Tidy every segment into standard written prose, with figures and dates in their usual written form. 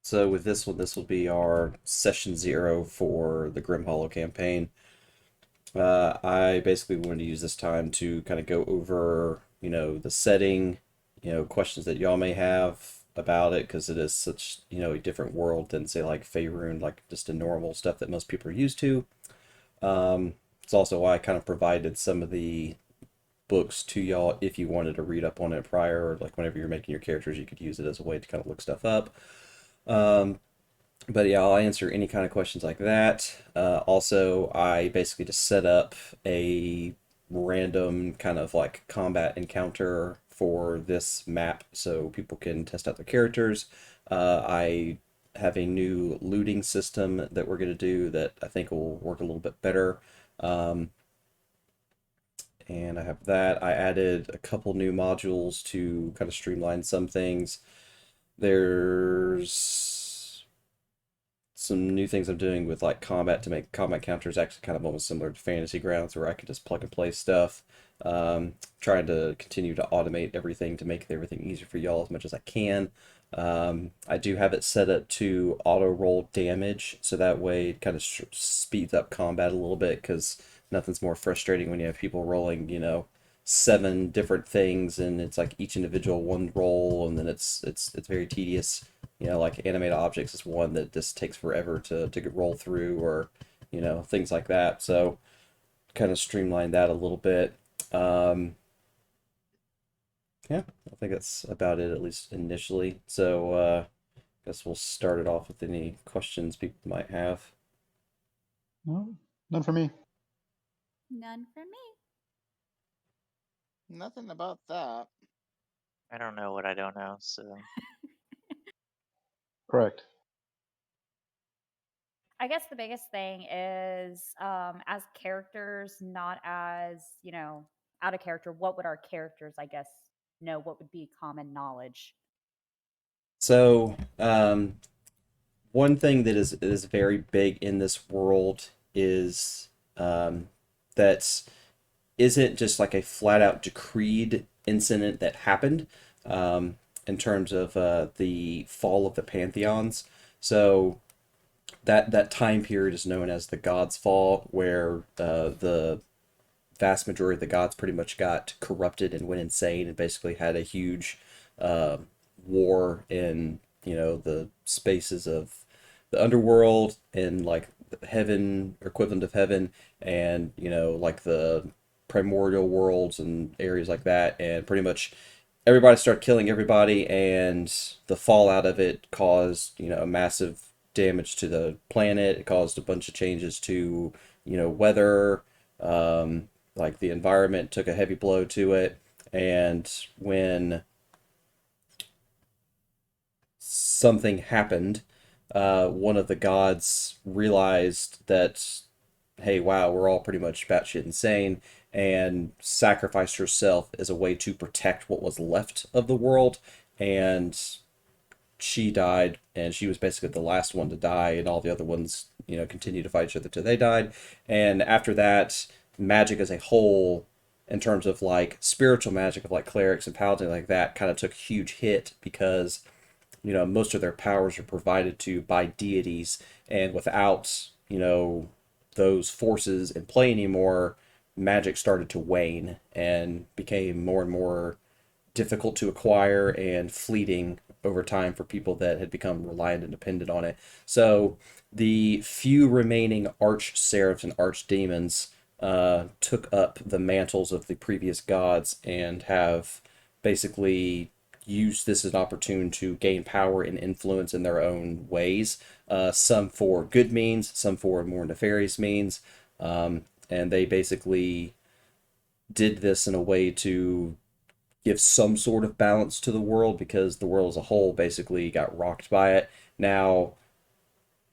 So with this one, this will be our session 0 for the Grim Hollow campaign. I basically wanted to use this time to kind of go over, the setting, questions that y'all may have about it, because it is such, a different world than say like Faerun, like just the normal stuff that most people are used to. It's also why I kind of provided some of the books to y'all if you wanted to read up on it prior, or like whenever you're making your characters, you could use it as a way to kind of look stuff up. Um, but yeah, I'll answer any kind of questions like that. Also, I basically just set up a random kind of like combat encounter for this map so people can test out their characters. I have a new looting system that we're going to do that I think will work a little bit better. Um, and I have that. I added a couple new modules to kind of streamline some things. There's some new things I'm doing with like combat to make combat counters actually kind of almost similar to Fantasy Grounds, where I can just plug and play stuff. Trying to continue to automate everything to make everything easier for y'all as much as I can. I do have it set up to auto roll damage, so that way it kind of speeds up combat a little bit, because nothing's more frustrating when you have people rolling, 7 different things, and it's like each individual one roll, and then it's very tedious. Like animate objects is one that just takes forever to roll through, or things like that. So kind of streamline that a little bit. Um, yeah, I think that's about it, at least initially. So guess we'll start it off with any questions people might have. No, none for me. None for me. Nothing about that. I don't know what I don't know, so Correct. I guess the biggest thing is as characters, not as, out of character, what would our characters, I guess, know? What would be common knowledge? So one thing that is very big in this world is that isn't just like a flat out decreed incident that happened, in terms of the fall of the pantheons. So that time period is known as the Gods' Fall, where the vast majority of the gods pretty much got corrupted and went insane, and basically had a huge uh, war in the spaces of the underworld and like heaven, equivalent of heaven, and like the primordial worlds and areas like that, and pretty much everybody started killing everybody, and the fallout of it caused massive damage to the planet. It caused a bunch of changes to weather. Like the environment took a heavy blow to it, and when something happened, one of the gods realized that, hey, wow, we're all pretty much batshit insane, and sacrificed herself as a way to protect what was left of the world. And she died, and she was basically the last one to die, and all the other ones, continued to fight each other till they died. And after that, magic as a whole, in terms of like spiritual magic of like clerics and paladins like that, kind of took a huge hit, because most of their powers are provided to by deities, and without those forces in play anymore, magic started to wane and became more and more difficult to acquire and fleeting over time for people that had become reliant and dependent on it. So the few remaining arch seraphs and archdemons took up the mantles of the previous gods, and have basically used this as an opportunity to gain power and influence in their own ways. Some for good means, some for more nefarious means, and they basically did this in a way to give some sort of balance to the world, because the world as a whole basically got rocked by it. Now,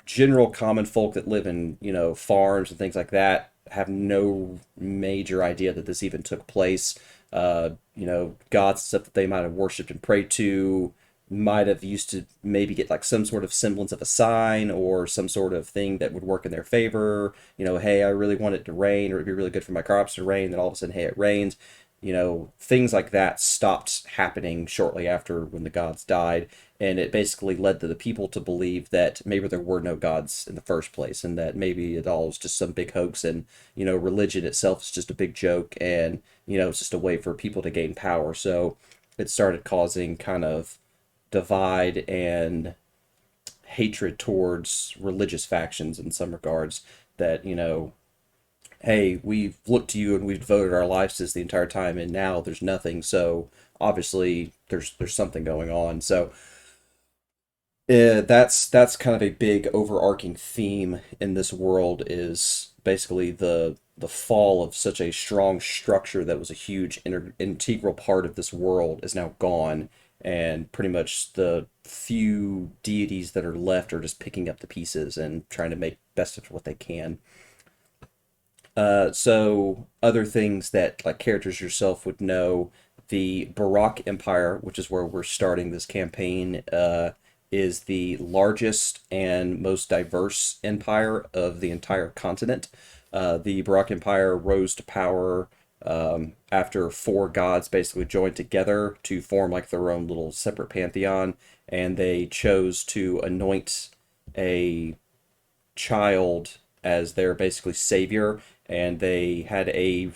general common folk that live in, farms and things like that have no major idea that this even took place. Gods and stuff that they might have worshipped and prayed to might have used to maybe get like some sort of semblance of a sign or some sort of thing that would work in their favor. Hey, I really want it to rain, or it'd be really good for my crops to rain. Then all of a sudden, hey, it rains. things like that stopped happening shortly after when the gods died, and it basically led to the people to believe that maybe there were no gods in the first place, and that maybe it all was just some big hoax, and religion itself is just a big joke, and it's just a way for people to gain power. So it started causing kind of divide and hatred towards religious factions in some regards. That hey, we've looked to you and we've devoted our lives to this the entire time, and now there's nothing. So obviously there's something going on. So that's kind of a big overarching theme in this world, is basically the fall of such a strong structure that was a huge integral part of this world is now gone, and pretty much the few deities that are left are just picking up the pieces and trying to make best of what they can. So other things that like characters yourself would know, the Baroque Empire, which is where we're starting this campaign, is the largest and most diverse empire of the entire continent. The Baroque Empire rose to power after four gods basically joined together to form like their own little separate pantheon, and they chose to anoint a child as their basically savior, and they had a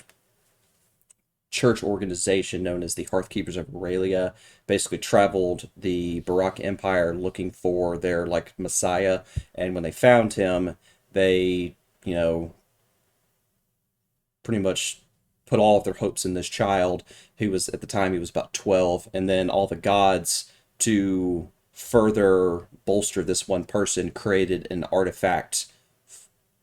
church organization known as the Hearthkeepers of Aurelia, basically traveled the Baroque Empire looking for their like messiah, and when they found him, they, you know, pretty much put all of their hopes in this child, who was at the time he was about 12, and then all the gods, to further bolster this one person, created an artifact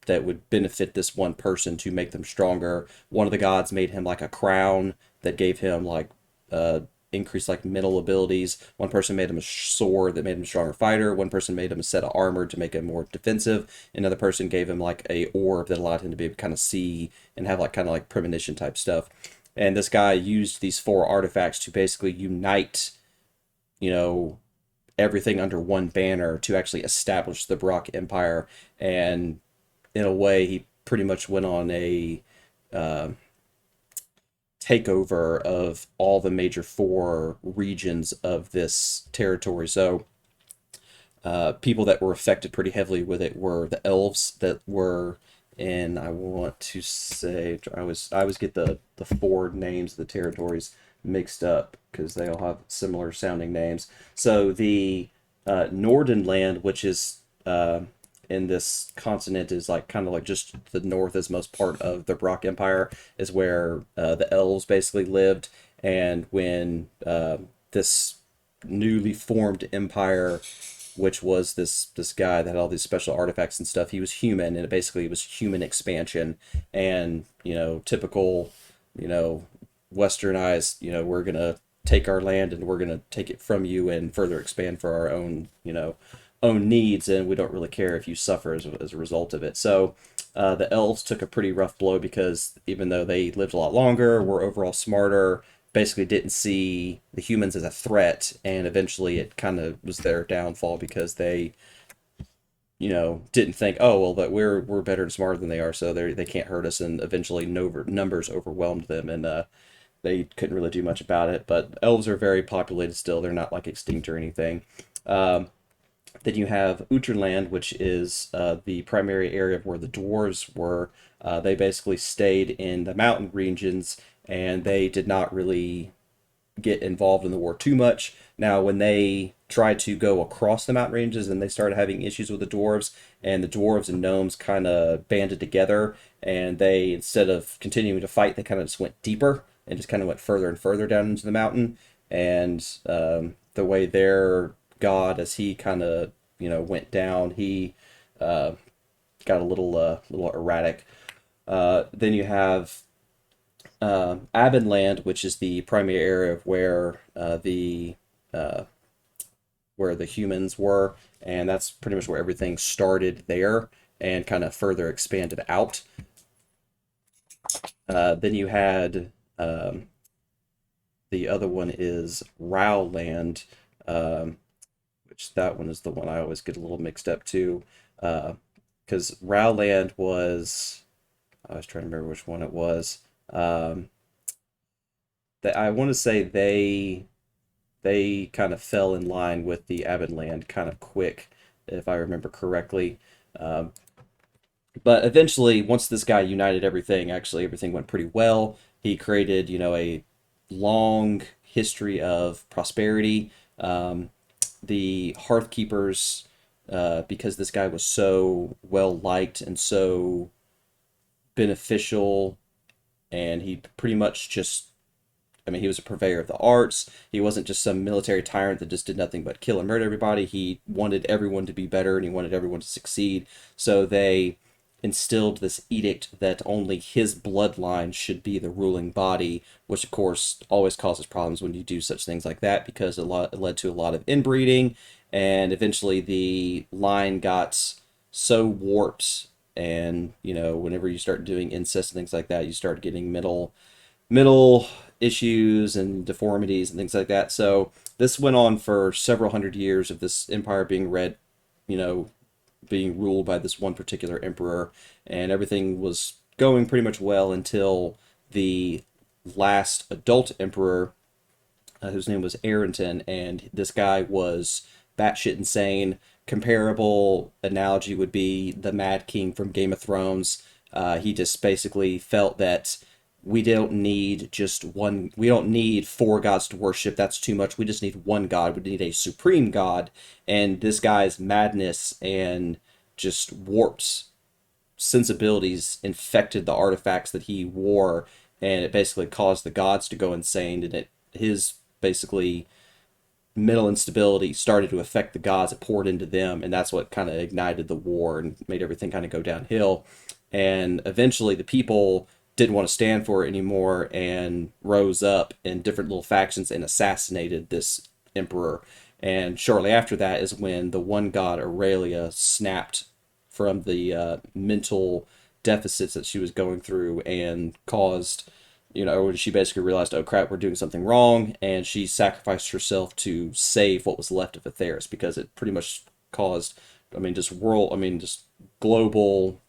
that would benefit this one person to make them stronger. One of the gods made him like a crown that gave him like increased like mental abilities. One person made him a sword that made him a stronger fighter. One person made him a set of armor to make him more defensive. Another person gave him like a orb that allowed him to be able to kind of see and have like kind of like premonition type stuff. And this guy used these four artifacts to basically unite, you know, everything under one banner to actually establish the Baroque Empire. And in a way, he pretty much went on a uh, takeover of all the major four regions of this territory. So people that were affected pretty heavily with it were the elves that were in, I want to say, I always get the four names of the territories mixed up because they all have similar sounding names. So the Nordenland, which is in this continent, is like kind of like just the north is most part of the Brock Empire, is where the elves basically lived. And when this newly formed empire, which was this guy that had all these special artifacts and stuff, he was human, and it basically was human expansion. And typical, westernized, we're gonna take our land and we're gonna take it from you and further expand for our own, own needs, and we don't really care if you suffer as a result of it. So the elves took a pretty rough blow because even though they lived a lot longer, were overall smarter, basically didn't see the humans as a threat, and eventually it kind of was their downfall because they, didn't think, oh well, that we're better and smarter than they are, so they can't hurt us, and eventually numbers overwhelmed them, and they couldn't really do much about it. But elves are very populated still; they're not like extinct or anything. Then you have Uterland, which is the primary area where the dwarves were. They basically stayed in the mountain regions, and they did not really get involved in the war too much. Now, when they tried to go across the mountain ranges, and they started having issues with the dwarves, and the dwarves and gnomes kind of banded together, and they, instead of continuing to fight, they kind of just went deeper and just kind of went further and further down into the mountain. And the way their god, as he kind of went down, he got a little erratic. Then you have Abinland, which is the primary area of uh, where the humans were, and that's pretty much where everything started there and kind of further expanded out. Then you had the other one is Rowland, which that one is the one I always get a little mixed up too, because Rowland was, I was trying to remember which one it was. I want to say they kind of fell in line with the Abendland kind of quick, if I remember correctly. Um, but eventually, once this guy united everything, actually everything went pretty well. He created, a long history of prosperity. The Hearth Keepers, because this guy was so well liked and so beneficial, and he pretty much just, I mean, he was a purveyor of the arts. He wasn't just some military tyrant that just did nothing but kill and murder everybody. He wanted everyone to be better and he wanted everyone to succeed. So they instilled this edict that only his bloodline should be the ruling body, which of course always causes problems when you do such things like that because it led to a lot of inbreeding, and eventually the line got so warped, and whenever you start doing incest and things like that, you start getting middle issues and deformities and things like that. So this went on for several hundred years of this empire you know, being ruled by this one particular emperor, and everything was going pretty much well until the last adult emperor, whose name was Arrington, and this guy was batshit insane. Comparable analogy would be the Mad King from Game of Thrones. He just basically felt that we don't need four gods to worship. That's too much. We just need one God. We need a supreme God. And this guy's madness and just warped sensibilities infected the artifacts that he wore, and it basically caused the gods to go insane, and his basically mental instability started to affect the gods. It poured into them, and that's what kind of ignited the war and made everything kind of go downhill. And eventually the people didn't want to stand for it anymore and rose up in different little factions and assassinated this emperor. And shortly after that is when the one god Aurelia snapped from the mental deficits that she was going through and caused, she basically realized, oh crap, we're doing something wrong, and she sacrificed herself to save what was left of Atheris because it pretty much caused, just global,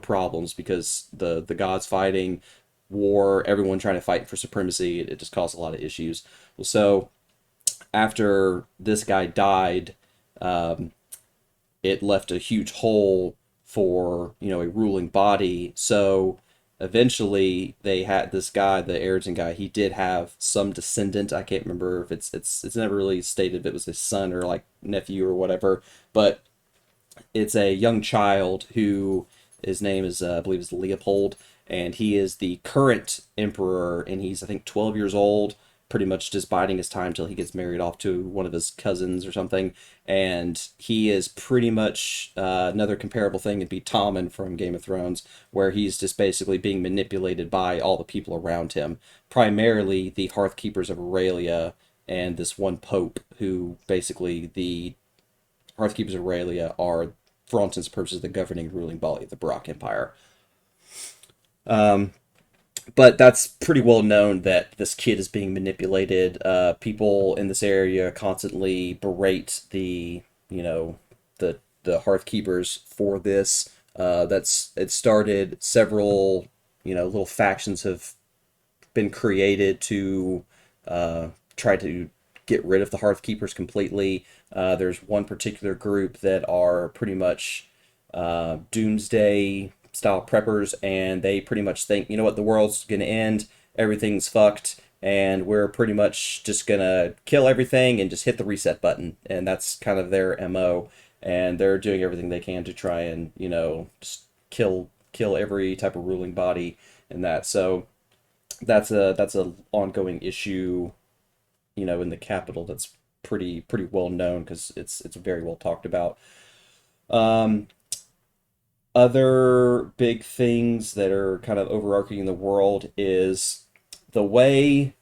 problems because the gods fighting, war, everyone trying to fight for supremacy, it just caused a lot of issues. So after this guy died, um, it left a huge hole for a ruling body. So eventually they had this guy, the Ayrton guy. He did have some descendant. I can't remember if it's never really stated if it was his son or like nephew or whatever, but it's a young child who his name is I believe is Leopold, and he is the current emperor, and he's I think 12 years old, pretty much just biding his time till he gets married off to one of his cousins or something. And he is pretty much another comparable thing would be Tommen from Game of Thrones, where he's just basically being manipulated by all the people around him, primarily the Hearth Keepers of Aurelia and this one pope who basically the Hearthkeepers of Aurelia are, for all intents and purposes, the governing ruling body of the Baroque Empire. But that's pretty well known that this kid is being manipulated. People in this area constantly berate the Hearthkeepers for this. It started several little factions have been created to try to get rid of the Hearthkeepers completely. There's one particular group that are pretty much doomsday style preppers, and they pretty much think, you know what, the world's gonna end, everything's fucked, and we're pretty much just gonna kill everything and just hit the reset button, and that's kind of their MO. And they're doing everything they can to try and just kill every type of ruling body and that. So that's a ongoing issue, in the capital that's pretty well known because it's very well talked about. Um, Other big things that are kind of overarching the world is the way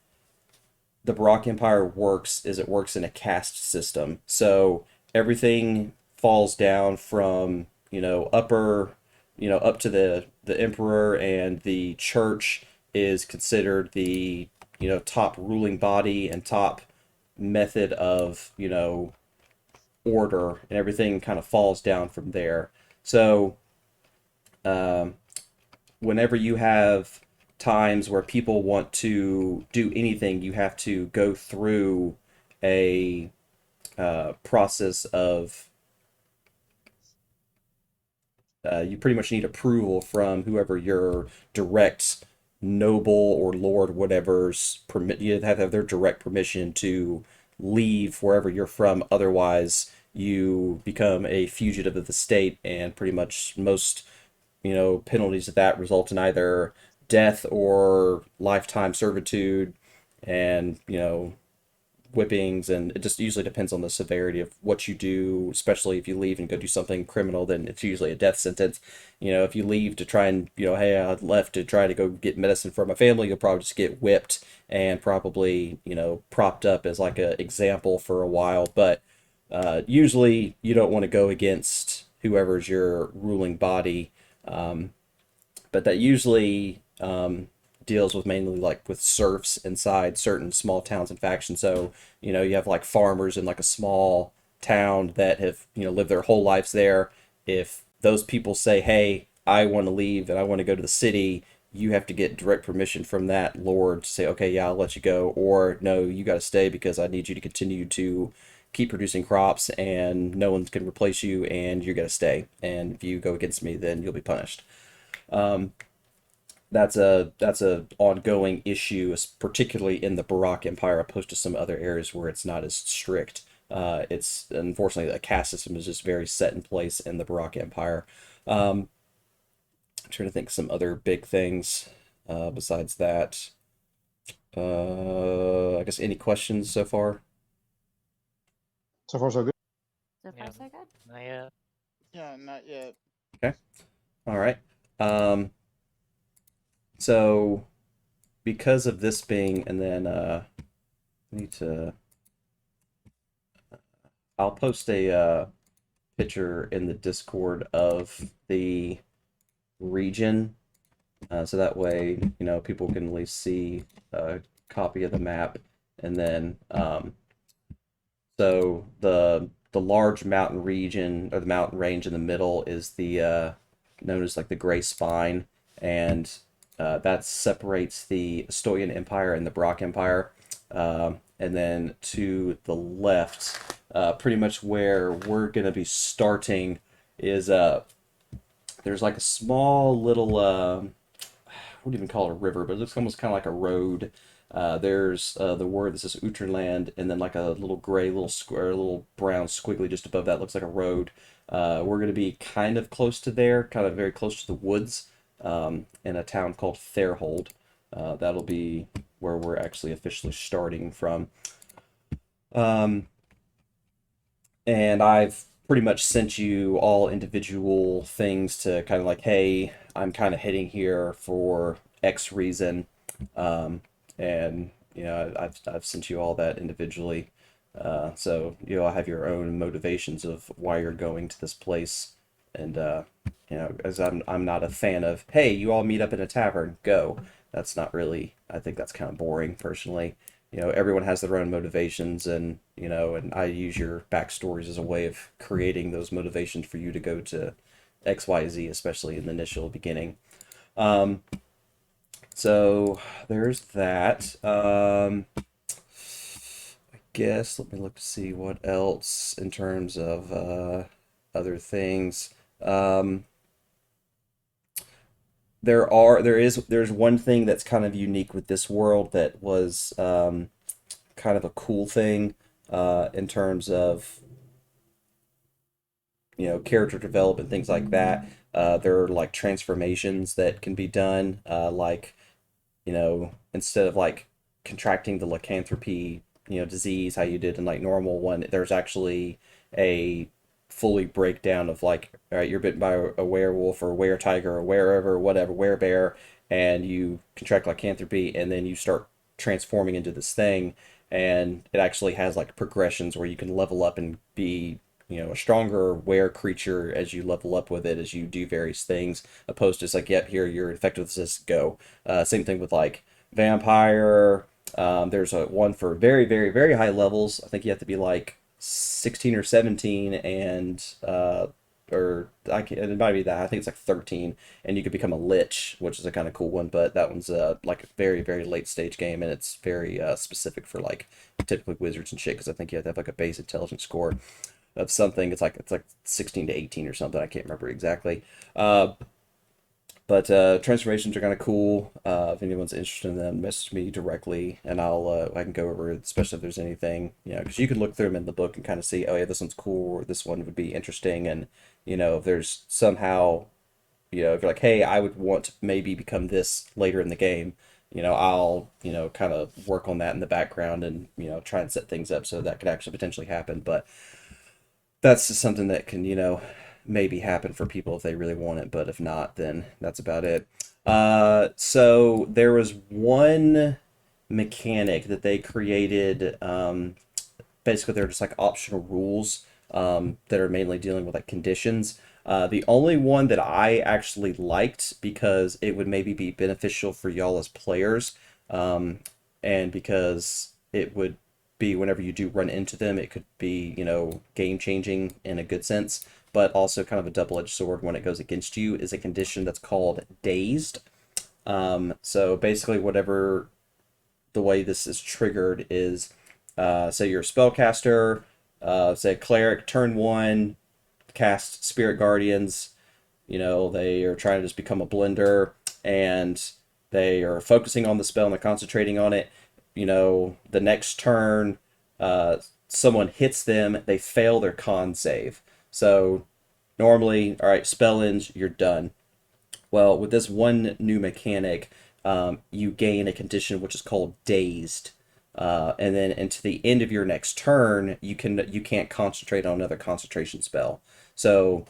the Baroque Empire works is it works in a caste system. So everything falls down from, up to the emperor, and the church is considered the, top ruling body and top method of, order, and everything kind of falls down from there. So, um, whenever you have times where people want to do anything, you have to go through a process of you pretty much need approval from whoever your direct noble or lord, whatever's permit. You have to have their direct permission to leave wherever you're from. Otherwise, you become a fugitive of the state, and pretty much most penalties of that result in either death or lifetime servitude, and whippings, and it just usually depends on the severity of what you do. Especially if you leave and go do something criminal, then it's usually a death sentence. If you leave to try and hey, I left to try to go get medicine for my family, you'll probably just get whipped and probably propped up as like a example for a while. But usually you don't want to go against whoever's your ruling body. But that usually deals with mainly like with serfs inside certain small towns and factions. So, you have like farmers in like a small town that have, lived their whole lives there. If those people say, hey, I want to leave and I want to go to the city, you have to get direct permission from that lord to say, okay, yeah, I'll let you go. Or no, you got to stay because I need you to continue to keep producing crops and no one can replace you and you're going to stay. And if you go against me, then you'll be punished. That's a ongoing issue, particularly in the Baroque Empire, opposed to some other areas where it's not as strict. It's unfortunately the caste system is just very set in place in the Baroque Empire. I'm trying to think of some other big things besides that. I guess any questions so far? So far, so good. So far, Yeah. so good. Not yet. Yeah, not yet. Okay. All right. So because of this being, and then I need to, I'll post a picture in the Discord of the region, so that way people can at least see a copy of the map, and then so the large mountain region or the mountain range in the middle is the known as like the Gray Spine, and that separates the Estoyan Empire and the Baroque Empire. And then to the left, pretty much where we're going to be starting is there's like a small little, I wouldn't even call it a river, but it looks almost kind of like a road. There's the word that says Uterland, and then like a little gray, little square, little brown squiggly just above that looks like a road. We're going to be kind of close to there, kind of very close to the woods, in a town called Fairhold. That'll be where we're actually officially starting from. And I've pretty much sent you all individual things to kind of like, hey, I'm kind of heading here for X reason. And I've sent you all that individually. So you'll have your own motivations of why you're going to this place. And as I'm not a fan of, hey, you all meet up in a tavern, go. That's not really, I think that's kind of boring personally. Everyone has their own motivations, and and I use your backstories as a way of creating those motivations for you to go to XYZ, especially in the initial beginning. So there's that. I guess let me look to see what else in terms of other things. There's one thing that's kind of unique with this world that was kind of a cool thing in terms of character development, things like that. There are like transformations that can be done, like instead of like contracting the lycanthropy disease how you did in like normal one, there's actually a fully breakdown of like, all right, you're bitten by a werewolf or a were tiger or wherever, whatever, were bear, and you contract lycanthropy, and then you start transforming into this thing, and it actually has like progressions where you can level up and be a stronger were creature as you level up with it, as you do various things, opposed to just like, yep, here you're infected with this, go. Same thing with like vampire. There's a one for very, very, very high levels. I think you have to be like 16 or 17 and or I can, it might be that. I think it's like 13, and you could become a lich, which is a kind of cool one. But that one's like a very very late stage game, and it's very specific for like typically wizards and shit. Because I think you have to have like a base intelligence score of something. It's like 16 to 18 or something. I can't remember exactly. But transformations are kind of cool. If anyone's interested in them, message me directly, and I can go over it, especially if there's anything, because you can look through them in the book and kind of see, oh yeah, this one's cool, or this one would be interesting, and if there's somehow, if you're like, hey, I would want to maybe become this later in the game, I'll kind of work on that in the background and try and set things up so that could actually potentially happen. But that's just something that can, maybe happen for people if they really want it, but if not, then that's about it. So there was one mechanic that they created. Basically, they're just like optional rules that are mainly dealing with like conditions. The only one that I actually liked because it would maybe be beneficial for y'all as players, and because it would be whenever you do run into them, it could be, game changing in a good sense, but also kind of a double-edged sword when it goes against you, is a condition that's called dazed. So basically, whatever the way this is triggered is, say you're a spellcaster, say a cleric, turn one, cast Spirit Guardians. They are trying to just become a blender, and they are focusing on the spell and they're concentrating on it. The next turn, someone hits them, they fail their con save. So normally, all right, spell ends, you're done. Well, with this one new mechanic, you gain a condition which is called dazed. And then into the end of your next turn, you can't concentrate on another concentration spell. So,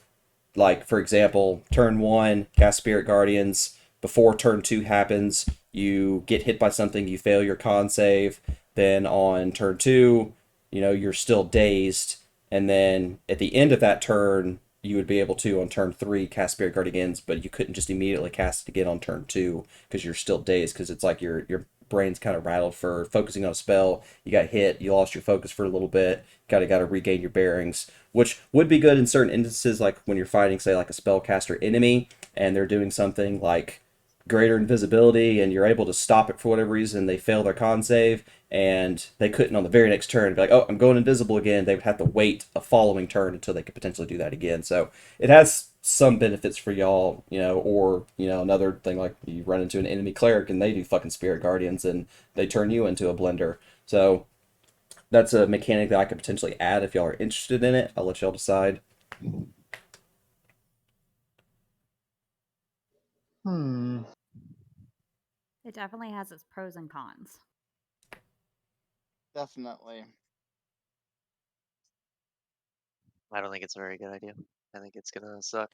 like for example, turn one, cast Spirit Guardians. Before turn two happens, you get hit by something, you fail your con save. Then on turn two, you're still dazed, and then at the end of that turn, you would be able to on turn three cast Spirit Guardians, but you couldn't just immediately cast it again on turn two because you're still dazed, because it's like your brain's kind of rattled for focusing on a spell. You got hit, you lost your focus for a little bit, got to regain your bearings, which would be good in certain instances, like when you're fighting, say, like a spellcaster enemy, and they're doing something like greater invisibility, and you're able to stop it for whatever reason. They fail their con save, and they couldn't on the very next turn be like, oh, I'm going invisible again. They would have to wait a following turn until they could potentially do that again. So it has some benefits for y'all, or another thing, like you run into an enemy cleric and they do fucking Spirit Guardians and they turn you into a blender. So that's a mechanic that I could potentially add if y'all are interested in it. I'll let y'all decide. It definitely has its pros and cons. Definitely. I don't think it's a very good idea. I think it's gonna suck.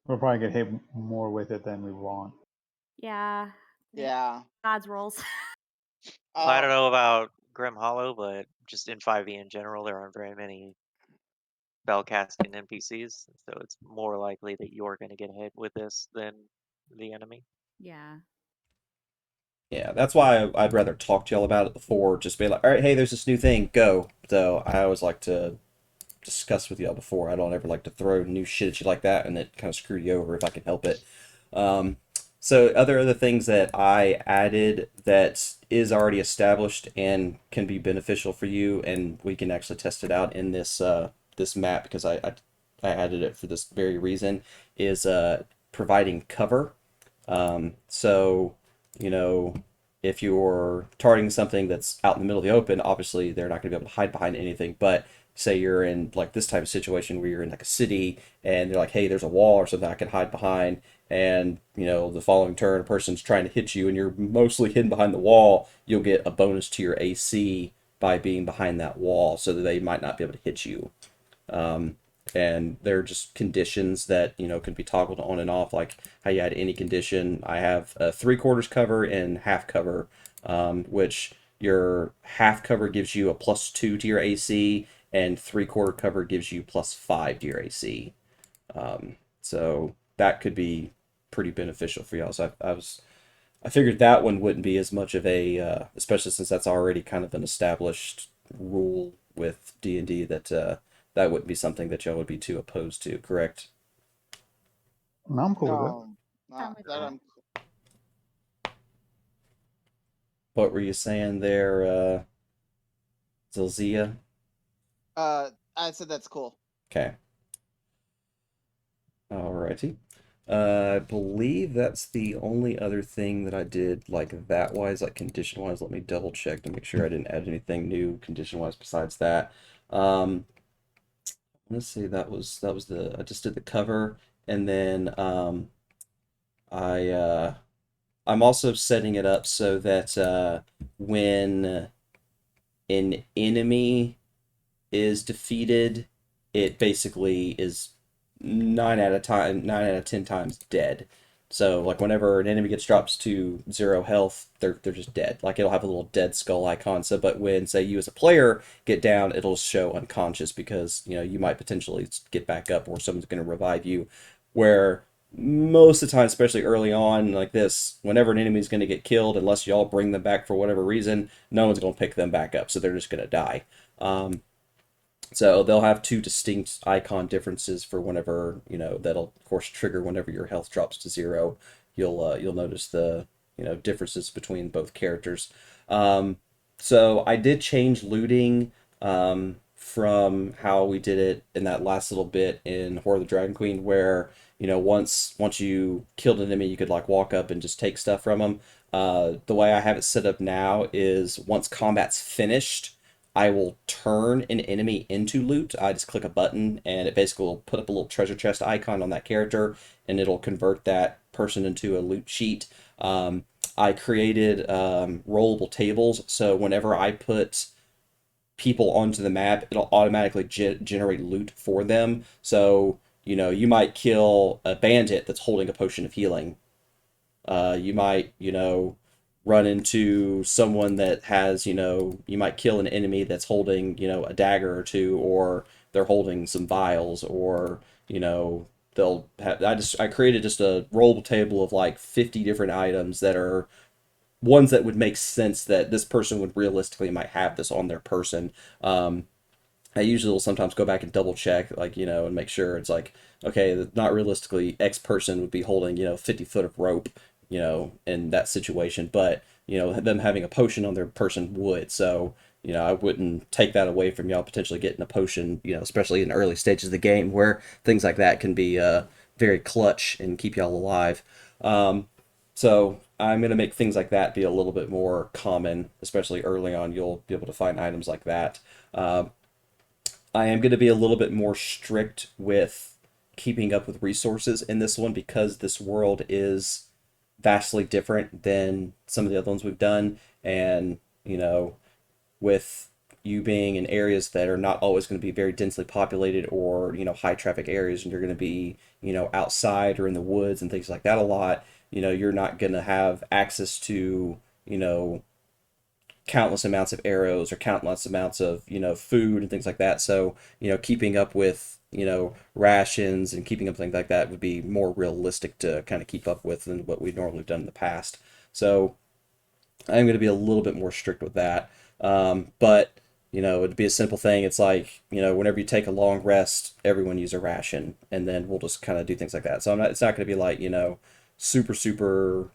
We'll probably get hit more with it than we want. Yeah. Yeah. God's rules. Well, I don't Um, know about Grim Hollow, but just in 5e in general, there aren't very many spellcasting NPCs, so it's more likely that you're going to get hit with this than the enemy. Yeah. Yeah, that's why I'd rather talk to y'all about it before just be like, all right, hey, there's this new thing, go. So I always like to discuss with y'all before. I don't ever like to throw new shit at you like that and it kind of screw you over if I can help it. Um, so other things that I added that is already established and can be beneficial for you, and we can actually test it out in this map because I added it for this very reason, is providing cover. So, you know, if you're targeting something that's out in the middle of the open, obviously they're not going to be able to hide behind anything. But say you're in like this type of situation where you're in like a city and they're like, hey, there's a wall or something I can hide behind. And, the following turn, a person's trying to hit you and you're mostly hidden behind the wall, you'll get a bonus to your AC by being behind that wall so that they might not be able to hit you. And they're just conditions that can be toggled on and off, like how you add any condition. I have a 3/4 cover and half cover, which your half cover gives you a +2 to your AC, and 3/4 cover gives you +5 to your AC. So that could be pretty beneficial for y'all. So I figured that one wouldn't be as much of a, especially since that's already kind of an established rule with D&D that that wouldn't be something that y'all would be too opposed to, correct? No, I'm cool with it. No, I'm not with that that. I'm. What were you saying there, Zilzia? I said that's cool. Okay. Alrighty. I believe that's the only other thing that I did like that wise, like condition wise. Let me double check to make sure I didn't add anything new condition wise besides that. Um, let's see, that was the I just did the cover, and then I I'm also setting it up so that when an enemy is defeated, it basically is 9 out of 10 times dead. So like whenever an enemy gets dropped to 0 health, they're just dead. Like it'll have a little dead skull icon. So but when say you as a player get down, it'll show unconscious because you might potentially get back up or someone's going to revive you. Where most of the time, especially early on like this, whenever an enemy's going to get killed, unless y'all bring them back for whatever reason, no one's going to pick them back up. So they're just going to die. So they'll have two distinct icon differences for whenever, that'll of course trigger whenever your health drops to 0. You'll notice the, differences between both characters. Um, so I did change looting from how we did it in that last little bit in Horror of the Dragon Queen, where once you killed an enemy, you could like walk up and just take stuff from them. The way I have it set up now is once combat's finished, I will turn an enemy into loot. I just click a button and it basically will put up a little treasure chest icon on that character and it'll convert that person into a loot sheet. I created rollable tables, so whenever I put people onto the map, it'll automatically generate loot for them. So, you might kill a bandit that's holding a potion of healing. You might, run into someone that has, you might kill an enemy that's holding, a dagger or two, or they're holding some vials, or, they'll have, I created just a rollable table of like 50 different items that are ones that would make sense that this person would realistically might have this on their person. I usually will sometimes go back and double check, like, and make sure it's like, okay, not realistically, X person would be holding, 50 foot of rope, in that situation, but, them having a potion on their person would. So, I wouldn't take that away from y'all potentially getting a potion, especially in the early stages of the game where things like that can be very clutch and keep y'all alive. So I'm going to make things like that be a little bit more common, especially early on. You'll be able to find items like that. I am going to be a little bit more strict with keeping up with resources in this one because this world is vastly different than some of the other ones we've done. And, with you being in areas that are not always going to be very densely populated or, high traffic areas, and you're going to be, outside or in the woods and things like that a lot, you're not going to have access to, you know, countless amounts of arrows or countless amounts of food and things like that. So keeping up with rations and keeping up things like that would be more realistic to kind of keep up with than what we've normally done in the past. So I'm going to be a little bit more strict with that. But it'd be a simple thing. It's like whenever you take a long rest, everyone use a ration, and then we'll just kind of do things like that. So I'm not. It's not going to be like super super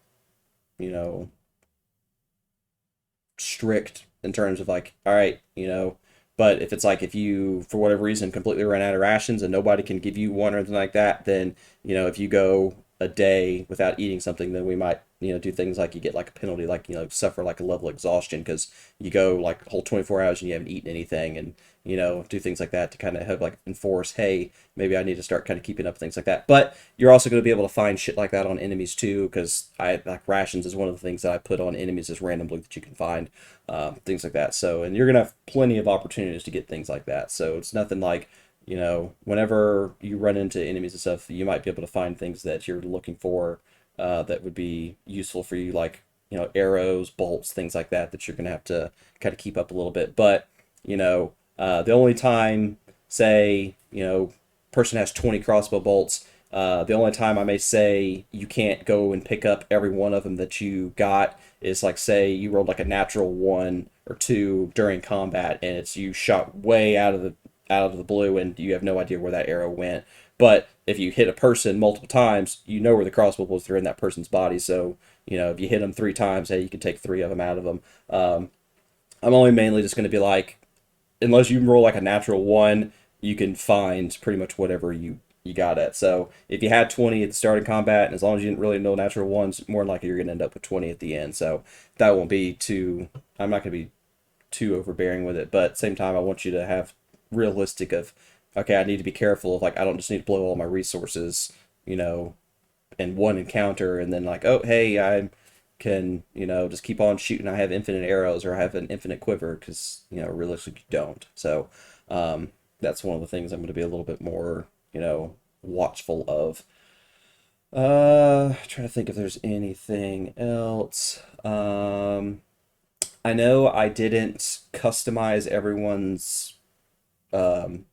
you know strict in terms of like, all right, but if it's like if you for whatever reason completely run out of rations and nobody can give you one or anything like that, then if you go a day without eating something, then we might do things like you get like a penalty, like suffer like a level of exhaustion because you go like a whole 24 hours and you haven't eaten anything, and do things like that to kind of have like enforce, hey, maybe I need to start kind of keeping up things like that. But you're also going to be able to find shit like that on enemies too, because I like rations is one of the things that I put on enemies as random loot that you can find, things like that. So, and you're going to have plenty of opportunities to get things like that. So it's nothing like whenever you run into enemies and stuff, you might be able to find things that you're looking for, that would be useful for you, like arrows, bolts, things like that that you're going to have to kind of keep up a little bit. But the only time, say, person has 20 crossbow bolts, the only time I may say you can't go and pick up every one of them that you got is like, say you rolled like a natural 1 or 2 during combat and it's you shot way out of the out of the blue and you have no idea where that arrow went. But if you hit a person multiple times, you know where the crossbow bullets are in that person's body. So, if you hit them 3 times, hey, you can take 3 of them out of them. I'm only mainly just going to be like, unless you roll like a natural 1, you can find pretty much whatever you got at. So if you had 20 at the start of combat, and as long as you didn't really know natural ones, more than likely you're going to end up with 20 at the end. So that won't be too, I'm not going to be too overbearing with it, but at the same time, I want you to have realistic of, okay, I need to be careful of, like, I don't just need to blow all my resources, in one encounter, and then like, oh, hey, I can, just keep on shooting. I have infinite arrows, or I have an infinite quiver, because, realistically you don't. So that's one of the things I'm going to be a little bit more, watchful of. Trying to think if there's anything else. I know I didn't customize everyone's um,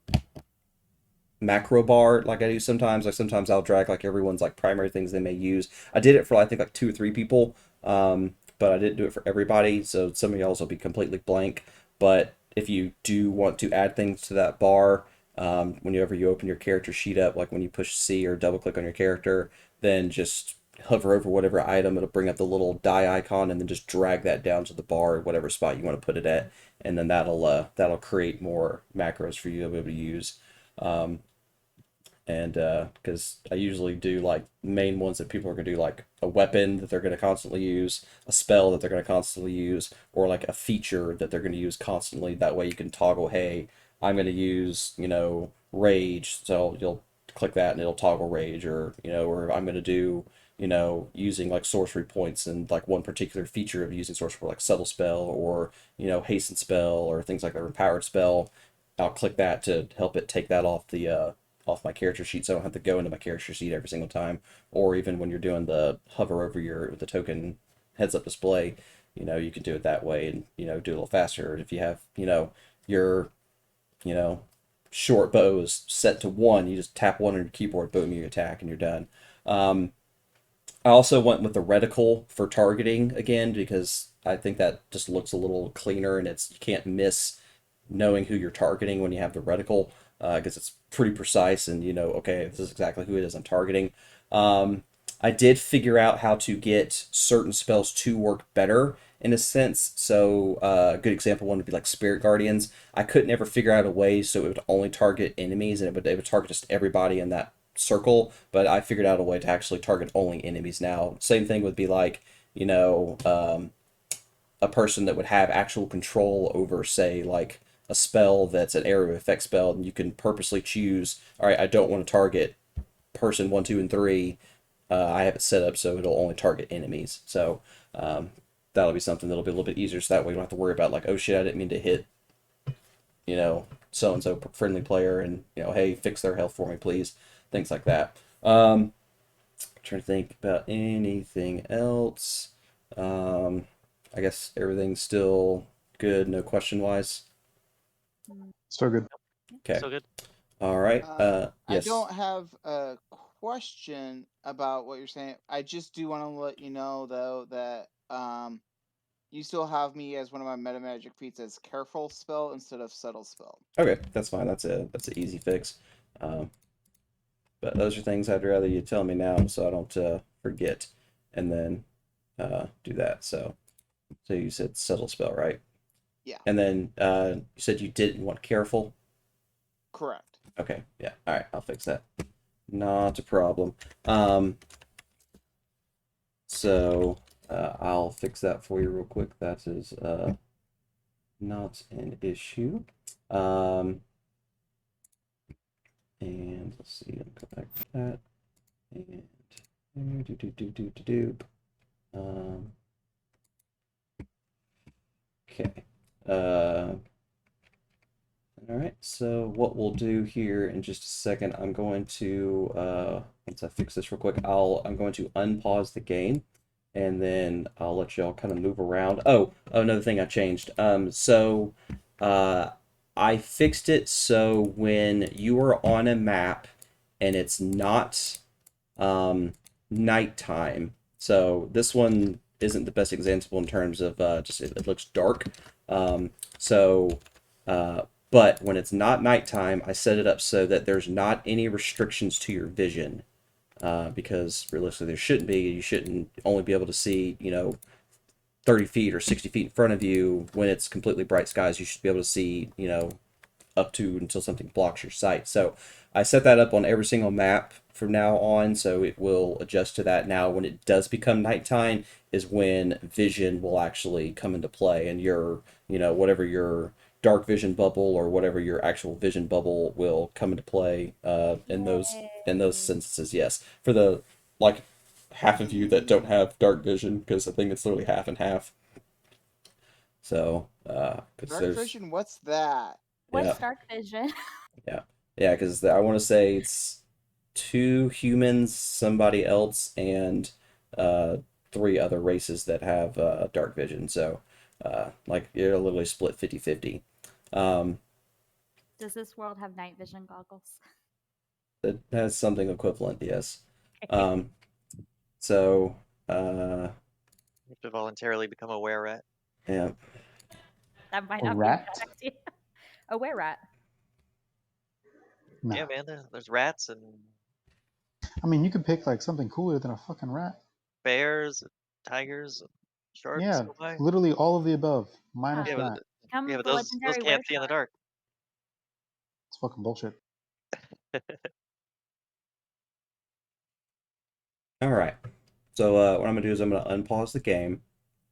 macro bar like I do sometimes. Like sometimes I'll drag like everyone's like primary things they may use. I did it for I think like 2 or 3 people, but I didn't do it for everybody. So some of y'all's will be completely blank. But if you do want to add things to that bar, whenever you open your character sheet up, like when you push C or double click on your character, then just hover over whatever item. It'll bring up the little die icon, and then just drag that down to the bar, whatever spot you want to put it at, and then that'll create more macros for you to be able to use. Um, and because I usually do like main ones that people are gonna do, like a weapon that they're gonna constantly use, a spell that they're gonna constantly use, or like a feature that they're gonna use constantly. That way you can toggle, hey, I'm gonna use, rage, so you'll click that and it'll toggle rage, or I'm gonna do, using like sorcery points and like one particular feature of using sorcery, like subtle spell, or hasten spell, or things like that, or powered spell. I'll click that to help it take that off my character sheet, so I don't have to go into my character sheet every single time. Or even when you're doing the hover over the token heads up display, you can do it that way, and do it a little faster. If you have your you know short bow is set to 1, you just tap 1 on your keyboard, boom, you attack, and you're done. I also went with the reticle for targeting again, because I think that just looks a little cleaner, and you can't miss knowing who you're targeting when you have the reticle, because it's pretty precise, and okay, this is exactly who it is I'm targeting. I did figure out how to get certain spells to work better in a sense. So a good example one would be like Spirit Guardians. I couldn't ever figure out a way so it would only target enemies, and it would target just everybody in that circle. But I figured out a way to actually target only enemies now. Same thing would be like, a person that would have actual control over, say, like a spell that's an area of effect spell, and you can purposely choose, all right, I don't want to target person 1, 2, and 3. I have it set up so it'll only target enemies. So that'll be something that'll be a little bit easier. So that way you don't have to worry about like, oh shit, I didn't mean to hit, so and so friendly player, and hey, fix their health for me, please. Things like that. Trying to think about anything else. I guess everything's still good, no question wise. So good. Okay. So good. All right. I Yes. don't have a question about what you're saying. I just do want to let you know though that you still have me as one of my meta magic feats as careful spell instead of subtle spell. Okay, that's fine. That's an easy fix. But those are things I'd rather you tell me now, so I don't forget, and then do that. So you said subtle spell, right? Yeah. And then you said you didn't want careful. Correct. Okay. Yeah. All right. I'll fix that. Not a problem. So I'll fix that for you real quick. That is not an issue. And let's see. I'll go back to that. And okay. All right. So what we'll do here in just a second, I'm going to once I fix this real quick, I'm going to unpause the game, and then I'll let y'all kind of move around. Oh, another thing I changed. So I fixed it so when you are on a map and it's not nighttime. So this one isn't the best example in terms of just it looks dark. So But when it's not nighttime, I set it up so that there's not any restrictions to your vision. Because realistically, there shouldn't be. You shouldn't only be able to see, 30 feet or 60 feet in front of you when it's completely bright skies. You should be able to see, up to until something blocks your sight. So I set that up on every single map from now on, so it will adjust to that. Now, when it does become nighttime, is when vision will actually come into play, and your, whatever your dark vision bubble or whatever your actual vision bubble will come into play in those Yay. instances. Yes, for the like half of you that don't have dark vision, because I think it's literally half and half. So, because Dark there's vision, what's that? yeah. What's dark vision? Yeah, yeah, because I want to say it's two humans, somebody else, and uh, three other races that have dark vision. So, like, you're literally split 50-50. Um, Does this world have night vision goggles? it has something equivalent, yes. Um, so, uh, You have to voluntarily become a were rat. yeah, That might A not be a rat? bad idea. A were rat. No. Yeah, man. There's rats and I mean, you could pick like something cooler than a fucking rat. bears, tigers, sharks. Yeah, Oh my. literally all of the above, minus Yeah, Huh. but rat. yeah, Become but the those legendary can't were see in the shark. dark. It's fucking bullshit. all right. So, what I'm gonna do is I'm gonna unpause the game.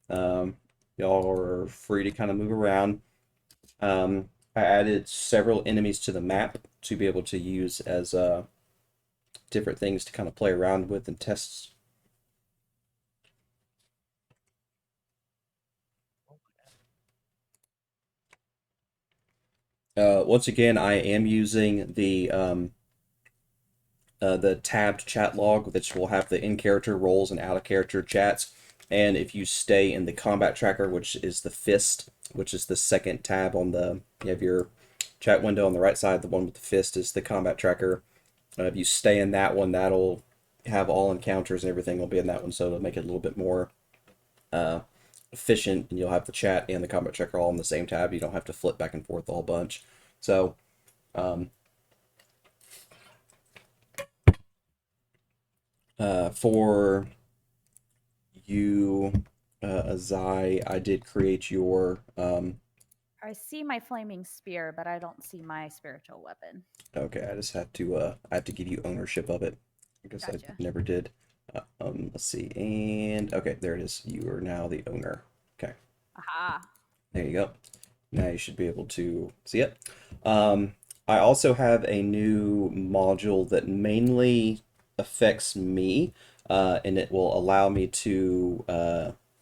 Um, y'all are free to kind of move around. I added several enemies to the map to be able to use as different things to kind of play around with and test. Once again, I am using the tabbed chat log, which will have the in-character roles and out-of-character chats. And if you stay in the combat tracker, which is the fist, which is the second tab on you have your chat window on the right side, the one with the fist is the combat tracker. If you stay in that one, that'll have all encounters and everything will be in that one, so it'll make it a little bit more uh, efficient, and you'll have the chat and the combat tracker all on the same tab. You don't have to flip back and forth a whole bunch. So, um, for you, Azai, I did create your. I see my flaming spear, but I don't see my spiritual weapon. Okay, I just have to. I have to give you ownership of it. I guess I Gotcha. never did. Let's see, and okay, there it is. You are now the owner. Okay, Aha. there you go. Now you should be able to see it. Um, I also have a new module that mainly affects me, and it will allow me to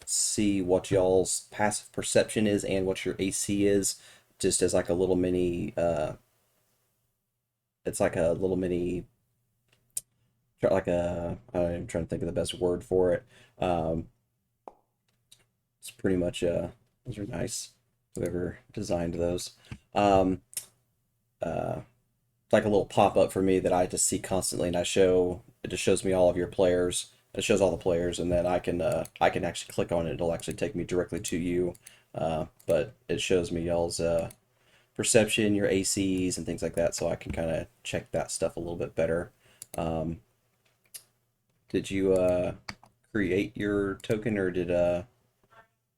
see what y'all's passive perception is and what your AC is, just as like a little mini. It's like a little mini, like I'm trying to think of the best word for it. Um, it's pretty much those are nice. Whoever designed those. Um, uh, like a little pop up for me that I just see constantly, and it just shows me all of your players. It shows all the players, and then I can actually click on it. It'll actually take me directly to you. But it shows me y'all's perception, your ACs, and things like that, so I can kind of check that stuff a little bit better. Um, did you create your token, or did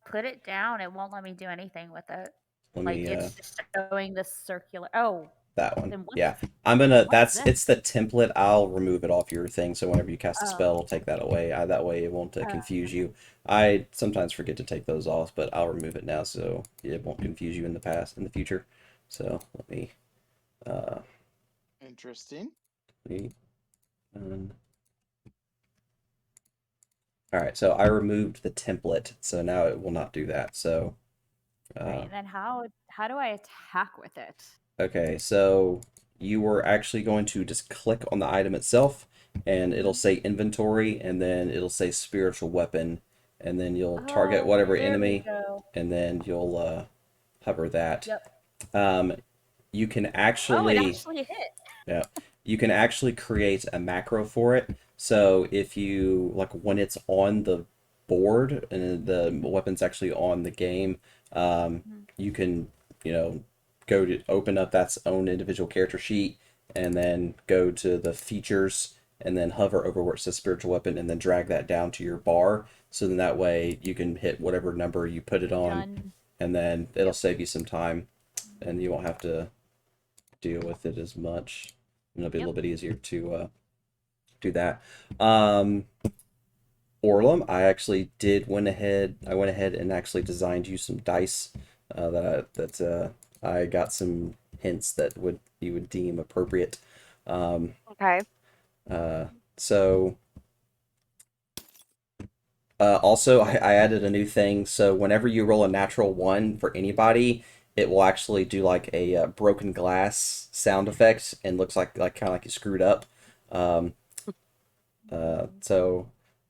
Put it down. It won't let me do anything with it. let Like me it's just showing this circular. Oh, that one? then what's Yeah, I'm gonna. what's this? It's the template. I'll remove it off your thing. So whenever you cast a spell, Oh, I'll take that away. That way it won't uh, confuse you. I sometimes forget to take those off, but I'll remove it now so it won't confuse you in the future. So uh, Interesting. let me um, all right. So I removed the template, so now it will not do that. So uh, right. Then how do I attack with it? okay, so you were actually going to just click on the item itself, and it'll Hmm. say inventory, and then it'll say spiritual weapon, and then you'll target Oh, whatever there we enemy, go. and then you'll hover that. Yep. Um, you can Oh, it actually, actually hit. yeah, you can actually create a macro for it. So if you like when it's on the board and the weapon's actually on the game, Mhm. you can, you know, go to open up that's own individual character sheet, and then go to the features, and then hover over where it says spiritual weapon, and then drag that down to your bar. So then that way you can hit whatever number you put it on, Done. and then it'll save you some time, and you won't have to deal with it as much. And it'll be a little bit easier to do that. Orlum, I actually went ahead and actually designed you some dice I got some hints that you would deem appropriate. Okay. So also I added a new thing. So whenever you roll a natural one for anybody, it will actually do like a broken glass sound effect and looks like kind of like you screwed up. So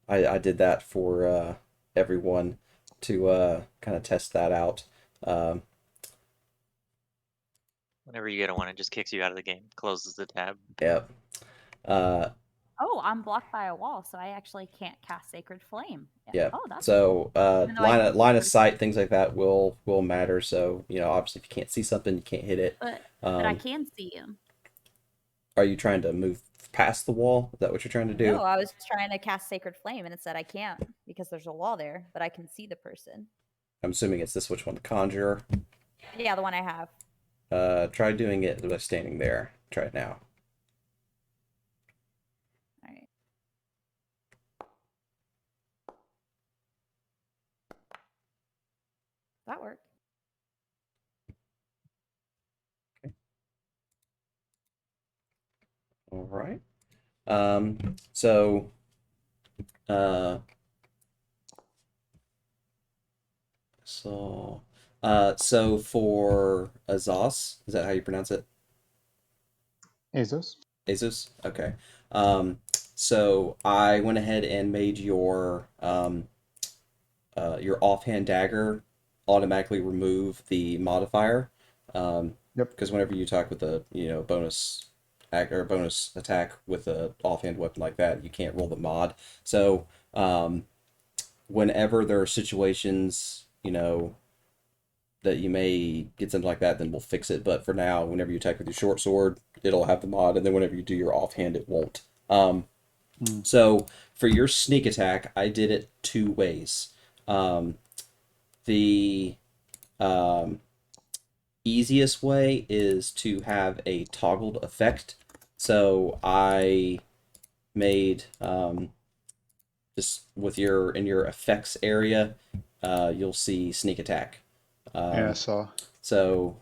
I did that for everyone to kind of test that out. Whenever you get a one, it just kicks you out of the game, closes the tab. Yep. Oh, I'm blocked by a wall, so I actually can't cast Sacred Flame. Yeah. Oh, that's So cool. Even though I line of can- sight, things like that will matter. So obviously, if you can't see something, you can't hit it. But I can see him. Are you trying to move past the wall? Is that what you're trying to do? No, I was trying to cast Sacred Flame, and it said I can't because there's a wall there, but I can see the person. I'm assuming it's this which one, the conjurer. Yeah, the one I have. Try doing it by standing there. Try it now. All right. That worked. All right. So uh so for Azos, is that how you pronounce it? Azos. Azus? Okay. So I went ahead and made your offhand dagger automatically remove the modifier. Yep. Because whenever you attack with a bonus bonus attack with a offhand weapon like that, you can't roll the mod. So whenever there are situations that you may get something like that, then we'll fix it. But for now, whenever you attack with your short sword, it'll have the mod, and then whenever you do your offhand, it won't. So for your sneak attack, I did it two ways. The easiest way is to have a toggled effect. So I made just in your effects area, you'll see sneak attack. Yeah, I saw. So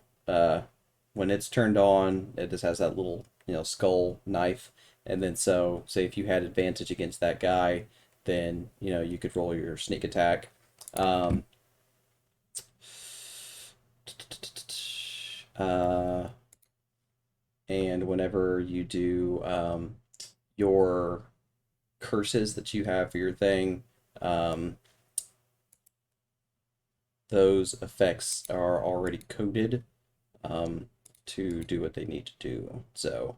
when it's turned on, it just has that little skull knife, and then so say if you had advantage against that guy, then you could roll your sneak attack. And whenever you do your curses that you have for your thing, those effects are already coded to do what they need to do. So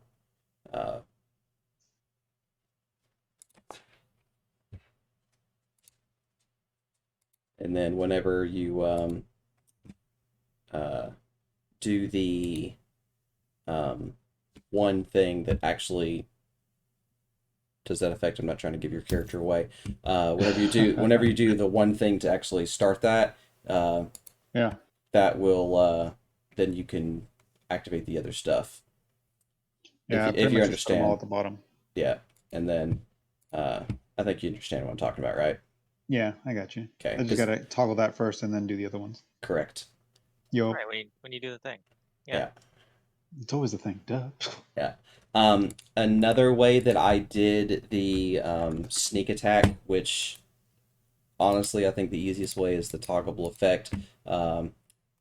and then whenever you do the one thing that actually does that effect, I'm not trying to give your character away. Whenever you do the one thing to actually start that, Yeah. that will then you can activate the other stuff. Yeah, I if pretty you much just put them all understand. at the bottom. Yeah, and then I think you understand what I'm talking about, right? Yeah, I got you. Okay, I just gotta toggle that first and then do the other ones. correct. Yo, Right when you do the thing. Yeah. it's always the thing. Duh. Yeah. Another way that I did the sneak attack, which honestly I think the easiest way is the toggleable effect,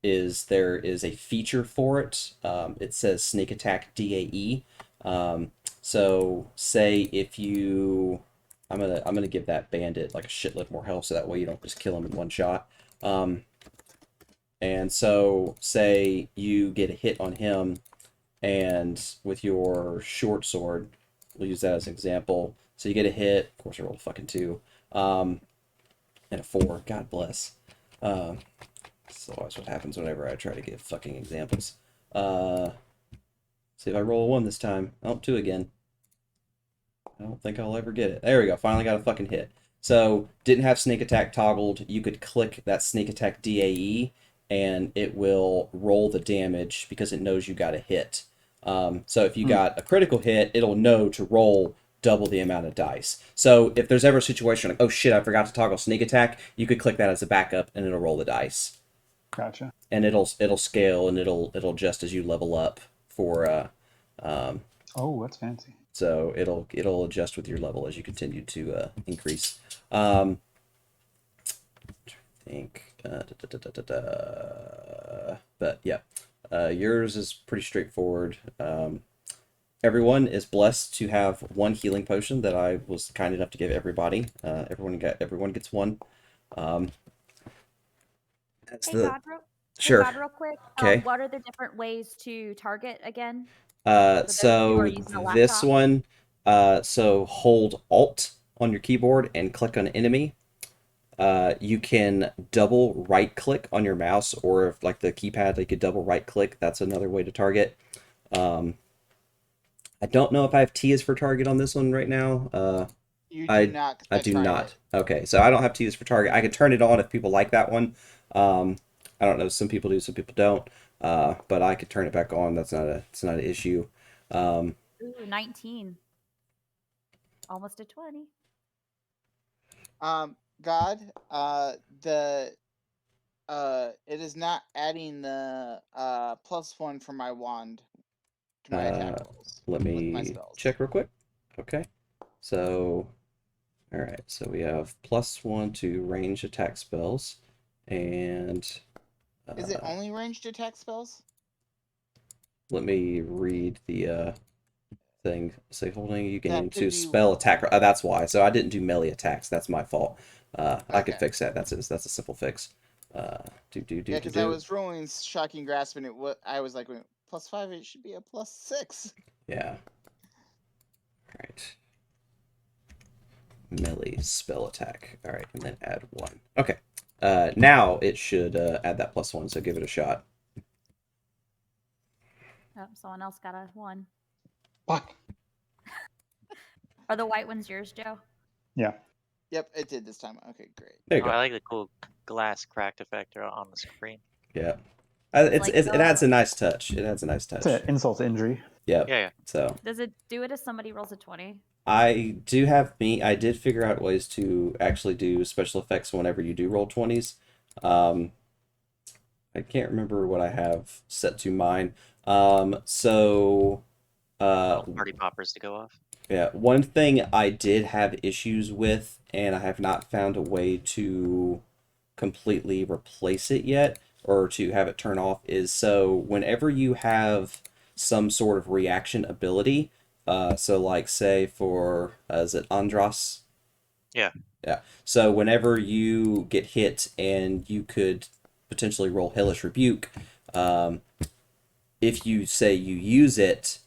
is there is a feature for it. It says sneak attack DAE. So say if you, I'm gonna give that bandit like a shitload more health, so that way you don't just kill him in one shot. And so say you get a hit on him, and with your short sword, we'll use that as an example. So you get a hit. Of course, I rolled a fucking 2, and a 4. God bless. That's always what happens whenever I try to give fucking examples. Uh, see if I roll a 1 this time. Oh, 2 again. I don't think I'll ever get it. There we go. Finally got a fucking hit. So, didn't have sneak attack toggled. You could click that sneak attack DAE and it will roll the damage because it knows you got a hit. So, if you Hmm. got a critical hit, it'll know to roll double the amount of dice. So, if there's ever a situation like, oh shit, I forgot to toggle sneak attack, you could click that as a backup and it'll roll the dice. Gotcha. And it'll scale and it'll adjust as you level up for um, Oh, that's fancy. so it'll adjust with your level as you continue to increase. I think, but yeah, yours is pretty straightforward. Everyone is blessed to have 1 healing potion that I was kind enough to give everybody. Everyone gets 1. Um, that's Hey the God, real, hey sure. God, real quick. Okay. What are the different ways to target again for those who are So using a this laptop? one, so hold Alt on your keyboard and click on enemy. You can double right click on your mouse, or if like the keypad, you could double right click. That's another way to target. Um, I don't know if I have T as for target on this one right now. You do I not, 'cause I I do tried it. not. Okay, so I don't have T as for target. I could turn it on if people like that one. Um, I don't know. Some people do, some people don't. But I could turn it back on. It's not an issue. Um, Ooh, 19. Almost a 20. God, the it is not adding the +1 for my wand to my attack uh, rolls let with my me spells. check real quick. Okay, so all right, so we have +1 to range attack spells, and Is it uh, only ranged attack spells? let me read the thing. Say holding, you gain That could 2 be spell attack. That's why. So I didn't do melee attacks. That's my fault. I could okay. fix that. That's a simple fix. Uh, Yeah, do because I do. was rolling shocking grasp and I was like +5. It should be a +6. Yeah. All right. Melee spell attack. All right, and then add 1. Okay. Now it should add that +1. So give it a shot. Oh, someone else got a 1. Fuck. Are the white ones yours, Joe? Yeah. Yep, it did this time. Okay, great. There you Oh, I go. like the cool glass cracked effect on the screen. Yeah. It's like It adds a nice touch. It adds a nice It's an touch. insult to injury. Yep. Yeah, yeah. So does it do it if somebody rolls a 20? I do have me. I did figure out ways to actually do special effects whenever you do roll 20s. Um, I can't remember what I have set to mine. So uh, Oh, party poppers to go off. yeah, one thing I did have issues with, and I have not found a way to completely replace it yet, or to have it turn off, is so whenever you have some sort of reaction ability, so like say for, is it Andros? Yeah. Yeah. So whenever you get hit and you could potentially roll Hellish Rebuke, um, if you say you use it,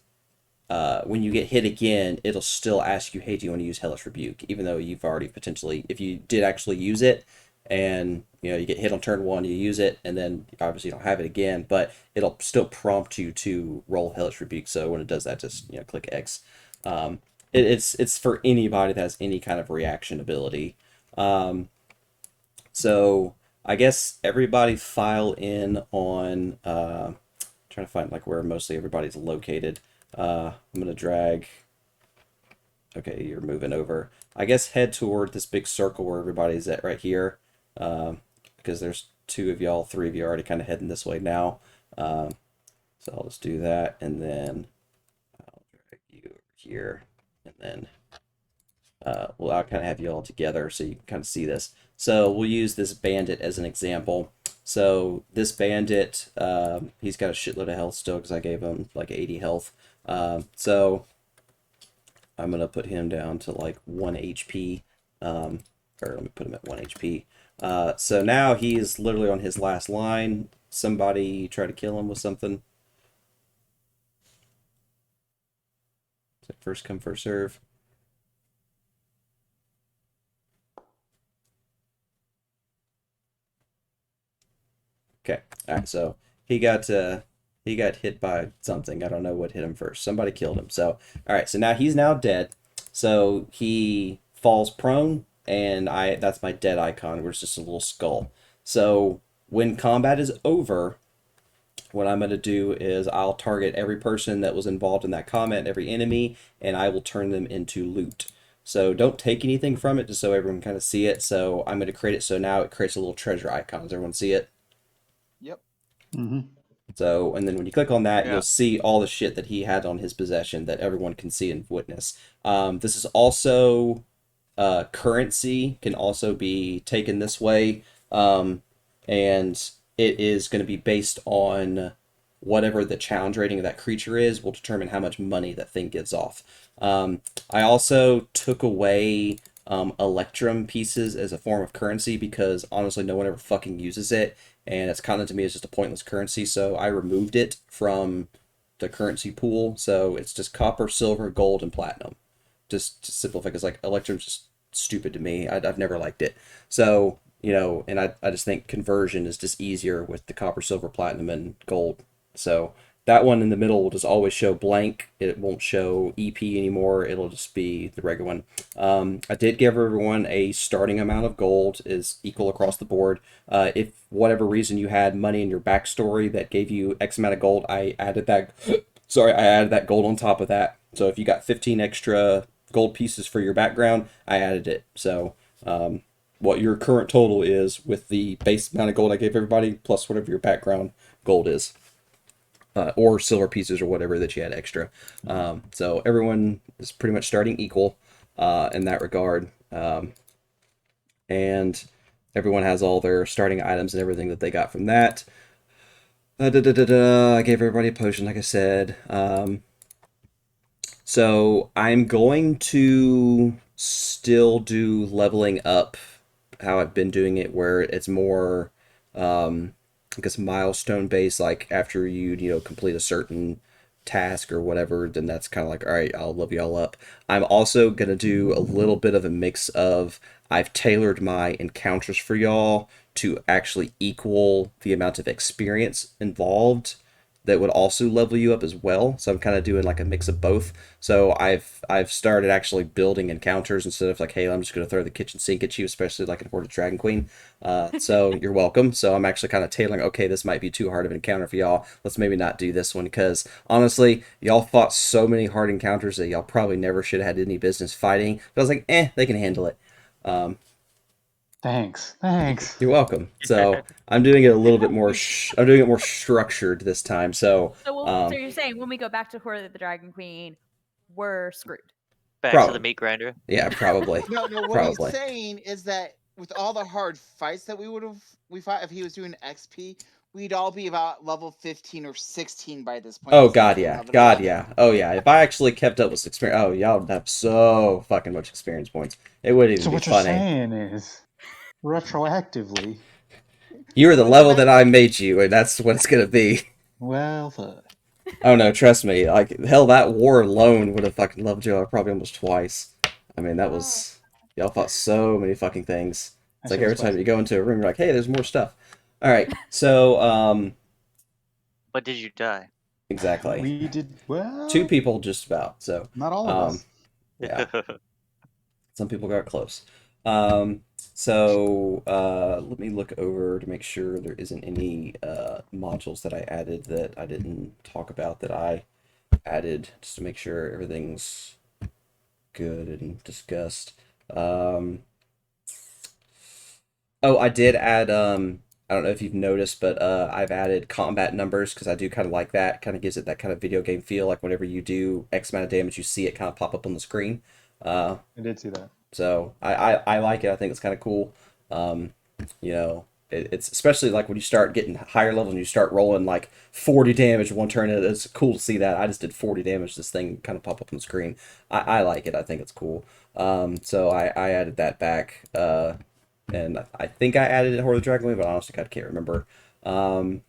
when you get hit again, it'll still ask you, hey, do you want to use Hellish Rebuke? Even though you've already potentially, if you did actually use it, and you get hit on turn 1, you use it, and then obviously you don't have it again, but it'll still prompt you to roll Hellish Rebuke. So when it does that, just click X. It's for anybody that has any kind of reaction ability. Um, so I guess everybody file in on trying to find like where mostly everybody's located. I'm gonna drag. Okay, you're moving over. I guess head toward this big circle where everybody's at right here, because there's 2 of y'all, 3 of you already kind of heading this way now. Um, so I'll just do that, and then I'll drag you over here, and then well, I'll kind of have you all together so you can kind of see this. So we'll use this bandit as an example. So this bandit, he's got a shitload of health still because I gave him like 80 health. So I'm gonna put him down to like 1 HP. Or let me put him at 1 HP. So now he's literally on his last line. Somebody try to kill him with something. First come, first serve. Okay. All right. So he got He got hit by something. I don't know what hit him first. Somebody killed him. So, all right. So now he's now dead. So he falls prone, and that's my dead icon, where it's just a little skull. So when combat is over, what I'm going to do is I'll target every person that was involved in that combat, every enemy, and I will turn them into loot. So don't take anything from it, just so everyone can kind of see it. So I'm going to create it so now it creates a little treasure icon. Does everyone see it? Yep. Mm-hmm. So, and then when you click on that, Yeah. you'll see all the shit that he had on his possession that everyone can see and witness. This is also currency can also be taken this way, and it is going to be based on whatever the challenge rating of that creature is will determine how much money that thing gives off. I also took away electrum pieces as a form of currency because honestly no one ever fucking uses it, and it's kind of to me it's just a pointless currency, so I removed it from the currency pool. So it's just copper, silver, gold, and platinum. Just to simplify, because like electrum's just stupid to me. I've never liked it. So, and I just think conversion is just easier with the copper, silver, platinum, and gold. So that one in the middle will just always show blank. It won't show EP anymore. It'll just be the regular one. I did give everyone a starting amount of gold is equal across the board. If whatever reason you had money in your backstory that gave you X amount of gold, I added that. Sorry, I added that gold on top of that. So if you got 15 extra gold pieces for your background, I added it. So what your current total is with the base amount of gold I gave everybody, plus whatever your background gold is. Or silver pieces or whatever that you had extra. So everyone is pretty much starting equal in that regard. And everyone has all their starting items and everything that they got from that. I gave everybody a potion, like I said. So I'm going to still do leveling up how I've been doing it, where it's more, I guess, milestone based. Like after you complete a certain task or whatever, then that's kind of like, all right, I'll level y'all up. I'm also gonna do a little bit of a mix of I've tailored my encounters for y'all to actually equal the amount of experience involved that would also level you up as well. So I'm kind of doing like a mix of both. So I've started actually building encounters instead of like, hey, I'm just going to throw the kitchen sink at you, especially like in Horde of Dragon Queen. So you're welcome. So I'm actually kind of tailoring. Okay, this might be too hard of an encounter for y'all. Let's maybe not do this one because honestly, y'all fought so many hard encounters that y'all probably never should have had any business fighting. But I was like, they can handle it. Thanks. You're welcome. So I'm doing it a little bit more. I'm doing it more structured this time. So So you're saying when we go back to Horde of the Dragon Queen, we're screwed. Back to the probably, meat grinder. yeah, probably, No, what he's probably. saying is that with all the hard fights that we fought, if he was doing XP, we'd all be about level 15 or 16 by this point. Oh instead of God, being yeah, level God, 11. yeah, oh yeah. If I actually kept up with experience, oh y'all would have so fucking much experience points. It wouldn't even So be what you're funny. saying is, retroactively, You were the When the level that night I made you, and that's what it's gonna be. well, fuck. Oh no, trust me. Like hell, that war alone would have fucking loved you probably almost twice. I mean, that Oh. was y'all fought so many fucking things. It's That like shit was every time you spicy. go into a room, you're like, hey, there's more stuff. All right, so But did you die? exactly. We did Two well. people just about. So Not all of um, us. yeah. Some people got close. So let me look over to make sure there isn't any modules that I added that I didn't talk about that I added, just to make sure everything's good and discussed. Um, oh, I did add. I don't know if you've noticed, but I've added combat numbers because I do kind of like that. Kind of gives it that kind of video game feel. Like whenever you do X amount of damage, you see it kind of pop up on the screen. Uh, I did see that. So I like it. I think it's kind of cool. Um, it's especially like when you start getting higher levels and you start rolling like 40 damage one turn. It's cool to see that. I just did 40 damage. This thing kind of pop up on the screen. I like it. I think it's cool. So I added that back. And I think I added it in Horde of the Dragon Wave, but honestly, I can't remember. Um,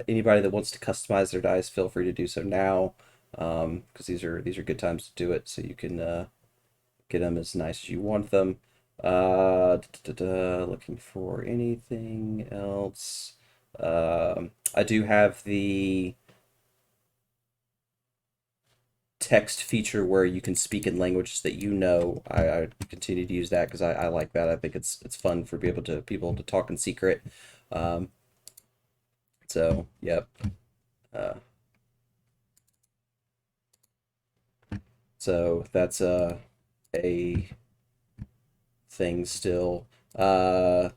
Anybody that wants to customize their dice, feel free to do so now, because these are good times to do it, so you can get them as nice as you want them. Looking for anything else. I do have the text feature where you can speak in languages that you know. I continue to use that because I like that. I think it's fun for people to talk in secret. Um, so yep. Uh, so that's a thing still. I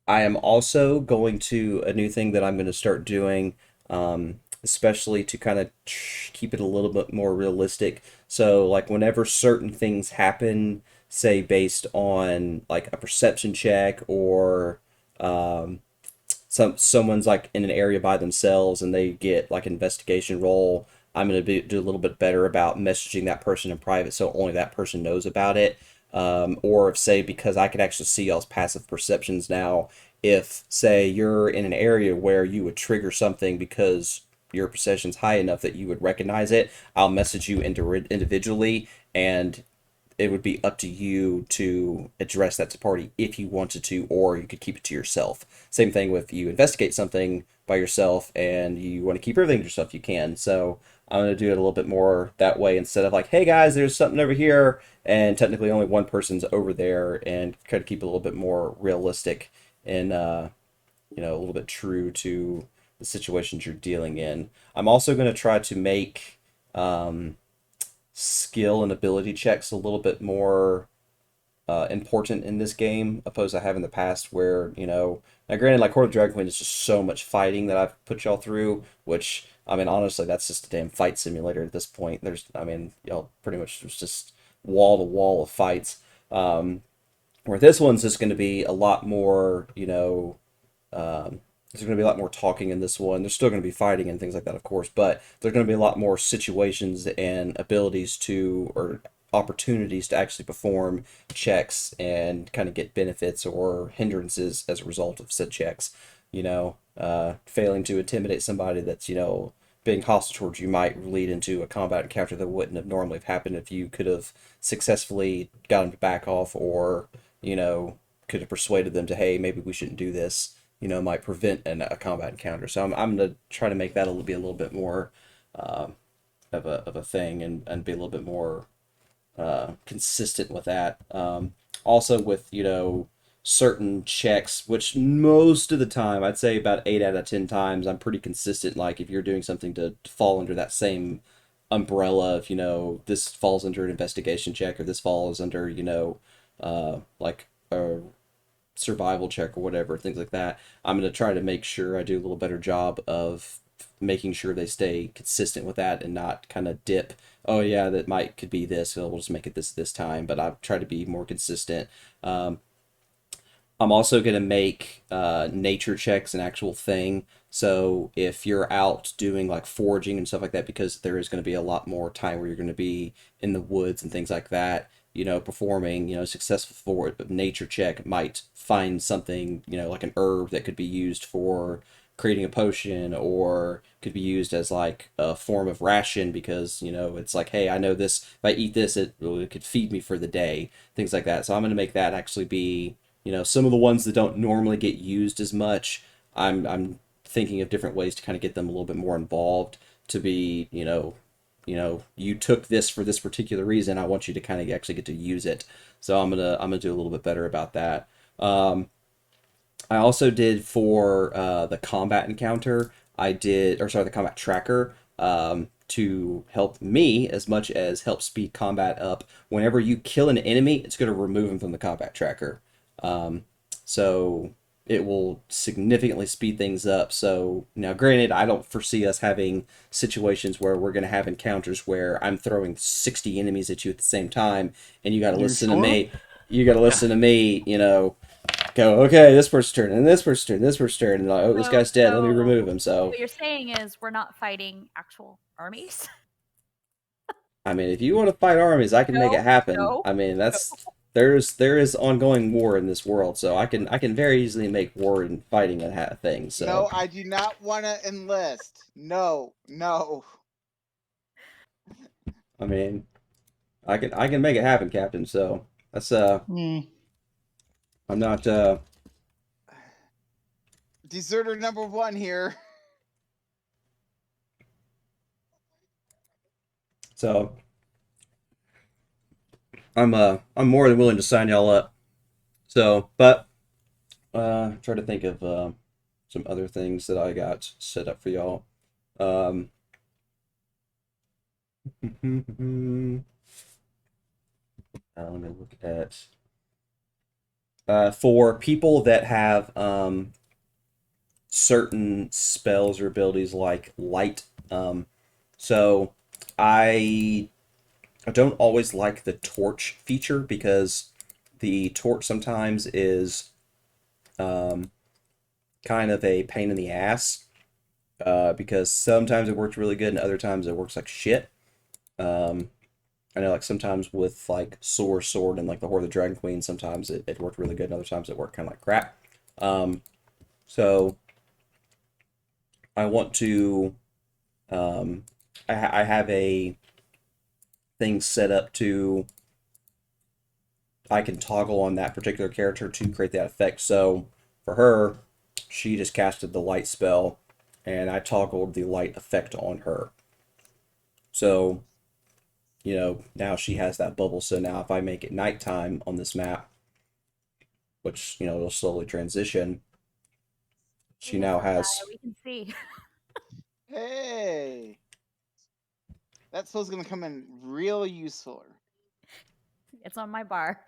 am also going to a new thing that I'm going to start doing, especially to kind of keep it a little bit more realistic. So, like, whenever certain things happen, say based on like a perception check or um, someone's like in an area by themselves and they get like an investigation role, I'm going to do a little bit better about messaging that person in private so only that person knows about it. Or if say because I can actually see y'all's passive perceptions now, if say you're in an area where you would trigger something because your perception's high enough that you would recognize it, I'll message you individually, and it would be up to you to address that to party if you wanted to, or you could keep it to yourself. Same thing with you investigate something by yourself and you want to keep everything to yourself, you can. So I'm going to do it a little bit more that way instead of like, hey guys, there's something over here, and technically only one person's over there, and try to keep it a little bit more realistic and, a little bit true to the situations you're dealing in. I'm also going to try to make skill and ability checks a little bit more important in this game, opposed to having the past where, now granted, like Court of Dragon Queen is just so much fighting that I've put y'all through, which, I mean, honestly, that's just a damn fight simulator at this point. I mean, y'all pretty much was just wall to wall of fights. Where this one's just going to be a lot more, there's going to be a lot more talking in this one. There's still going to be fighting and things like that, of course, but there's going to be a lot more situations and abilities to, or opportunities to actually perform checks and kind of get benefits or hindrances as a result of said checks. Failing to intimidate somebody that's, being hostile towards you might lead into a combat encounter that wouldn't have normally have happened if you could have successfully got them to back off, or, could have persuaded them to, hey, maybe we shouldn't do this, might prevent a combat encounter. So I'm going to try to make that be a little bit more of a thing, and be a little bit more consistent with that. Also with, certain checks, which most of the time, I'd say about 8 out of 10 times, I'm pretty consistent. Like if you're doing something to fall under that same umbrella of, this falls under an investigation check, or this falls under, like a survival check or whatever, things like that. I'm going to try to make sure I do a little better job of making sure they stay consistent with that and not kind of dip. Oh yeah, that could be this, so we'll just make it this time. But I've tried to be more consistent. I'm also going to make nature checks an actual thing. So if you're out doing like foraging and stuff like that, because there is going to be a lot more time where you're going to be in the woods and things like that, performing, successful for nature check might find something, like an herb that could be used for creating a potion, or could be used as like a form of ration because, it's like, hey, I know this, if I eat this, it could feed me for the day, things like that. So I'm going to make that actually be, some of the ones that don't normally get used as much. I'm thinking of different ways to kind of get them a little bit more involved, to be, you took this for this particular reason. I want you to kind of actually get to use it. So I'm gonna do a little bit better about that. I also did for the combat encounter. The combat tracker. To help me as much as help speed combat up. Whenever you kill an enemy, it's going to remove him from the combat tracker. So it will significantly speed things up. So now, granted, I don't foresee us having situations where we're going to have encounters where I'm throwing 60 enemies at you at the same time, and you got to You listen to sure? me. You got to listen to me. Go, okay, this person's turn, and this person's turn, this person's turn, and like, oh, this guy's dead. Let me remove him. So what you're saying is we're not fighting actual armies? I mean, if you want to fight armies, I can make it No, happen. no, I mean, no. there is ongoing war in this world, so I can very easily make war and fighting a thing. So No, I do not want to enlist. No, no. I mean, I can make it happen, Captain. So that's Mm. I'm not Deserter number 1 here. So I'm more than willing to sign y'all up. So, but try to think of some other things that I got set up for y'all. Um, let me look at for people that have certain spells or abilities like light. So I don't always like the torch feature because the torch sometimes is um, kind of a pain in the ass because sometimes it works really good and other times it works like shit. Um, I know like sometimes with like sword and like the Horde of the Dragon Queen, sometimes it worked really good and other times it worked kind of like crap. Um, so I want to I have a thing set up to I can toggle on that particular character to create that effect. So for her, she just casted the light spell, and I toggled the light effect on her. So, now she has that bubble. So now if I make it nighttime on this map, which, it'll slowly transition, she Please now don't die. has. We can see. Hey, that spell's gonna come in real useful. It's on my bar.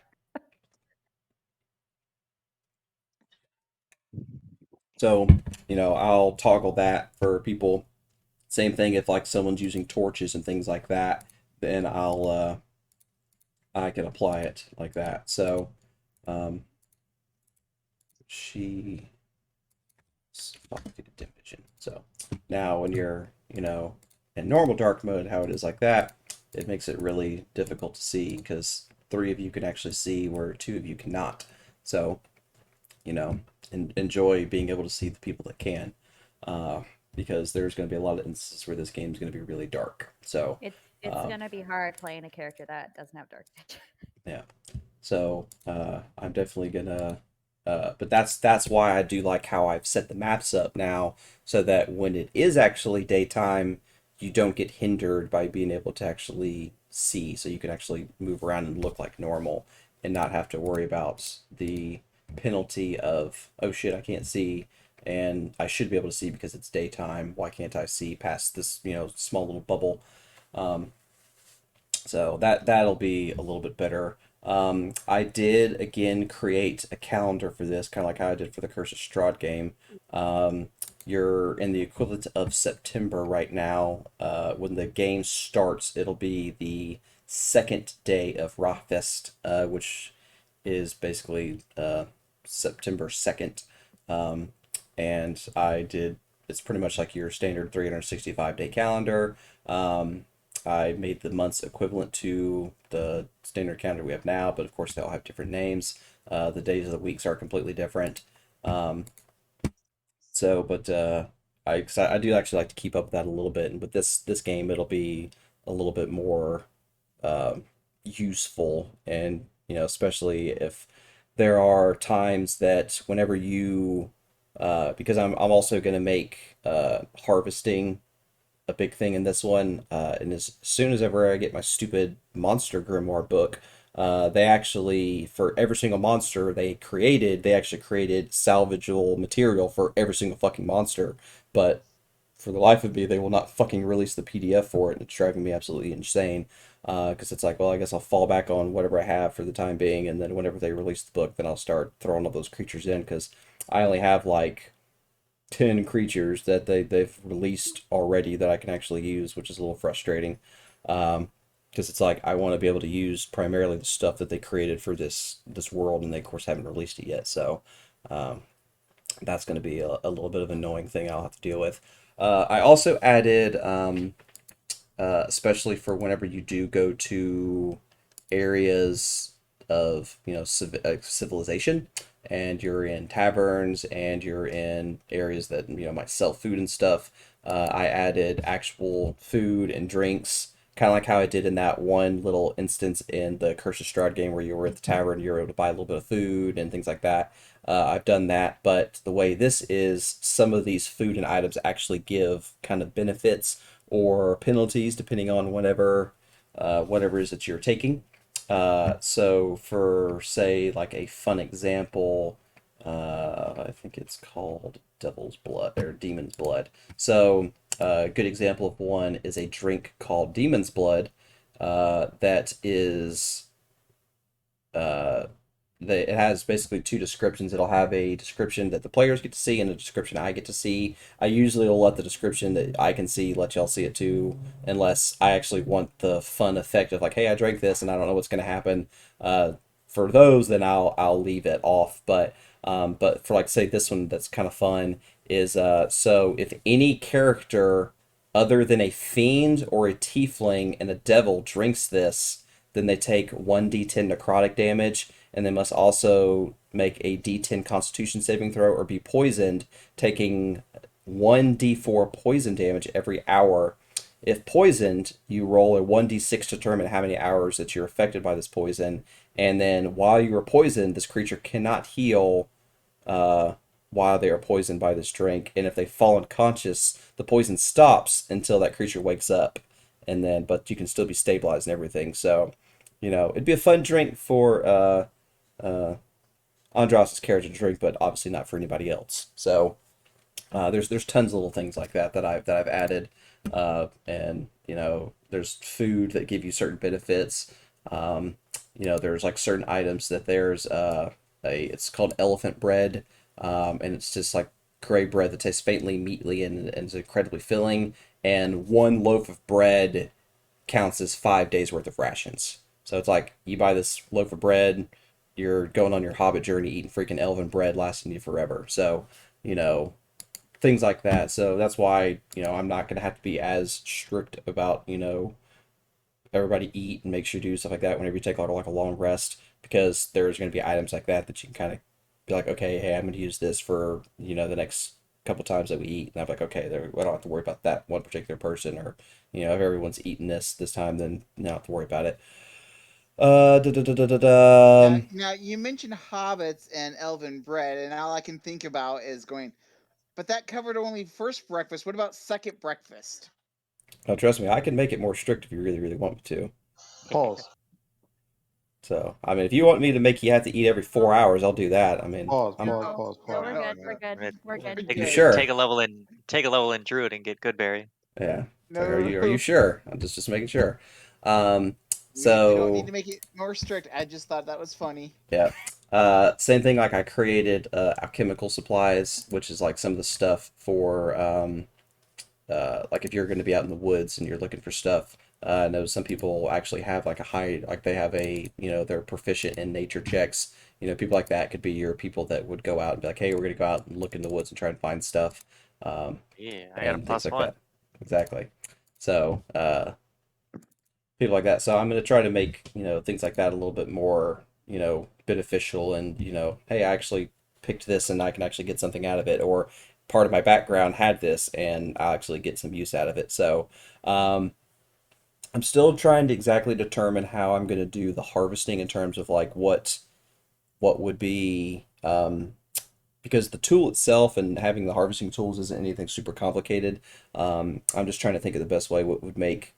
So, I'll toggle that for people. Same thing if like someone's using torches and things like that, then I can apply it like that. So, um, she dim vision. So now when you're, in normal dark mode, how it is like that, it makes it really difficult to see because 3 of you can actually see where 2 of you cannot. So, enjoy being able to see the people that can. Uh, because there's going to be a lot of instances where this game is going to be really dark. So, It's gonna be hard playing a character that doesn't have dark vision. yeah. So I'm definitely gonna. But that's why I do like how I've set the maps up now, so that when it is actually daytime, you don't get hindered by being able to actually see. So you can actually move around and look like normal, and not have to worry about the penalty of, oh shit, I can't see, and I should be able to see because it's daytime. Why can't I see past this small little bubble? Um, so that'll be a little bit better. I did again create a calendar for this, kind of like how I did for the Curse of Strahd game. You're in the equivalent of September right now. When the game starts, it'll be the second day of Rahfest, which is basically September 2nd. Um, and it's pretty much like your standard 365-day calendar. I made the months equivalent to the standard calendar we have now, but of course they all have different names. The days of the weeks are completely different. Um, but I do actually like to keep up with that a little bit, and with this game, it'll be a little bit more uh, useful, and especially if there are times that whenever you, because I'm also going to make harvesting a big thing in this one. And as soon as ever I get my stupid monster grimoire book, they actually, for every single monster they actually created salvageable material for every single fucking monster. But for the life of me, they will not fucking release the PDF for it. And it's driving me absolutely insane. Because it's like, well, I guess I'll fall back on whatever I have for the time being, and then whenever they release the book, then I'll start throwing all those creatures in. Because I only have like 10 creatures that they've released already that I can actually use, which is a little frustrating. Because it's like I want to be able to use primarily the stuff that they created for this world, and they of course haven't released it yet. So um, that's going to be a little bit of an annoying thing I'll have to deal with. I also added, especially for whenever you do go to areas of civilization, and you're in taverns and you're in areas that might sell food and stuff. I added actual food and drinks kind of like how I did in that one little instance in the Curse of Strahd game where you were at the tavern, you were able to buy a little bit of food and things like that. I've done that, but the way this is, some of these food and items actually give kind of benefits or penalties depending on whatever it is that you're taking. So for say like a fun example, I think it's called Devil's Blood or Demon's Blood. So a good example of one is a drink called Demon's Blood that is uh, it has basically two descriptions. It'll have a description that the players get to see and a description I get to see. I usually will let the description that I can see let y'all see it too, unless I actually want the fun effect of like, hey, I drank this and I don't know what's going to happen. For those, then I'll leave it off. But for like say this one that's kind of fun is so if any character other than a fiend or a tiefling and a devil drinks this, then they take 1d10 necrotic damage, and they must also make a d10 constitution saving throw or be poisoned, taking 1d4 poison damage every hour. If poisoned, you roll a 1d6 to determine how many hours that you're affected by this poison, and then while you are poisoned, this creature cannot heal uh, while they are poisoned by this drink. And if they fall unconscious, the poison stops until that creature wakes up. And then, but you can still be stabilized and everything. So, it'd be a fun drink for uh, Andros' character to drink, but obviously not for anybody else. So, there's tons of little things like that I've added, and there's food that give you certain benefits. There's like certain items that there's it's called elephant bread, and it's just like gray bread that tastes faintly meaty and is incredibly filling. And one loaf of bread counts as 5 days worth of rations. So it's like you buy this loaf of bread, you're going on your hobbit journey eating freaking elven bread lasting you forever. So, you know, things like that. So that's why, I'm not going to have to be as strict about, everybody eat and make sure you do stuff like that whenever you take like a long rest, because there's going to be items like that that you can kind of be like, okay, hey, I'm going to use this for, the next couple times that we eat. And I'm like, okay, I don't have to worry about that one particular person, or, if everyone's eating this time, then I don't have to worry about it. Now you mentioned hobbits and elven bread, and all I can think about is going, but that covered only first breakfast. What about second breakfast? Oh, trust me, I can make it more strict if you really, really want me to. Pause. So, I mean, if you want me to make you have to eat every 4 hours, I'll do that. I mean, Pause. I'm, Pause. No, Pause. no, Pause. we're good. We're good. Right. We're good. Take, You a- sure? take a level in Druid and get Goodberry. Yeah. No, Are you sure? I'm just making sure. Um, we don't need so to make it more strict. I just thought that was funny. yeah. Same thing. Like I created alchemical supplies, which is like some of the stuff for like if you're going to be out in the woods and you're looking for stuff. I know some people actually have like a high, like they have a, they're proficient in nature checks. People like that could be your people that would go out and be like, hey, we're going to go out and look in the woods and try and find stuff, Yeah, I got a and things like +1. that. Exactly. So, people like that. So I'm going to try to make, things like that a little bit more, beneficial, and, hey, I actually picked this and I can actually get something out of it, or part of my background had this and I'll actually get some use out of it. So, I'm still trying to exactly determine how I'm going to do the harvesting in terms of like what would be, because the tool itself and having the harvesting tools isn't anything super complicated. I'm just trying to think of the best way what would make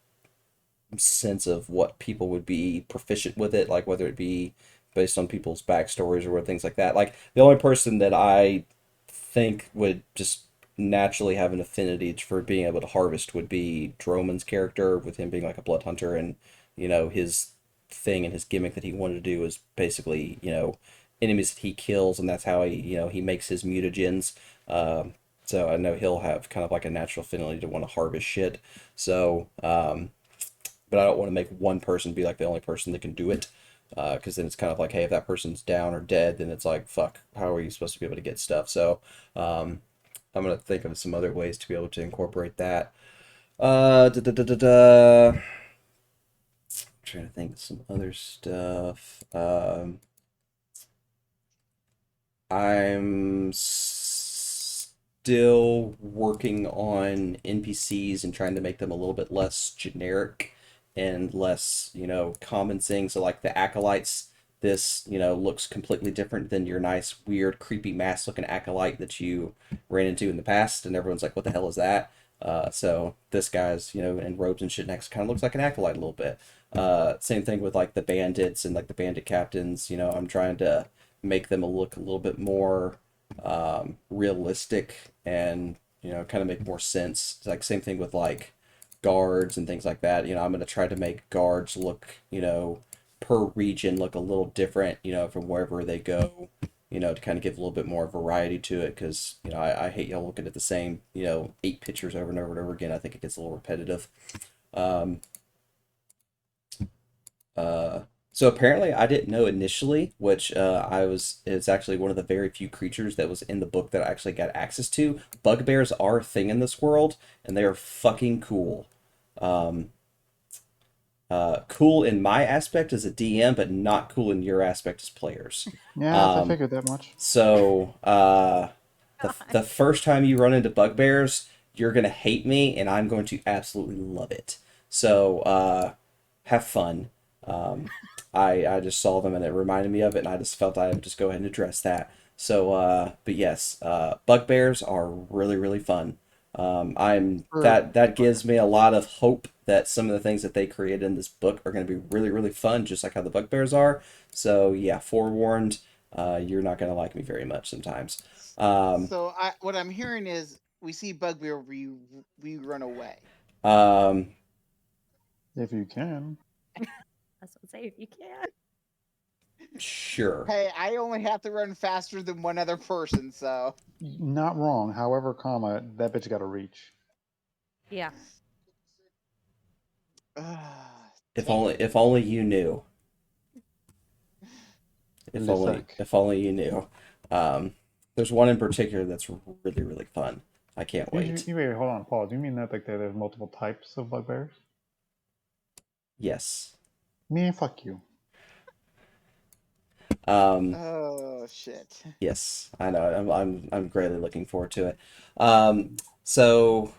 sense of what people would be proficient with it, like whether it be based on people's backstories or things like that. Like the only person that I think would just naturally have an affinity for being able to harvest would be Droman's character, with him being like a blood hunter, and his thing and his gimmick that he wanted to do is basically enemies that he kills, and that's how he makes his mutagens. So I know he'll have kind of like a natural affinity to want to harvest shit. So but I don't want to make one person be like the only person that can do it. Because then it's kind of like, hey, if that person's down or dead, then it's like, fuck, how are you supposed to be able to get stuff? So, I'm gonna think of some other ways to be able to incorporate that. I'm trying to think of some other stuff. I'm still working on NPCs and trying to make them a little bit less generic and less, common things. So like the acolytes, this, looks completely different than your nice, weird, creepy mask looking acolyte that you ran into in the past, and everyone's like, what the hell is that? So this guy's, in robes and shit next kind of looks like an acolyte a little bit. Same thing with like the bandits and like the bandit captains. I'm trying to make them look a little bit more realistic and kind of make more sense. It's like same thing with like guards and things like that. I'm going to try to make guards look, per region look a little different, from wherever they go, to kind of give a little bit more variety to it. Because I hate y'all looking at the same 8 pictures over and over and over again. I think it gets a little repetitive. Um, so apparently I didn't know initially, which it's actually one of the very few creatures that was in the book that I actually got access to. Bugbears are a thing in this world, and they are fucking cool. Um, cool in my aspect as a DM, but not cool in your aspect as players. Yeah, I figured that much. So the first time you run into bugbears, you're gonna hate me, and I'm going to absolutely love it. So have fun. I just saw them and it reminded me of it, and I just felt I would just go ahead and address that. So, but yes, bugbears are really, really fun. That gives me a lot of hope that some of the things that they created in this book are going to be really, really fun, just like how the bugbears are. So yeah, forewarned, you're not going to like me very much sometimes. So what I'm hearing is we see bugbear, we run away. If you can. That's what I say, if you can. Sure. Hey, I only have to run faster than one other person, so. Not wrong. However, that bitch got to reach. Yeah. If only you knew. Listen. If only you knew. There's one in particular that's really, really fun. I can't wait. Wait, hold on, Paul. Do you mean that like there's multiple types of bugbears? Yes. Me, fuck you. Oh shit. Yes, I know. I'm greatly looking forward to it. So,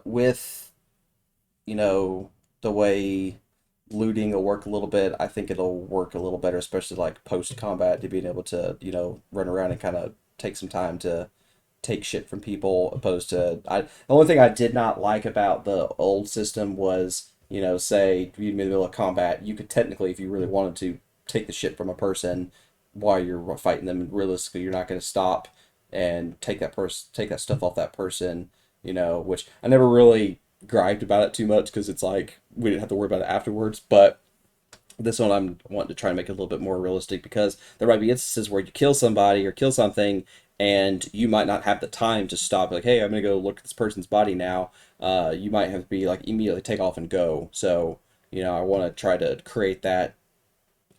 with the way looting will work a little bit, I think it'll work a little better, especially like post combat, to being able to run around and kind of take some time to take shit from people, opposed to the only thing I did not like about the old system was say you're in the middle of combat, you could technically, if you really wanted to, take the shit from a person while you're fighting them, and realistically you're not going to stop and take that stuff off that person, which I never really griped about it too much because it's like we didn't have to worry about it afterwards. But this one I'm wanting to try and make it a little bit more realistic, because there might be instances where you kill somebody or kill something and you might not have the time to stop, like, hey, I'm gonna go look at this person's body now. You might have to be like immediately take off and go. So I want to try to create that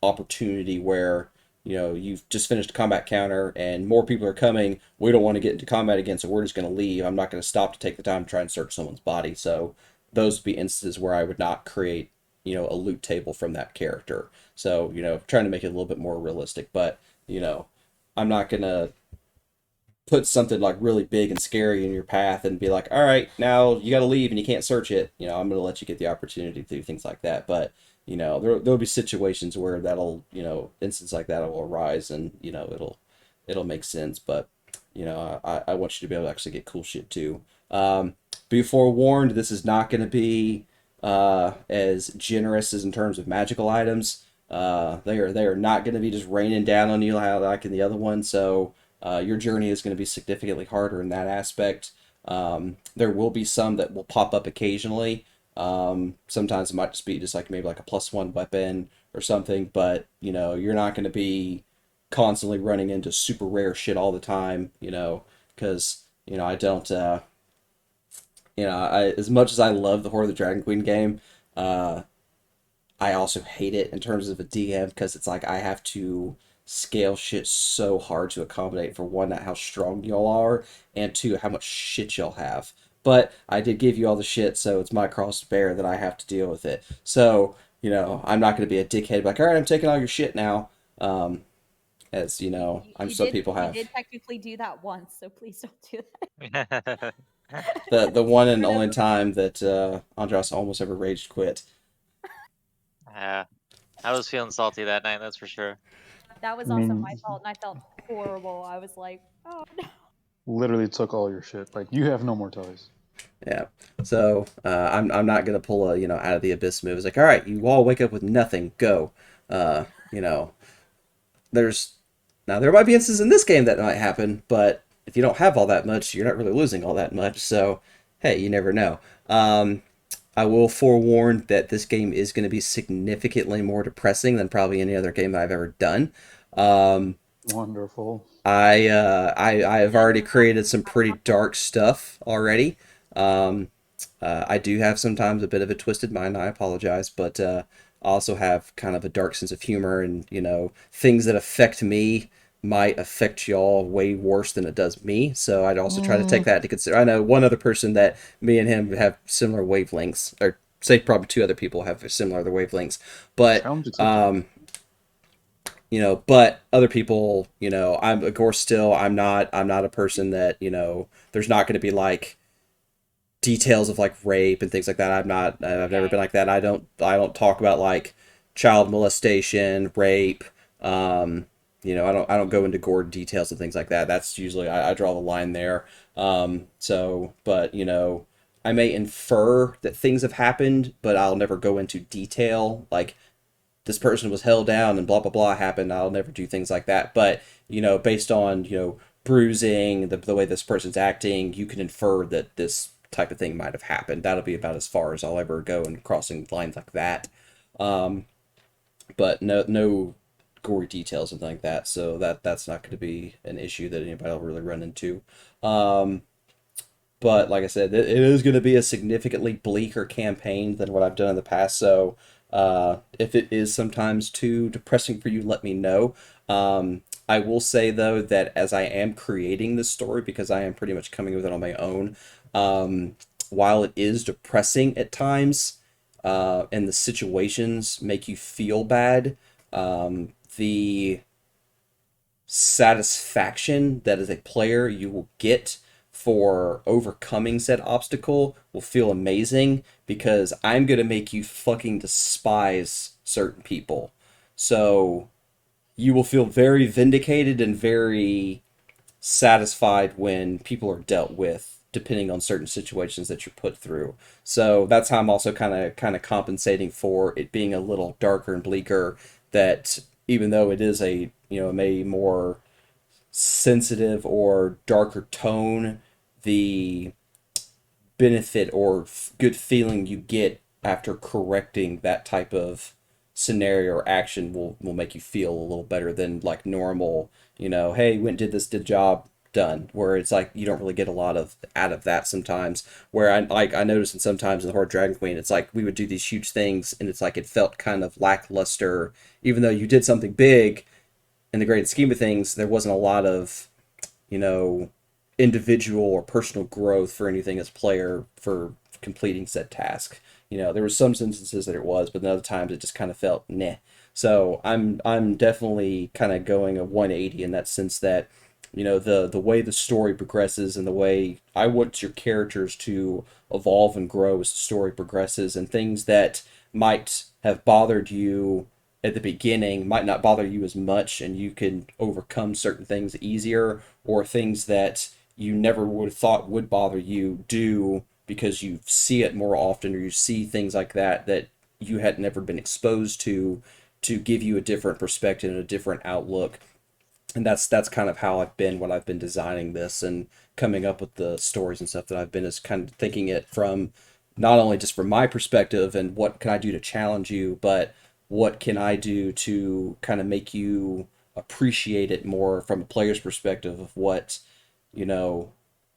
opportunity where you've just finished a combat counter and more people are coming. We don't want to get into combat again, so we're just going to leave. I'm not going to stop to take the time to try and search someone's body. So those would be instances where I would not create a loot table from that character. So trying to make it a little bit more realistic. But I'm not going to put something like really big and scary in your path and be like, all right, now you got to leave and you can't search it. I'm going to let you get the opportunity to do things like that. But there'll be situations where that'll instance like that will arise, and it'll make sense. But I want you to be able to actually get cool shit too. Be forewarned, this is not going to be as generous as in terms of magical items. They are not going to be just raining down on you like in the other one. So your journey is going to be significantly harder in that aspect. There will be some that will pop up occasionally. Sometimes it might just be just like maybe like a +1 weapon or something, but you're not going to be constantly running into super rare shit all the time, because I don't as much as I love the Horde of the Dragon Queen game, I also hate it in terms of a DM, because it's like I have to scale shit so hard to accommodate, for one, how strong y'all are, and two, how much shit y'all have. But I did give you all the shit, so it's my cross to bear that I have to deal with it. So I'm not going to be a dickhead like, all right, I'm taking all your shit now. As I'm some people have. You did technically do that once, so please don't do The one and only time that Andras almost ever rage quit. Yeah, I was feeling salty that night. That's for sure. That I was also my mean, fault, and I felt horrible. I was like, oh no. literally took all your shit. Like, you have no more toys. Yeah. So I'm not gonna pull a out of the abyss move. It's like, all right, you all wake up with nothing. Go. Uh, you know, there's now there might be instances in this game that might happen, but if you don't have all that much, you're not really losing all that much. So hey, you never know. I will forewarn that this game is going to be significantly more depressing than probably any other game I've ever done. Um, Wonderful. I have already created some pretty dark stuff already. Um, I do have sometimes a bit of a twisted mind. I apologize, but I also have kind of a dark sense of humor, and things that affect me might affect y'all way worse than it does me. So I'd also try to take Mm, that into consider. I know one other person that me and him have similar wavelengths, or say probably two other people have similar other wavelengths, but challenge accepted. but other people, I'm of course still I'm not a person that, there's not going to be like details of like rape and things like that. I've never Okay. been like that. I don't talk about like child molestation, rape. I don't go into gore details and things like that. That's usually I draw the line there. But I may infer that things have happened, but I'll never go into detail like this person was held down and blah blah blah happened. I'll never do things like that. But based on bruising, the way this person's acting, you can infer that this type of thing might have happened. That'll be about as far as I'll ever go in crossing lines like that. Um, but no gory details and like that. So that's not going to be an issue that anybody will really run into. Um, but like I said, it is going to be a significantly bleaker campaign than what I've done in the past. So if it is sometimes too depressing for you, let me know. I will say though that as I am creating this story, because I am pretty much coming with it on my own, while it is depressing at times, and the situations make you feel bad, the satisfaction that as a player you will get for overcoming said obstacle will feel amazing because I'm going to make you fucking despise certain people. So you will feel very vindicated and very satisfied when people are dealt with depending on certain situations that you're put through. So that's how I'm also kind of compensating for it being a little darker and bleaker, that even though it is a maybe more sensitive or darker tone, the benefit or good feeling you get after correcting that type of scenario or action will make you feel a little better than like normal, hey, went did this, did job, done, where it's like you don't really get a lot of out of that sometimes, where I noticed, and sometimes in the Horde Dragon Queen it's like we would do these huge things and it's like it felt kind of lackluster even though you did something big. In the great scheme of things, there wasn't a lot of you know, individual or personal growth for anything as player for completing said task. There were some instances that it was, but then other times it just kind of felt meh. So I'm definitely kind of going a 180 in that sense that the way the story progresses and the way I want your characters to evolve and grow as the story progresses, and things that might have bothered you at the beginning might not bother you as much, and you can overcome certain things easier, or things that you never would have thought would bother you do because you see it more often, or you see things like that you had never been exposed to give you a different perspective and a different outlook. And that's kind of how I've been when I've been designing this and coming up with the stories and stuff that I've been, is kind of thinking it from not only just from my perspective and what can I do to challenge you, but what can I do to kind of make you appreciate it more from a player's perspective of what, you know,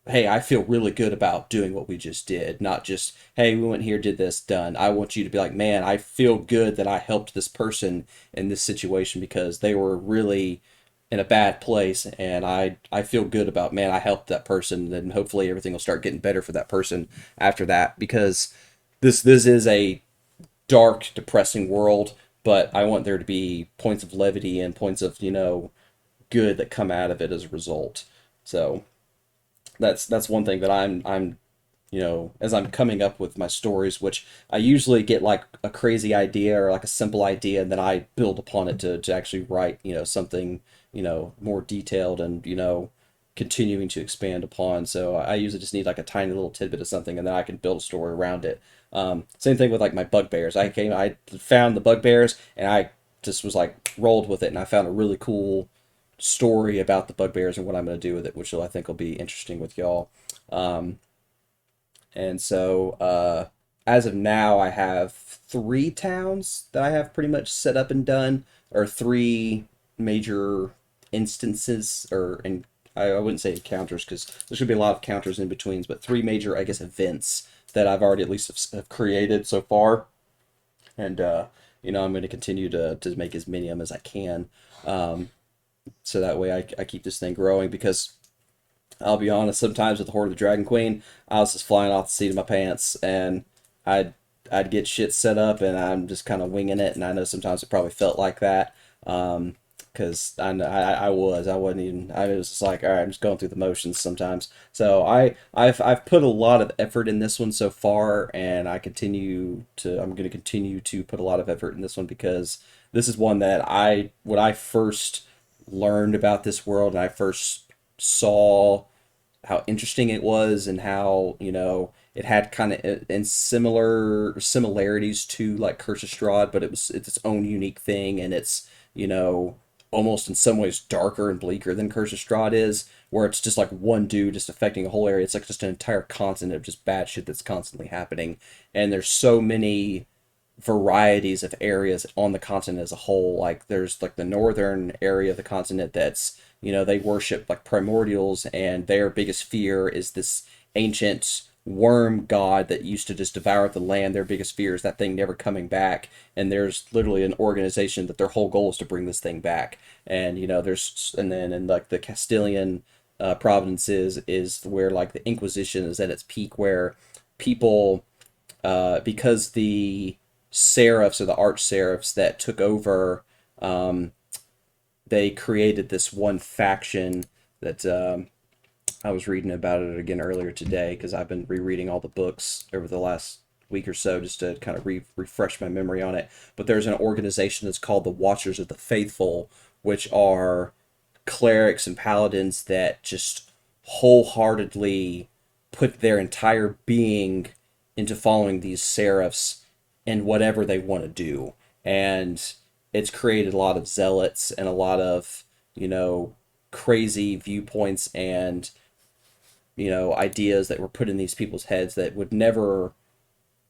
hey, I feel really good about doing what we just did. Not just, hey, we went here, did this, done. I want you to be like, man, I feel good that I helped this person in this situation because they were really in a bad place, and I feel good about, man, I helped that person, and hopefully everything will start getting better for that person after that, because this is a dark, depressing world, but I want there to be points of levity and points of, good that come out of it as a result. So that's one thing that I'm as I'm coming up with my stories, which I usually get like a crazy idea or like a simple idea, and then I build upon it to actually write, something, more detailed and, continuing to expand upon. So I usually just need like a tiny little tidbit of something, and then I can build a story around it. Same thing with like my bugbears. I found the bugbears, and I just was like rolled with it, and I found a really cool story about the bugbears and what I'm going to do with it, which I think will be interesting with y'all. Um, and so, as of now, I have three towns that I have pretty much set up and done, or three major instances, and I wouldn't say encounters because there's going to be a lot of counters in betweens, but three major, I guess, events that I've already at least have created so far. And, I'm going to continue to make as many of them as I can. Um, so that way I keep this thing growing because I'll be honest, sometimes with the Horde of the Dragon Queen, I was just flying off the seat of my pants, and I'd I'd get shit set up, and I'm just kind of winging it. And I know sometimes it probably felt like that, because I wasn't even, I was just like, all right, I'm just going through the motions sometimes. So I've put a lot of effort in this one so far, and I'm going to continue to put a lot of effort in this one because this is one that when I first learned about this world and I first saw how interesting it was and how it had kind of in similarities to like Curse of Strahd, but it's its own unique thing, and it's almost in some ways darker and bleaker than Curse of Strahd is, where it's just like one dude just affecting a whole area. It's like just an entire continent of just bad shit that's constantly happening, and there's so many varieties of areas on the continent as a whole. Like there's like the northern area of the continent that's, they worship like primordials, and their biggest fear is this ancient worm god that used to just devour the land. Their biggest fear is that thing never coming back. And there's literally an organization that their whole goal is to bring this thing back. And and then in like the Castilian provinces is where like the Inquisition is at its peak, where people because the serifs or the arch serifs that took over, um, they created this one faction that I was reading about it again earlier today because I've been rereading all the books over the last week or so just to kind of refresh my memory on it. But there's an organization that's called the Watchers of the Faithful, which are clerics and paladins that just wholeheartedly put their entire being into following these serifs and whatever they want to do. And it's created a lot of zealots and a lot of, crazy viewpoints and, ideas that were put in these people's heads that would never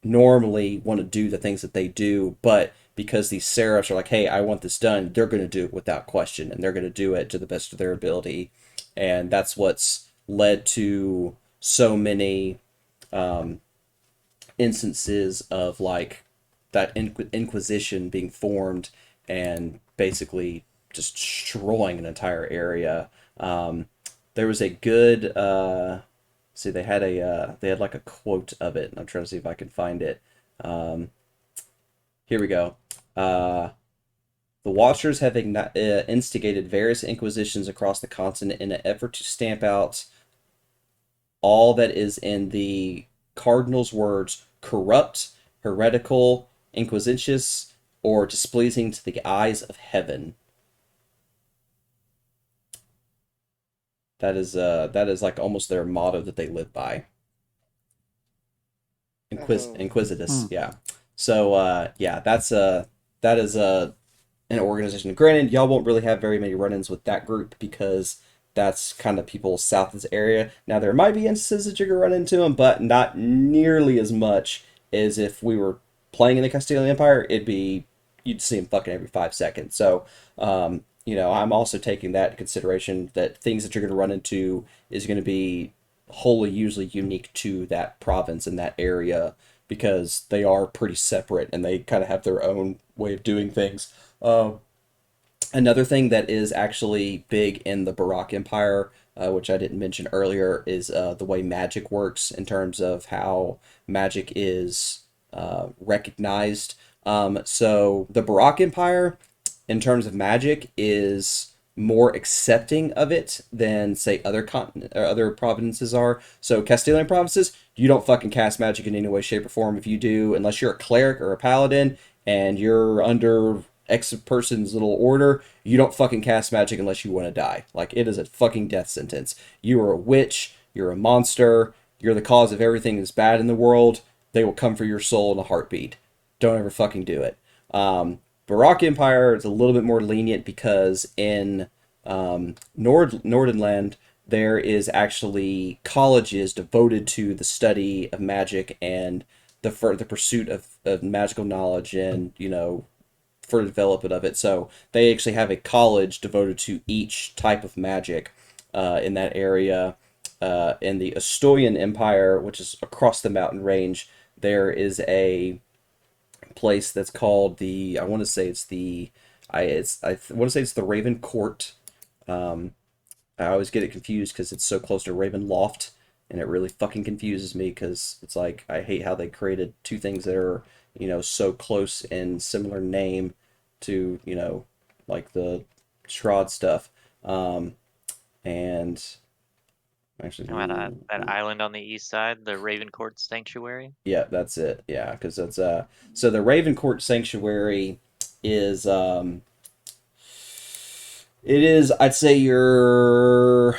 normally want to do the things that they do, but because these seraphs are like, hey, I want this done, they're going to do it without question, and they're going to do it to the best of their ability. And that's what's led to so many um, instances of like that Inquisition being formed and basically just destroying an entire area. There was a good see they had like a quote of it, and I'm trying to see if I can find it. Um, Here we go. Uh, the Watchers have instigated various inquisitions across the continent in an effort to stamp out all that is, in the Cardinal's words, corrupt, heretical, inquisitious, or displeasing to the eyes of heaven. That is like almost their motto that they live by. Oh, Inquisitus, Hmm. yeah. So yeah, that is an organization. Granted, y'all won't really have very many run-ins with that group because that's kind of people south of this area. Now there might be instances that you're gonna run into them, but not nearly as much as if we were playing in the Castilian Empire. You'd see them fucking every 5 seconds. So I'm also taking that into consideration that things that you're gonna run into is gonna be wholly usually unique to that province and that area because they are pretty separate and they kind of have their own way of doing things. Um, Another thing that is actually big in the Baroque Empire, which I didn't mention earlier, is the way magic works in terms of how magic is recognized. So the Baroque Empire, in terms of magic, is more accepting of it than say other continent or other provinces are. So Castilian provinces, you don't fucking cast magic in any way, shape, or form. If you do, unless you're a cleric or a paladin and you're under X person's little order, you don't fucking cast magic unless you want to die. Like it is a fucking death sentence. You are a witch, you're a monster, you're the cause of everything that's bad in the world. They will come for your soul in a heartbeat. Don't ever fucking do it. Baroque Empire is a little bit more lenient because in Nordenland there is actually colleges devoted to the study of magic and the pursuit of magical knowledge and further development of it. So they actually have a college devoted to each type of magic in that area. In the Estoyan Empire, which is across the mountain range, there is a place that's called the I want to say it's the I want to say it's the Raven Court. Um, I always get it confused because it's so close to Raven Loft, and it really fucking confuses me because it's like I hate how they created two things that are so close and similar name to like the Shroud stuff. And actually, How about that island on the east side, the Raven Court Sanctuary? yeah, that's it. Yeah, because that's so the Raven Court Sanctuary is it is, I'd say you're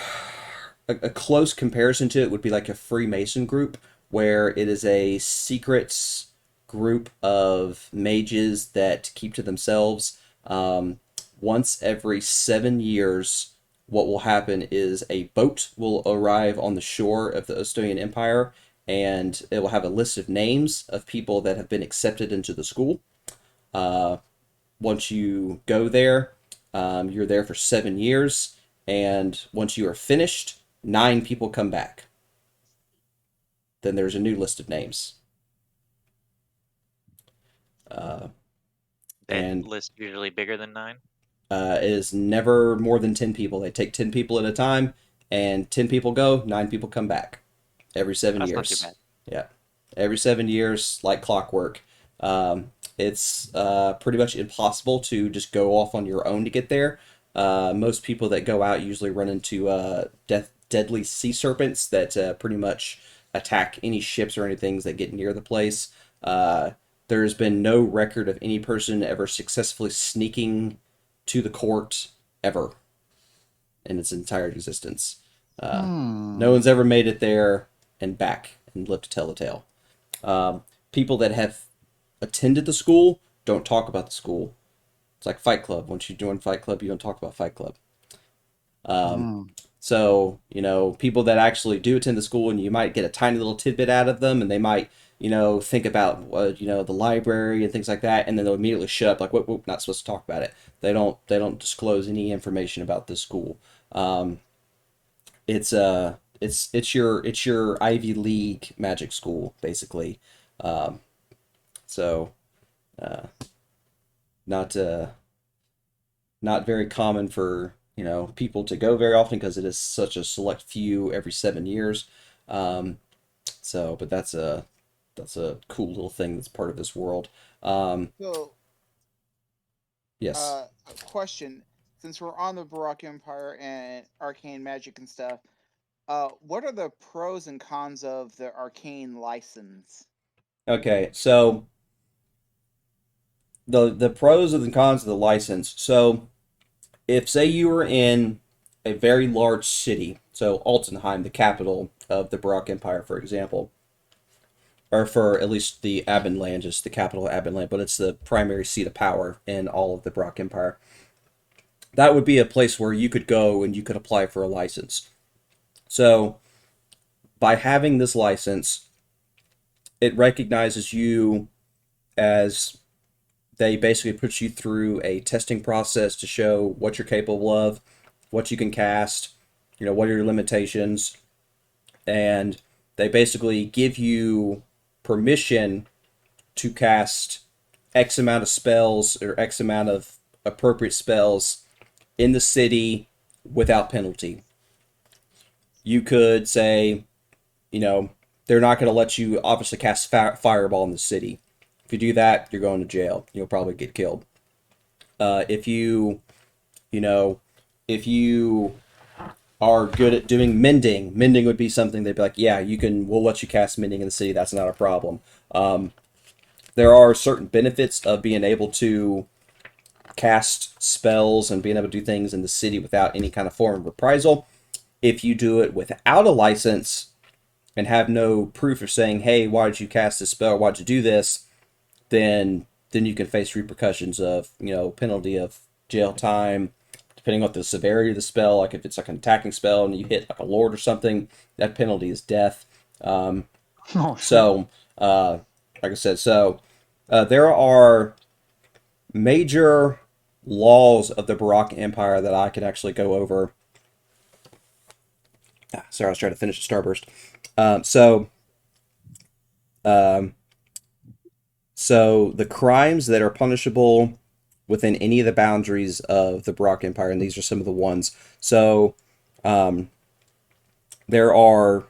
a close comparison to it would be like a Freemason group, where it is a secret group of mages that keep to themselves. Once every 7 years, what will happen is a boat will arrive on the shore of the Estonian Empire, and it will have a list of names of people that have been accepted into the school. Uh, Once you go there, you're there for 7 years, and once you are finished, 9 people come back. Then there's a new list of names. Uh, That and list usually bigger than 9? It is never more than 10 people. They take 10 people at a time, and 10 people go, 9 people come back every seven That's not too years. bad. Yeah, every 7 years, like clockwork. It's pretty much impossible to just go off on your own to get there. Most people that go out usually run into deadly sea serpents that pretty much attack any ships or anything that get near the place. There's been no record of any person ever successfully sneaking to the court ever in its entire existence. Uh, no Hmm. one's ever made it there and back and lived to tell the tale. People that have attended the school don't talk about the school. It's like Fight Club. Once you join Fight Club, you don't talk about Fight Club. Um, Hmm. so, people that actually do attend the school and you might get a tiny little tidbit out of them and they might, think about, the library and things like that. And then they'll immediately shut up like, whoop, not supposed to talk about it. They don't disclose any information about the school. Um, it's your Ivy League magic school, basically. Um, so, uh, not, not very common for people to go very often because it is such a select few every 7 years. Um, but that's a cool little thing that's part of this world. Um, So, yes. a question: since we're on the Baroque Empire and arcane magic and stuff, what are the pros and cons of the arcane license? Okay. So the pros and the cons of the license. So if say you were in a very large city, so Altenheim, the capital of the Baroque Empire, for example, or for at least the Abendland, just the capital of Abendland, but it's the primary seat of power in all of the Baroque Empire. That would be a place where you could go and you could apply for a license. So by having this license, it recognizes you as they basically put you through a testing process to show what you're capable of, what you can cast, what are your limitations, and they basically give you permission to cast X amount of spells or X amount of appropriate spells in the city without penalty. You could say, you know, they're not going to let you obviously cast fireball in the city. If you do that, you're going to jail. You'll probably get killed. If you, you know, if you are good at doing mending, mending would be something they'd be like, yeah, we'll let you cast mending in the city. That's not a problem. There are certain benefits of being able to cast spells and being able to do things in the city without any kind of form of reprisal. If you do it without a license and have no proof of saying, hey, why did you cast this spell? Why'd you do this? Then you can face repercussions of, penalty of jail time, depending on the severity of the spell. Like if it's like an attacking spell and you hit like a lord or something, that penalty is death. Oh shit. So, like I said, there are major laws of the Baroque Empire that I can actually go over. Sorry, I was trying to finish the starburst. Um, so the crimes that are punishable within any of the boundaries of the Baroque Empire, and these are some of the ones. So um, there are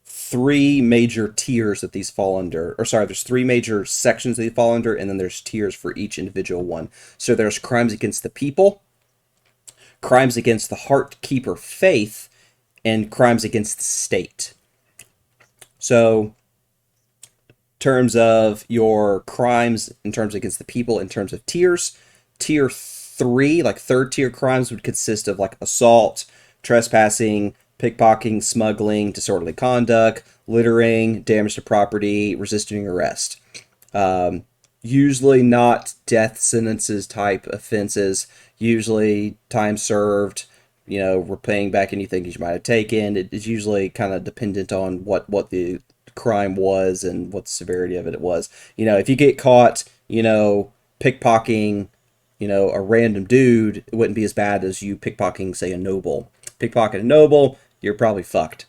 three major tiers that these fall under, or sorry, there's three major sections that they fall under, and then there's tiers for each individual one. So there's crimes against the people, crimes against the heart keeper faith, and crimes against the state. So terms of your crimes in terms against the people in terms of tiers. Tier 3, like third tier crimes, would consist of like assault, trespassing, pickpocketing, smuggling, disorderly conduct, littering, damage to property, resisting arrest. Usually not death sentences type offenses, usually time served, repaying back anything you might have taken. It is usually kind of dependent on what the crime was and what the severity of it was. If you get caught, pickpocketing, a random dude, it wouldn't be as bad as you pickpocketing, say, a noble. Pickpocket a noble, you're probably fucked.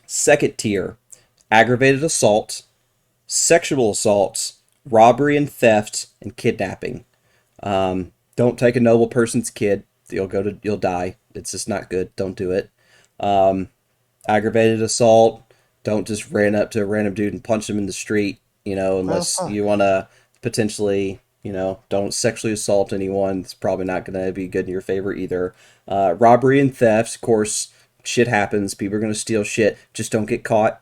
Second tier, aggravated assault, sexual assaults, robbery and theft, and kidnapping. Don't take a noble person's kid. You'll die. It's just not good. Don't do it. Aggravated assault. Don't just ran up to a random dude and punch him in the street, unless you want to potentially, don't sexually assault anyone. It's probably not going to be good in your favor either. Robbery and theft, of course, shit happens. People are going to steal shit. Just don't get caught.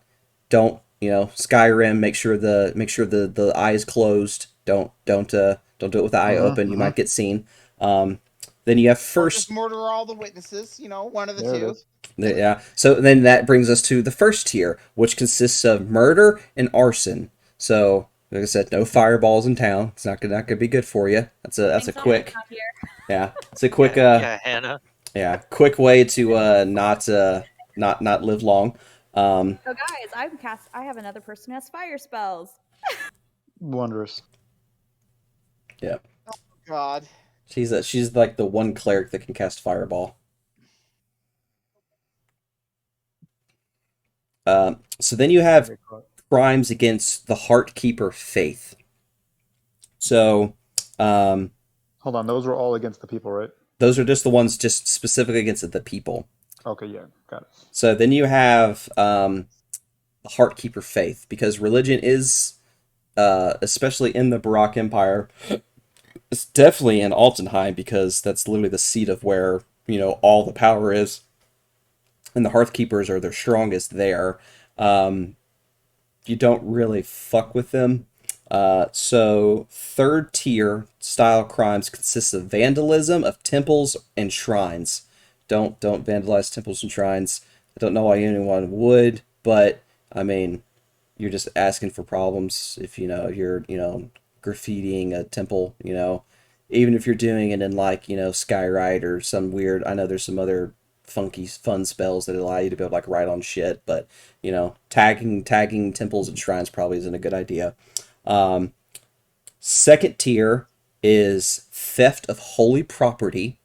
Don't, Skyrim, make sure the eye is closed. Don't do it with the eye open. You might get seen. Then you have Or just first. murder all the witnesses. One of the There it two. is. Yeah. So then that brings us to the first tier, which consists of murder and arson. So, like I said, no fireballs in town. It's not gonna be good for you. That's a Things quick. around here. Yeah. It's a quick Yeah, Hannah. yeah, quick way to not live long. So guys, I have another person who has fire spells. Wondrous. Yeah. God. She's like the one cleric that can cast fireball. So then you have Get caught. crimes against the Heartkeeper faith. So, Hold on, those were all against the people, right? those are just the ones just specifically against the people. Okay, yeah, got it. So then you have the Heartkeeper faith, because religion is, especially in the Baroque Empire, it's definitely in Altenheim, because that's literally the seat of where all the power is, and the Hearthkeepers are their strongest there. You don't really fuck with them. So third tier style crimes consists of vandalism of temples and shrines. Don't vandalize temples and shrines. I don't know why anyone would, but I mean, you're just asking for problems if you're graffitiing a temple. Even if you're doing it in like Skyride or some weird. I know there's some other funky fun spells that allow you to be able to like write on shit, but tagging temples and shrines probably isn't a good idea. Second tier is theft of holy property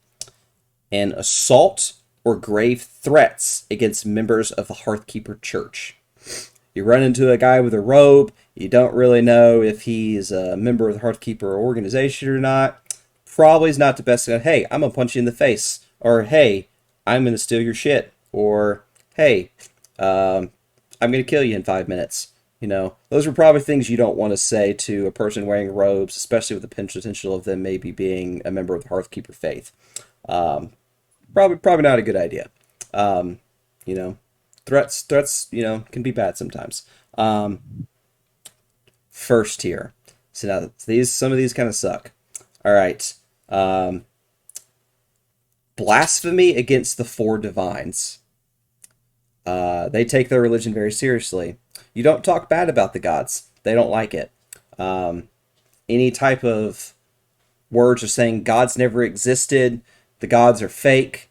and assault or grave threats against members of the Hearthkeeper Church. You run into a guy with a robe, you don't really know if he's a member of the Hearthkeeper organization or not. Probably is not the best. Hey, I'm gonna punch you in the face, or hey, I'm gonna steal your shit, or hey, I'm gonna kill you in 5 minutes. Those are probably things you don't want to say to a person wearing robes, especially with the potential of them maybe being a member of the Hearthkeeper faith. Probably not a good idea. Um, you know, threats can be bad sometimes. First tier. So now some of these kind of suck. All right. Um, Blasphemy against the four divines. They take their religion very seriously. You don't talk bad about the gods. They don't like it. Um, any type of words are saying gods never existed, the gods are fake,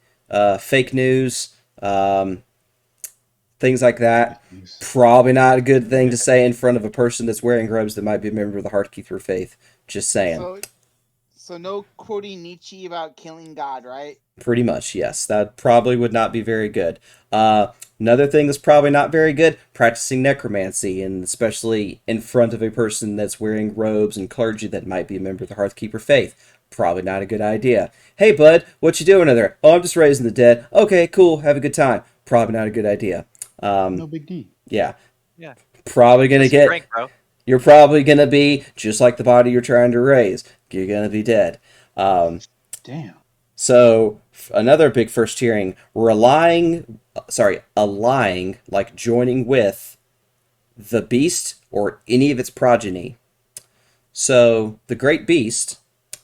fake news, things like that. Jeez. Probably not a good thing to say in front of a person that's wearing robes that might be a member of the Heartkeeper faith. Just saying. So no quoting Nietzsche about killing God, right? Pretty much, yes. That probably would not be very good. Another thing that's probably not very good, practicing necromancy, and especially in front of a person that's wearing robes and clergy that might be a member of the Hearthkeeper faith. Probably not a good idea. Hey, bud, what you doing over there? Oh, I'm just raising the dead. Okay, cool. Have a good time. Probably not a good idea. No big D. Yeah. Yeah. Probably gonna Just a get. drink, bro. You're probably gonna be just like the body you're trying to raise. You're gonna be dead. Damn. So another big first tiering, allying, like joining with the beast or any of its progeny. So the great beast,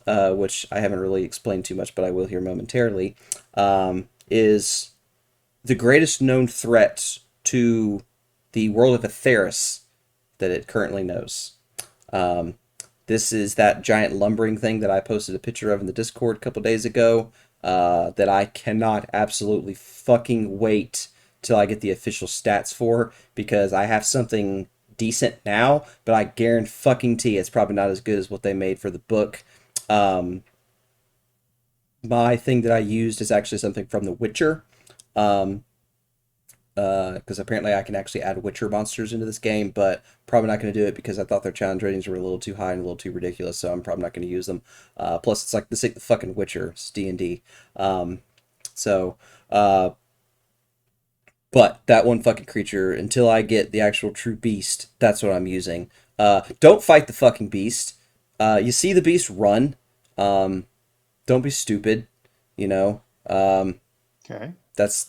which I haven't really explained too much, but I will here momentarily, is the greatest known threat to the world of Atheris that it currently knows. Um, this is that giant lumbering thing that I posted a picture of in the Discord a couple days ago. That I cannot absolutely fucking wait till I get the official stats for, because I have something decent now, but I guarantee it's probably not as good as what they made for the book. Um, my thing that I used is actually something from The Witcher. Um, because apparently I can actually add Witcher monsters into this game, but probably not going to do it because I thought their challenge ratings were a little too high and a little too ridiculous, so I'm probably not going to use them. Plus, it's like, this ain't the fucking Witcher, it's D&D. So, uh, but that one fucking creature, until I get the actual true beast, that's what I'm using. Don't fight the fucking beast. You see the beast, run. Don't be stupid, you know. Okay. That's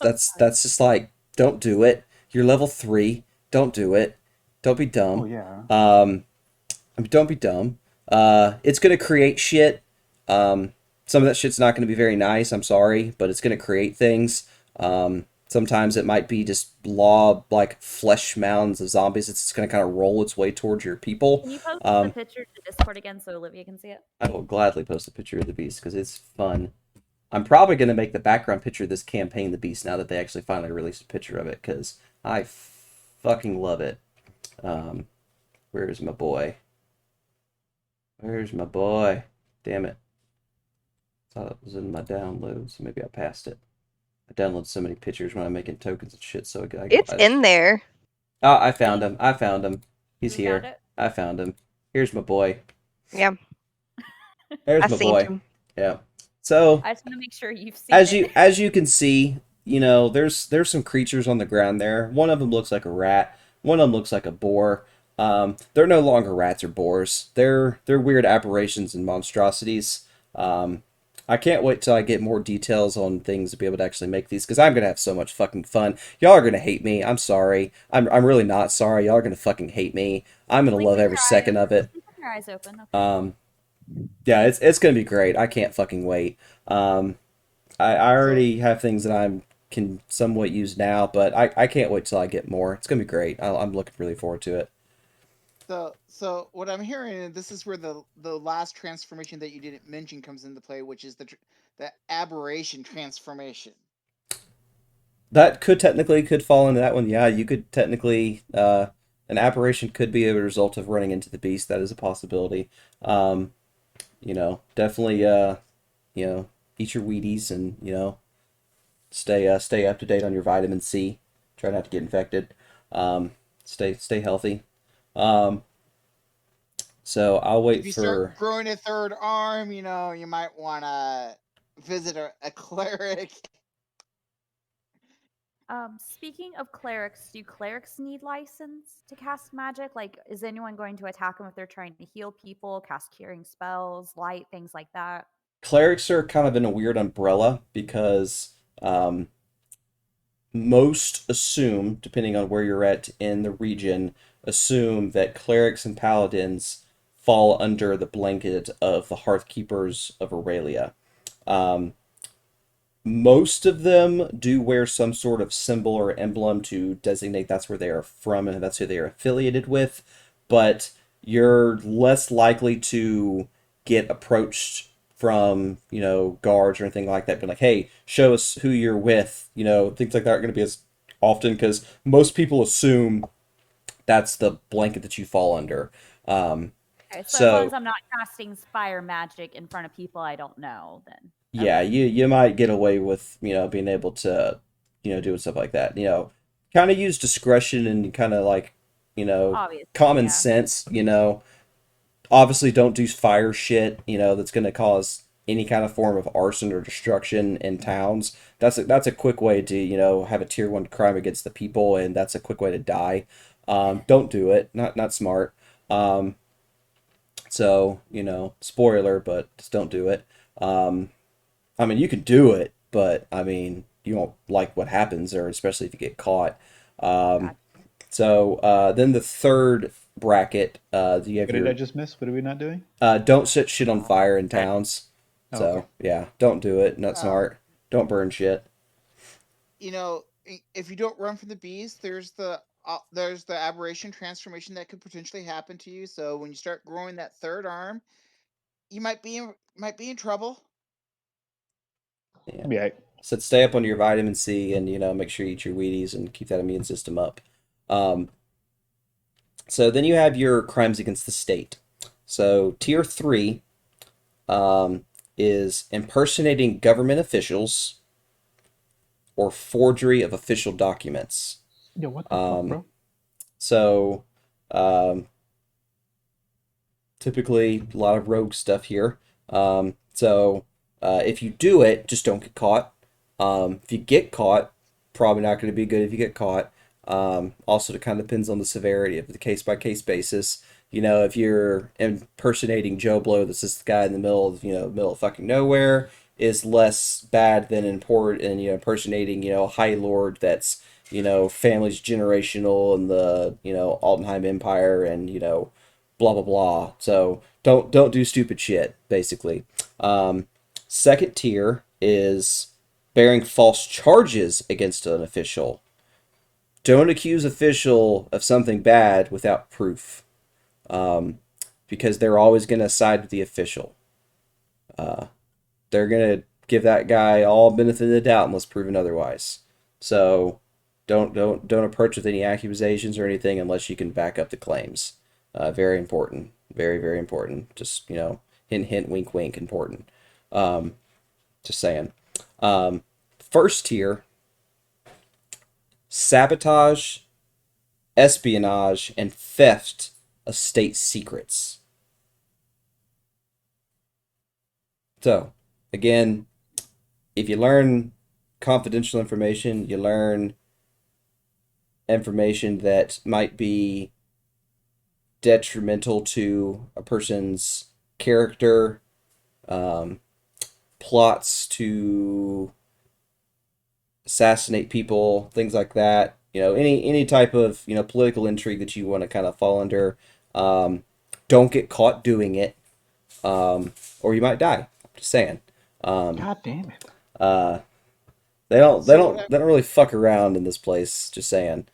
just like, don't do it. You're level 3. Don't do it. Don't be dumb. Oh yeah. I mean, don't be dumb. It's gonna create shit. Some of that shit's not gonna be very nice. I'm sorry, but it's gonna create things. Sometimes it might be just blob like flesh mounds of zombies. It's just gonna kind of roll its way towards your people. Can you post the picture to Discord again so Olivia can see it? I will gladly post a picture of the beast because it's fun. I'm probably going to make the background picture of this campaign the beast now that they actually finally released a picture of it, because I fucking love it. Where's my boy? Where's my boy? Damn it. Thought it was in my downloads. Maybe I passed it. I download so many pictures when I'm making tokens and shit, so It's in there. Oh, I found him. I found him. He's You here. found it? I found him. Here's my boy. Yeah, There's I my seen boy. him. Yeah. So I just want to make sure you've seen it. as you can see, there's some creatures on the ground there. One of them looks like a rat. One of them looks like a boar. They're no longer rats or boars. They're weird aberrations and monstrosities. I can't wait till I get more details on things to be able to actually make these, because I'm gonna have so much fucking fun. Y'all are gonna hate me. I'm sorry. I'm really not sorry. Y'all are gonna fucking hate me. I'm gonna Sleep love with every your second of it. Sleep with your eyes open. Okay. Yeah, it's gonna be great. I can't fucking wait. I So already have things that I'm can somewhat use now, but I can't wait till I get more. It's gonna be great. I'm looking really forward to it. so what I'm hearing, and this is where the last transformation that you didn't mention comes into play, which is the aberration transformation. That could fall into that one. Yeah, you could technically an aberration could be a result of running into the beast. That is a possibility. Um, definitely eat your Wheaties and stay up to date on your vitamin C. Try not to get infected. Stay healthy. Um, so I'll If wait you start for. growing a third arm, you might want to visit a cleric. Speaking of clerics, do clerics need license to cast magic? Like, is anyone going to attack them if they're trying to heal people, cast curing spells, light, things like that? Clerics are kind of in a weird umbrella because most assume, depending on where you're at in the region, assume that clerics and paladins fall under the blanket of the Hearthkeepers of Aurelia. Um, Most of them do wear some sort of symbol or emblem to designate that's where they are from and that's who they are affiliated with, but you're less likely to get approached from, guards or anything like that, being like, hey, show us who you're with, things like that aren't going to be as often because most people assume that's the blanket that you fall under. Um, Okay, so as long as so I'm not casting fire magic in front of people I don't know, then yeah, okay. you might get away with, being able to, doing stuff like that. Kind of use discretion and kind of like, Obviously, common yeah. sense. Obviously don't do fire shit, that's going to cause any kind of form of arson or destruction in towns. That's a quick way to, have a tier 1 crime against the people, and that's a quick way to die. Don't do it. Not smart. Um, so, spoiler, but just don't do it. I mean, you can do it, but I mean, you won't like what happens, or especially if you get caught. Um, Gotcha. so then the third bracket, you have What did I your just miss? What are we not doing? don't set shit on fire in Okay. towns. Oh, okay. So yeah, don't do it. Not smart. Don't burn shit. If you don't run from the bees, there's the aberration transformation that could potentially happen to you. So when you start growing that third arm, you might be in trouble. Yeah. Yeah. So stay up on your vitamin C, and make sure you eat your Wheaties and keep that immune system up. Um, so then you have your crimes against the state. So tier 3 um, is impersonating government officials or forgery of official documents. Yo, what the fuck, Um, bro? so um, typically a lot of rogue stuff here. So if you do it, just don't get caught. If you get caught, probably not going to be good if you get caught. Also, it kind of depends on the severity of the case by case basis. If you're impersonating Joe Blow, that's just the guy in the middle of middle of fucking nowhere, is less bad than impersonating a High Lord that's family's generational in the Altenheim Empire and blah blah blah. So don't do stupid shit. Basically, second tier is bearing false charges against an official. Don't accuse official of something bad without proof, because they're always going to side with the official. They're going to give that guy all benefit of the doubt unless proven otherwise. So don't approach with any accusations or anything unless you can back up the claims. Very important. Very very important. Just hint hint wink wink important. Just saying. First tier: sabotage, espionage, and theft of state secrets. So again, if you learn confidential information, you learn information that might be detrimental to a person's character, um, plots to assassinate people, things like that. Any type of political intrigue that you want to kind of fall under. Um, don't get caught doing it, or you might die. Just saying. Um, God damn it. uh, they don't they So what don't they don't really fuck around in this place. Just saying.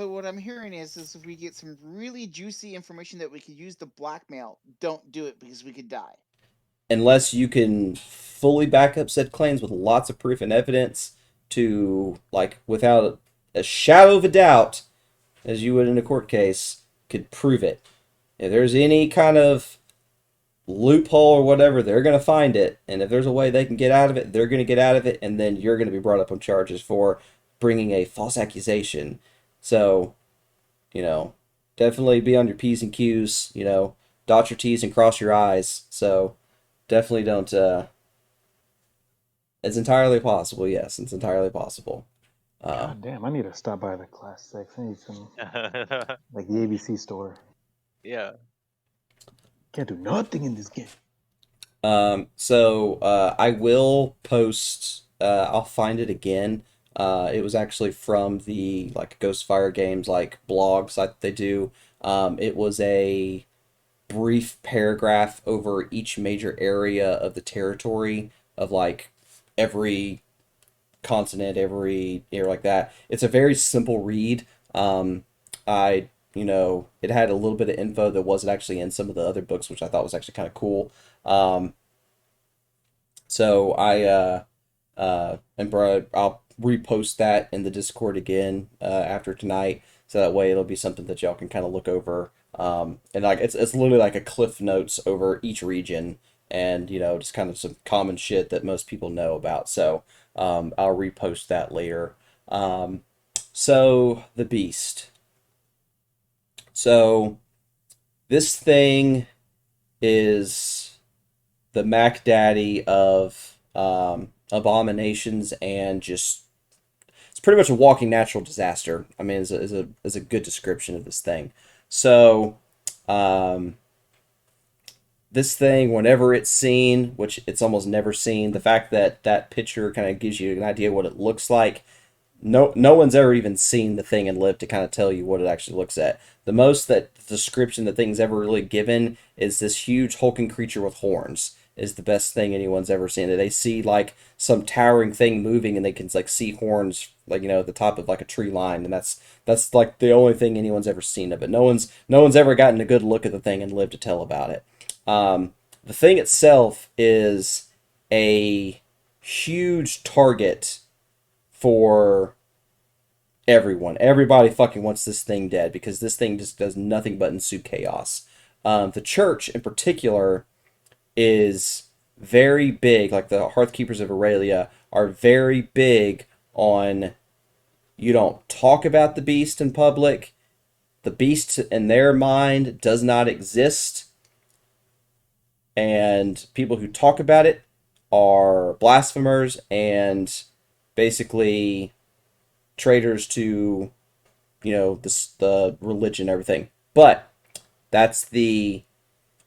what I'm hearing is if we get some really juicy information that we could use to blackmail, don't do it because we could die. Unless you can fully back up said claims with lots of proof and evidence to, like, without a shadow of a doubt, as you would in a court case, could prove it. If there's any kind of loophole or whatever, they're going to find it. And if there's a way they can get out of it, they're going to get out of it. And then you're going to be brought up on charges for bringing a false accusation. So, you know, definitely be on your P's and Q's, dot your T's and cross your I's. So definitely don't, it's entirely possible. Yes, it's entirely possible. God damn, I need to stop by the Class 6. I need some, like the ABC store. Yeah. Can't do nothing in this game. I will post. I'll find it again. It was actually from the like Ghostfire Games like blog site they do. It was a brief paragraph over each major area of the territory of like every continent, every year like that. It's a very simple read. It had a little bit of info that wasn't actually in some of the other books, which I thought was actually kind of cool. Um, so I and bro, I'll repost that in the Discord again after tonight, so that way it'll be something that y'all can kind of look over. And like it's literally like a cliff notes over each region, and just kind of some common shit that most people know about. So I'll repost that later. So the beast. So this thing is the Mac Daddy of abominations and just it's pretty much a walking natural disaster. I mean, is a good description of this thing. So, um, this thing, whenever it's seen, which it's almost never seen, the fact that that picture kind of gives you an idea what it looks like. No one's ever even seen the thing and lived to kind of tell you what it actually looks at. The most that the description the thing's ever really given is this huge hulking creature with horns is the best thing anyone's ever seen. They see like some towering thing moving and they can like see horns like at the top of like a tree line, and that's like the only thing anyone's ever seen of it. No one's ever gotten a good look at the thing and lived to tell about it. The thing itself is a huge target for everyone. Everybody fucking wants this thing dead because this thing just does nothing but ensue chaos. The church, in particular, is very big. Like the Hearthkeepers of Aurelia are very big on you don't talk about the beast in public. The beast in their mind does not exist, and people who talk about it are blasphemers and basically traitors to the religion and everything. But that's the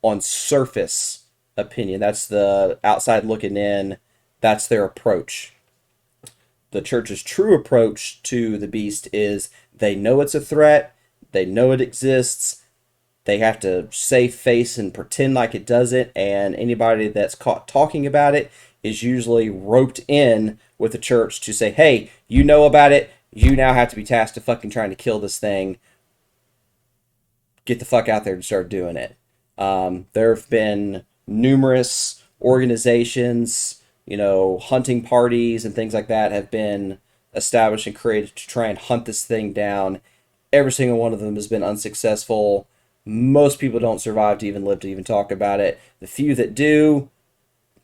on surface opinion. That's the outside looking in. That's their approach. The church's true approach to the beast is they know it's a threat, they know it exists, they have to save face and pretend like it doesn't, and anybody that's caught talking about it is usually roped in with the church to say, hey, you know about it, you now have to be tasked to fucking trying to kill this thing. Get the fuck out there and start doing it. There have been numerous organizations, hunting parties and things like that have been established and created to try and hunt this thing down. Every single one of them has been unsuccessful. Most people don't survive to even live to even talk about it. The few that do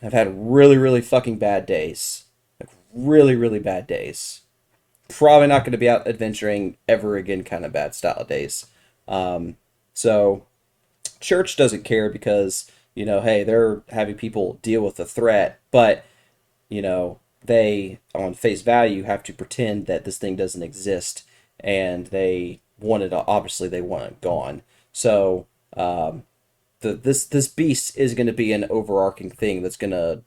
have had really, really fucking bad days. Like, really, really bad days. Probably not going to be out adventuring ever again kind of bad style days. So, church doesn't care because, hey, they're having people deal with the threat, but, they, on face value, have to pretend that this thing doesn't exist and they want it, obviously, they want it gone. So, this beast is going to be an overarching thing that's going to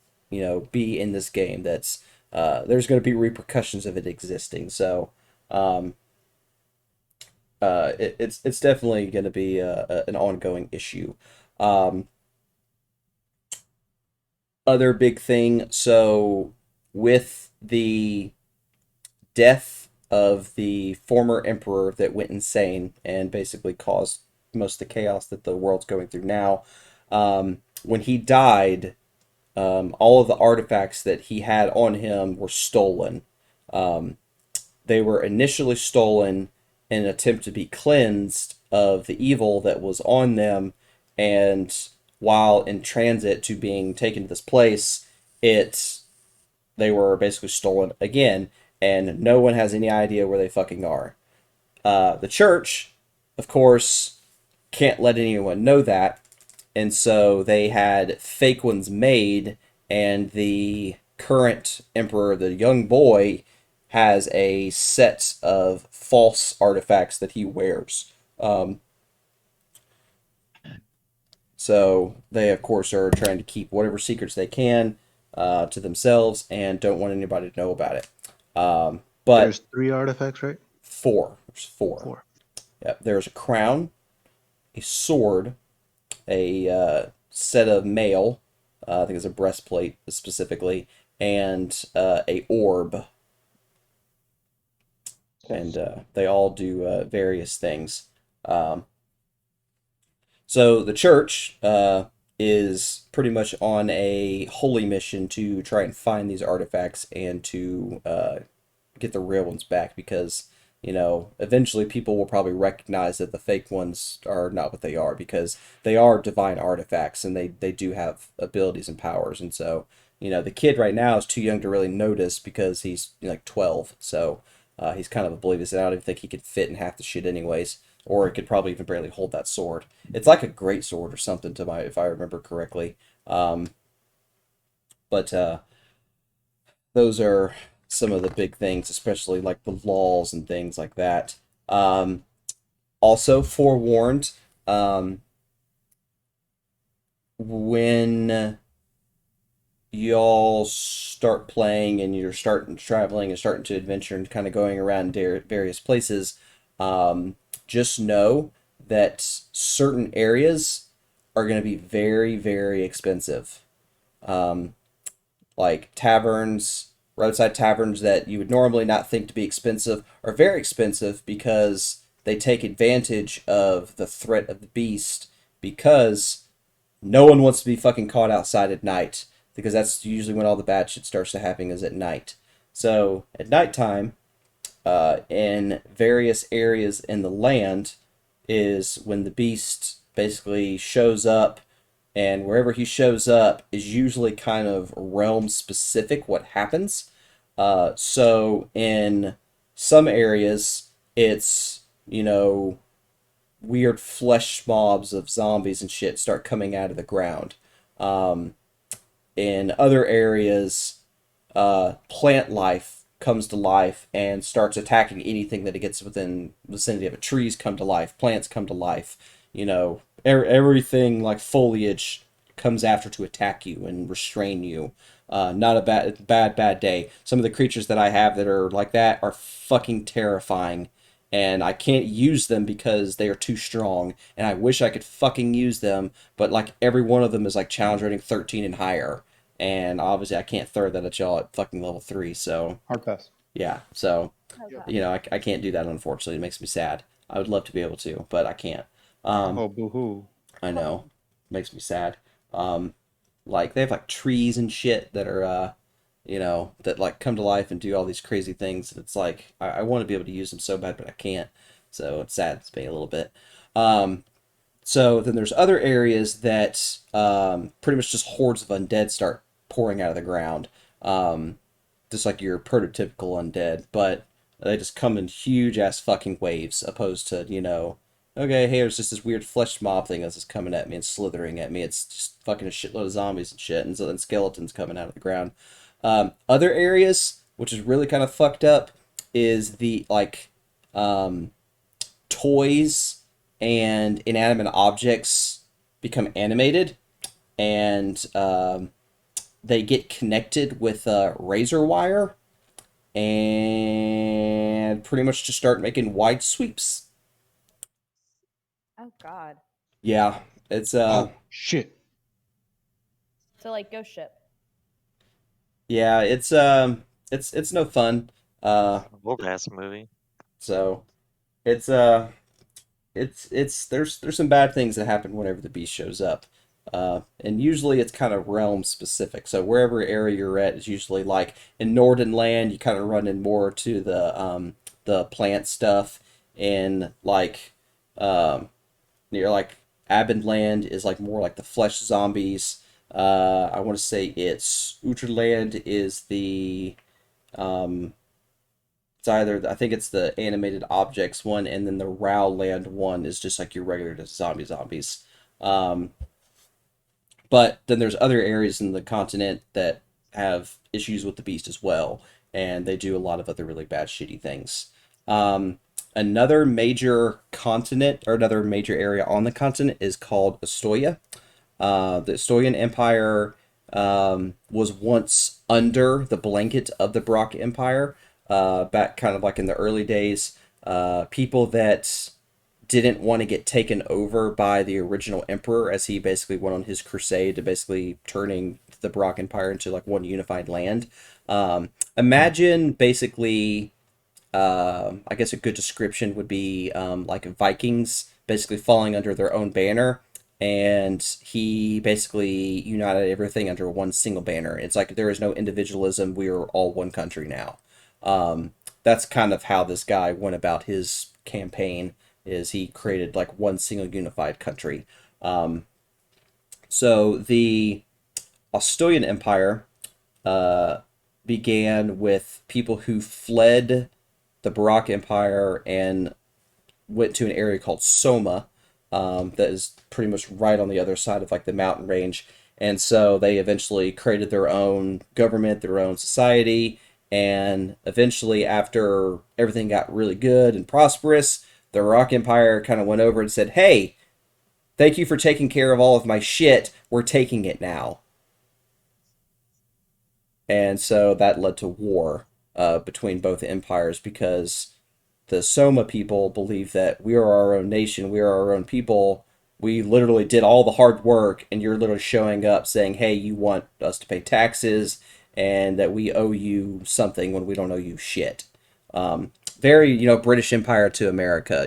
be in this game. That's there's going to be repercussions of it existing. So um, it's definitely going to be an ongoing issue. Um, Other big thing. So with the death of the former emperor that went insane and basically caused most of the chaos that the world's going through now. When he died, all of the artifacts that he had on him were stolen. Um, they were initially stolen in an attempt to be cleansed of the evil that was on them, and while in transit to being taken to this place, they were basically stolen again, and no one has any idea where they fucking are. The church, of course, can't let anyone know that, and so they had fake ones made, and the current emperor, the young boy, has a set of false artifacts that he wears. Um, So they, of course, are trying to keep whatever secrets they can to themselves and don't want anybody to know about it. But There's 3 artifacts, right? four. There's four. 4. Yep. There's a crown, a sword, a set of mail. I think it's a breastplate specifically, and a orb. Okay. And they all do various things. Um, so the church is pretty much on a holy mission to try and find these artifacts and to get the real ones back because, eventually people will probably recognize that the fake ones are not what they are because they are divine artifacts and they do have abilities and powers. And so, the kid right now is too young to really notice because he's like 12. So he's kind of oblivious. And I don't even think he could fit in half the shit anyways. Or he could probably even barely hold that sword. It's like a great sword or something if I remember correctly. But those are some of the big things, especially like the laws and things like that. Also forewarned, when y'all start playing and you're starting traveling and starting to adventure and kind of going around various places, just know that certain areas are going to be very, very expensive. Like taverns, roadside taverns that you would normally not think to be expensive are very expensive because they take advantage of the threat of the beast because no one wants to be fucking caught outside at night because that's usually when all the bad shit starts to happen is at night. So at nighttime, in various areas in the land is when the beast basically shows up, and wherever he shows up is usually kind of realm specific what happens. So in some areas, it's, weird flesh mobs of zombies and shit start coming out of the ground. Um, in other areas, plant life comes to life and starts attacking anything that it gets within the vicinity of it. Trees come to life, plants come to life. Everything like foliage comes after to attack you and restrain you. Not a bad day. Some of the creatures that I have that are like that are fucking terrifying, and I can't use them because they are too strong. And I wish I could fucking use them, but like every one of them is like challenge rating 13 and higher, and obviously I can't throw that at y'all at fucking level 3. So Hard pass. yeah, so Okay. I can't do that, unfortunately. It makes me sad. I would love to be able to, but I can't. Oh, boo-hoo. I know, makes me sad. Um, like they have like trees and shit that are that like come to life and do all these crazy things. And it's like I want to be able to use them so bad, but I can't. So it saddens me a little bit. Um, so then there's other areas that pretty much just hordes of undead start pouring out of the ground. Just like your prototypical undead, but they just come in huge ass fucking waves, opposed to, okay, hey, there's just this weird flesh mob thing that's just coming at me and slithering at me. It's just fucking a shitload of zombies and shit, and so then skeletons coming out of the ground. Other areas, which is really kind of fucked up, is the like toys and inanimate objects become animated, and they get connected with razor wire and pretty much just start making wide sweeps. Oh God. Yeah, it's Oh, shit. So like ghost ship. yeah, it's no fun. Old ass movie. So it's there's some bad things that happen whenever the beast shows up. And usually it's kind of realm specific. So wherever area you're at is usually like in Norden land, you kind of run in more to the plant stuff, and like near like Abendland is like more like the flesh zombies. I want to say it's Uterland is the um, it's either I think it's the animated objects one, and then the Rowland one is just like your regular just zombies. Um, but then there's other areas in the continent that have issues with the beast as well, and they do a lot of other really bad, shitty things. Another major continent or another major area on the continent is called Estoya. The Estoyan Empire was once under the blanket of the Baroque Empire, back kind of like in the early days. People that didn't want to get taken over by the original emperor as he basically went on his crusade to basically turning the Baroque Empire into like one unified land. Imagine basically, I guess a good description would be like Vikings basically falling under their own banner, and he basically united everything under one single banner. It's like there is no individualism. We are all one country now. That's kind of how this guy went about his campaign. Is he created like one single unified country. So the Ostoyan Empire uh, began with people who fled the Baroque Empire and went to an area called Soma, that is pretty much right on the other side of like the mountain range. And so they eventually created their own government, their own society, and eventually, after everything got really good and prosperous, the Rock Empire kind of went over and said, "Hey, thank you for taking care of all of my shit. We're taking it now." And so that led to war between both empires because the Soma people believe that we are our own nation, we are our own people. We literally did all the hard work, and you're literally showing up saying, "Hey, you want us to pay taxes and that we owe you something when we don't owe you shit." Very, British Empire to America,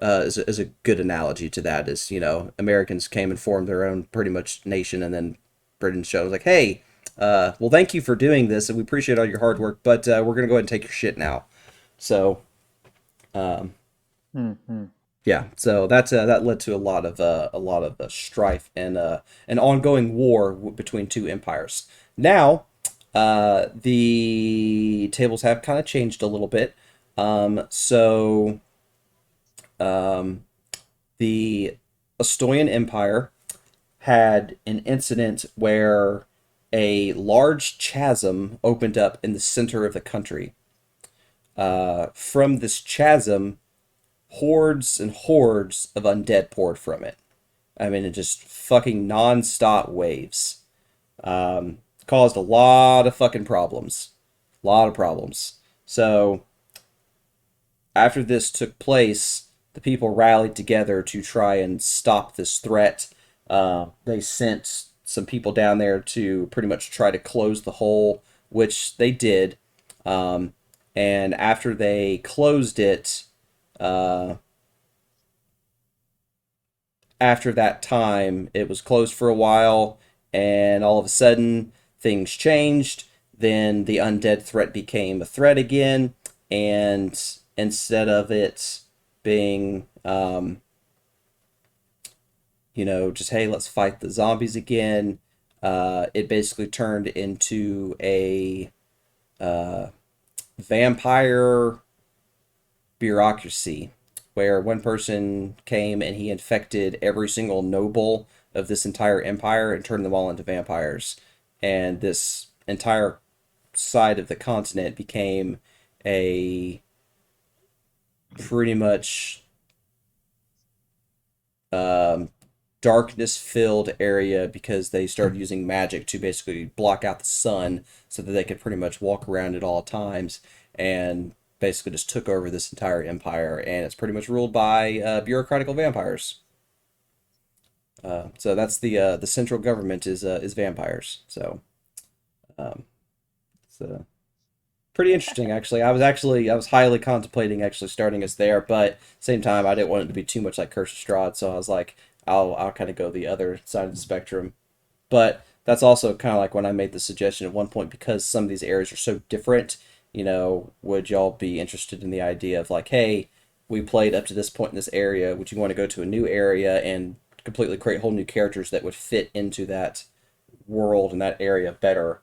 is a good analogy to that. Is, Americans came and formed their own pretty much nation, and then Britain shows like, "Hey, well, thank you for doing this, and we appreciate all your hard work, but we're gonna go ahead and take your shit now." So um, Mm-hmm. yeah, so that led to a lot of strife and an ongoing war between two empires. Now, the tables have kind of changed a little bit. So the Estoyan Empire had an incident where a large chasm opened up in the center of the country. From this chasm, hordes and hordes of undead poured from it. I mean, it just fucking non-stop waves. Caused a lot of fucking problems. A lot of problems. So, after this took place, the people rallied together to try and stop this threat. They sent some people down there to pretty much try to close the hole, which they did. Um, and after they closed it, uh, after that time, it was closed for a while, and all of a sudden, things changed. Then the undead threat became a threat again, and instead of it being, just hey, let's fight the zombies again, it basically turned into a vampire bureaucracy where one person came and he infected every single noble of this entire empire and turned them all into vampires. And this entire side of the continent became a pretty much um, darkness filled area because they started using magic to basically block out the sun so that they could pretty much walk around at all times, and basically just took over this entire empire, and it's pretty much ruled by bureaucratical vampires. So that's the central government is vampires. So um, it's pretty interesting actually. I was highly contemplating actually starting us there, but same time I didn't want it to be too much like Curse of Strahd, so I was like, I'll kind of go the other side of the spectrum. But that's also kind of like when I made the suggestion at one point, because some of these areas are so different. Would y'all be interested in the idea of like, hey, we played up to this point in this area. Would you want to go to a new area and completely create whole new characters that would fit into that world and that area better?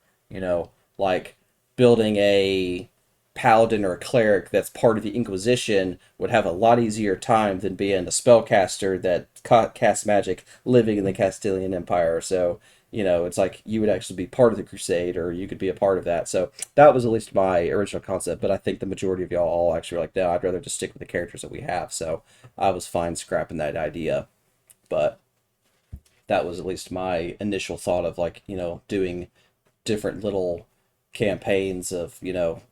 Like building a paladin or a cleric that's part of the Inquisition would have a lot easier time than being a spellcaster that casts magic living in the Castilian Empire. So, it's like you would actually be part of the Crusade, or you could be a part of that. So that was at least my original concept, but I think the majority of y'all all actually were like, no, I'd rather just stick with the characters that we have. So I was fine scrapping that idea. But That was at least my initial thought of like, doing different little campaigns of,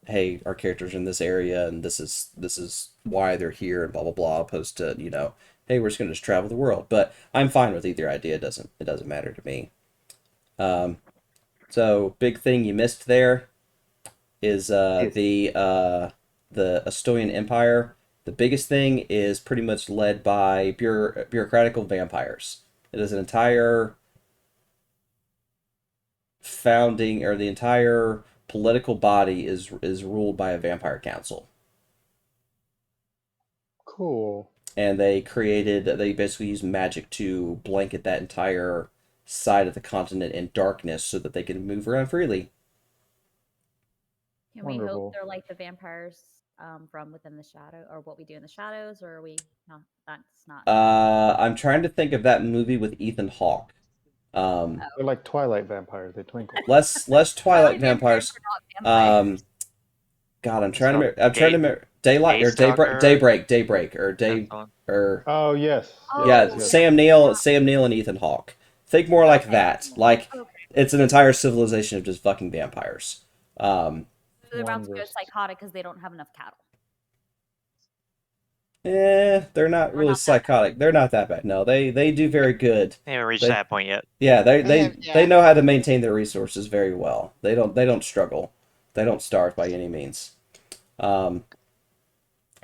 hey, our characters are in this area and this is why they're here and blah blah blah, opposed to, hey, we're just gonna just travel the world. But I'm fine with either idea. It doesn't matter to me. Um, so big thing you missed there is Yes. the Estoyan Empire. The biggest thing is pretty much led by bureaucratical vampires. It is an entire founding, or the entire political body is ruled by a vampire council. Cool. And they basically use magic to blanket that entire side of the continent in darkness so that they can move around freely. Can we hope Wonderful. they're like the vampires from Within the Shadow, or What We Do in the Shadows, or are we not? That's not. I'm trying to think of that movie with Ethan Hawke. They're like Twilight vampires. They twinkle. Less Twilight Twilight vampires. are not vampires. God, I'm It's trying to. called I'm trying to remember. Daylight or Daystalker. Daybreak or That's day the one. or Oh yes. yeah, Yes, Oh, yes. Sam Neill and Ethan Hawke. Think more like Okay. that. Like Okay. it's an entire civilization of just fucking vampires. So they're about to go Wondrous. psychotic because they don't have enough cattle. They're not Or really not that bad. psychotic. They're not that bad. No, they do very good. They haven't reached They that point yet. yeah, Yeah. they know how to maintain their resources very well. They don't struggle. They don't starve by any means. Um,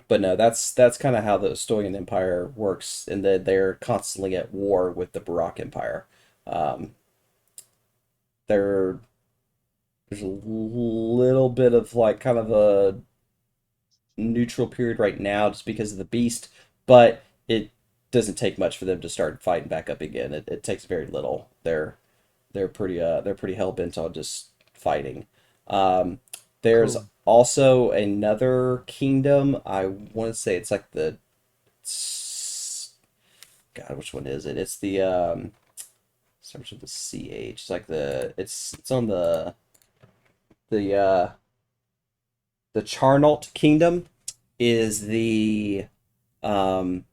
but no, that's kind of how the Estoyan Empire works, in that they're constantly at war with the Baroque Empire. Um, there there's a little bit of like kind of a neutral period right now just because of the beast, but it doesn't take much for them to start fighting back up again. It takes very little. They're pretty hell bent on just fighting. Um, there's Cool. also another kingdom. I want to say it's like God, which one is it? It's the starts with the CH. It's like it's on the the Charnot kingdom is the um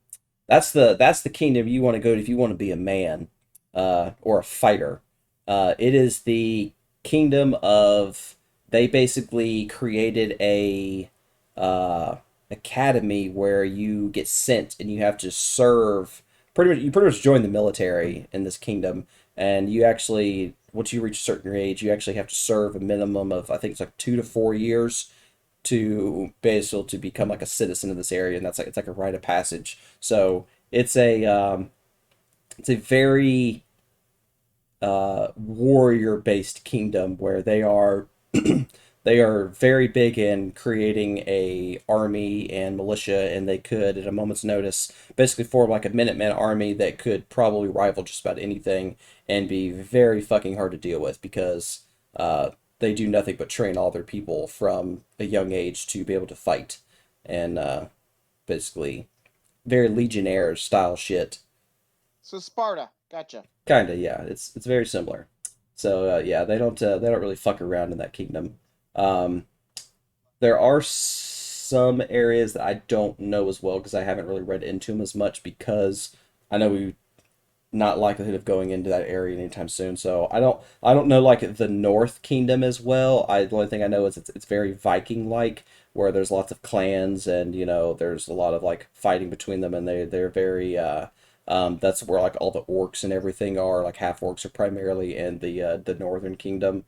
that's the kingdom you want to go to if you want to be a man or a fighter. It is the kingdom of they basically created a uh academy where you get sent and you have to serve you pretty much join the military in this kingdom, and you actually once you reach a certain age you actually have to serve a minimum of I think it's like 2 to 4 years to be able to become like a citizen of this area, and that's like it's like a rite of passage. So it's a very warrior based kingdom where they are they are very big in creating a army and militia, and they could at a moment's notice basically form like a Minuteman army that could probably rival just about anything and be very fucking hard to deal with because they do nothing but train all their people from a young age to be able to fight, and basically very legionnaire style shit. So Sparta, gotcha. Kinda, yeah. It's very similar. So yeah, they don't really fuck around in that kingdom. Um, there are some areas that I don't know as well because I haven't really read into them as much because I know we not likelihood of going into that area anytime soon. So I don't know like the North Kingdom as well. The only thing I know is it's very Viking like where there's lots of clans and there's a lot of like fighting between them, and they're very that's where like all the orcs and everything are, like half orcs are primarily in the Northern Kingdom,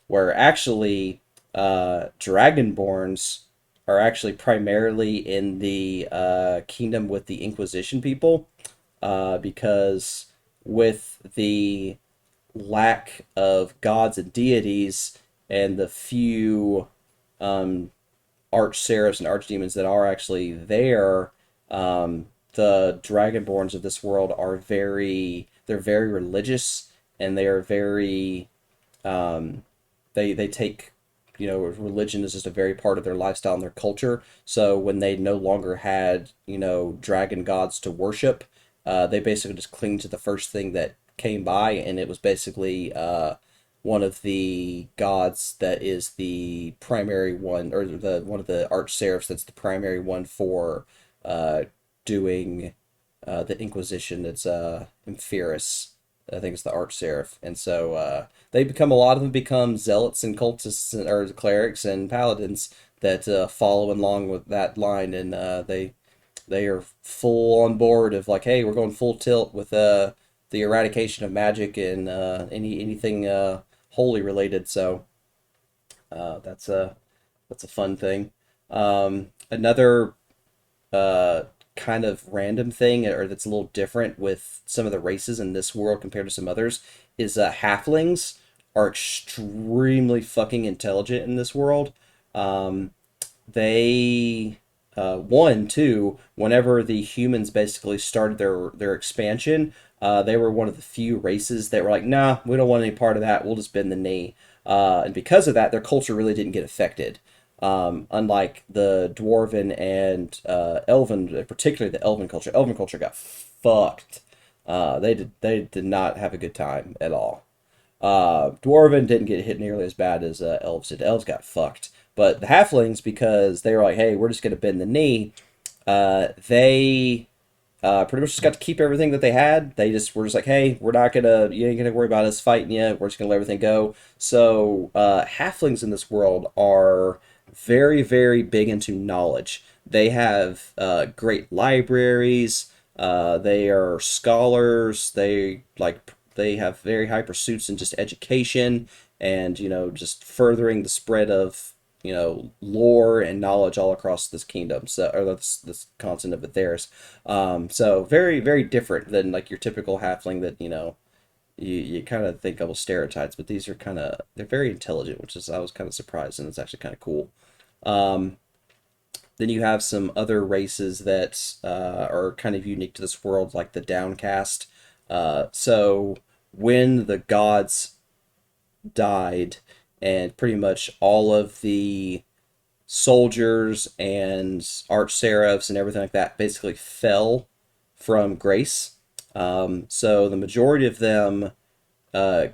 where actually Dragonborns are actually primarily in the kingdom with the Inquisition people, because with the lack of gods and deities and the few um, arch seraphs and archdemons that are actually there, the dragonborns of this world are they're very religious, and they are very um, they take religion is just a very part of their lifestyle and their culture. So when they no longer had dragon gods to worship, they basically just cling to the first thing that came by, and it was basically one of the gods that is the primary one, or the one of the arch seraphs that's the primary one for uh, doing the Inquisition. It's Amphiris. I think it's the Archseraph, and so they become a lot of them become zealots and cultists or clerics and paladins that follow along with that line, and they are full on board of like, hey, we're going full tilt with the eradication of magic and anything holy related. So that's a fun thing. Another kind of random thing, or that's a little different with some of the races in this world compared to some others, is halflings are extremely fucking intelligent in this world. Um, they one two whenever the humans basically started their expansion, they were one of the few races that were like, nah, we don't want any part of that, we'll just bend the knee, and because of that their culture really didn't get affected, unlike the dwarven and elven, particularly the elven culture got fucked. They did not have a good time at all. Dwarven didn't get hit nearly as bad as elves did. Elves got fucked. But the halflings, because they were like, hey, we're just going to bend the knee, they pretty much just got to keep everything that they had. They just were just like, hey, you ain't gonna worry about us fighting you. We're just gonna let everything go. So halflings in this world are very, very big into knowledge. They have great libraries. They are scholars. They have very high pursuits in just education and just furthering the spread of lore and knowledge all across this kingdom, so or this continent of theirs. So very, very different than like your typical halfling that you kind of think of stereotypes, but these are they're very intelligent, which is I was kind of surprised, and it's actually kind of cool. Um, then you have some other races that are kind of unique to this world, like the Downcast. So when the gods died, and pretty much all of the soldiers and arch seraphs and everything like that basically fell from grace. So the majority of them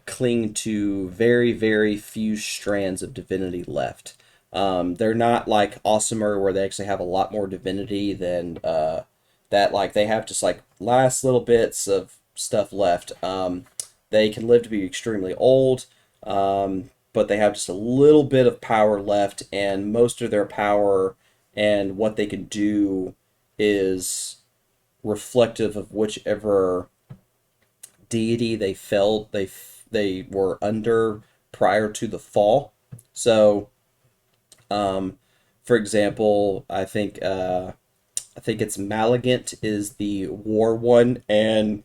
cling to very, very few strands of divinity left. They're not like Awesomer, where they actually have a lot more divinity than that. Like they have just like last little bits of stuff left. They can live to be extremely old, but they have just a little bit of power left, and most of their power and what they can do is reflective of whichever deity they were under prior to the fall. So, um, for example, I think it's Malagant is the war one, and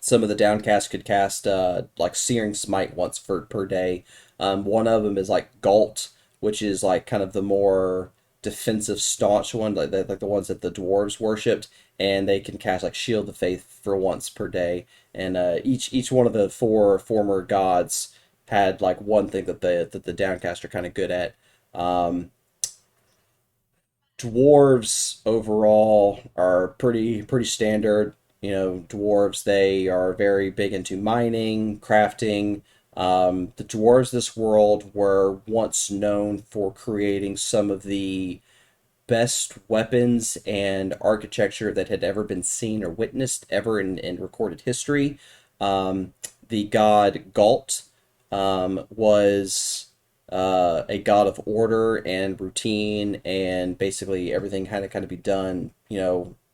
some of the downcast could cast like Searing Smite once per day. One of them is like Galt, which is like kind of the more defensive, staunch one, like the ones that the dwarves worshipped, and they can cast like Shield of Faith for once per day. And each one of the four former gods had like one thing that the downcast are kind of good at. Um, Dwarves overall are pretty standard. Dwarves, they are very big into mining, crafting. The dwarves this world were once known for creating some of the best weapons and architecture that had ever been seen or witnessed ever in recorded history. The god Galt was a god of order and routine, and basically everything had to kind of be done,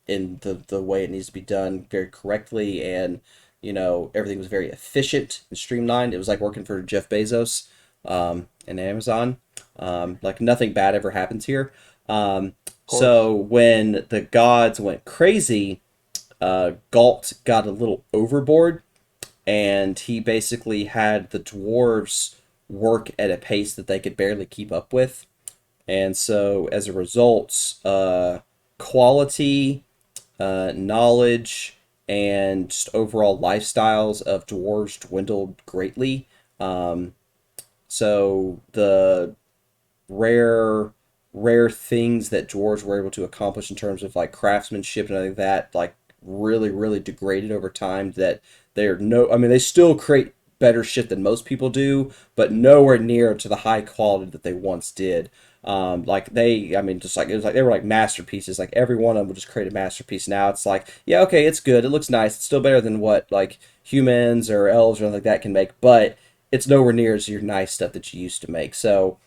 in the way it needs to be done very correctly, and everything was very efficient and streamlined. It was like working for Jeff Bezos and Amazon. Like nothing bad ever happens here. So when the gods went crazy, Galt got a little overboard, and he basically had the dwarves work at a pace that they could barely keep up with. And so as a result, quality, knowledge, and just overall lifestyles of dwarves dwindled greatly. So the rare things that dwarves were able to accomplish in terms of like craftsmanship and everything like that, like really degraded over time. That they're no I mean they still create better shit than most people do, but nowhere near to the high quality that they once did. Like I mean, just like it was like they were like masterpieces. Like every one of them would just create a masterpiece. Now it's like, yeah, okay, it's good, it looks nice, it's still better than what like humans or elves or anything like that can make, but it's nowhere near as your nice stuff that you used to make. So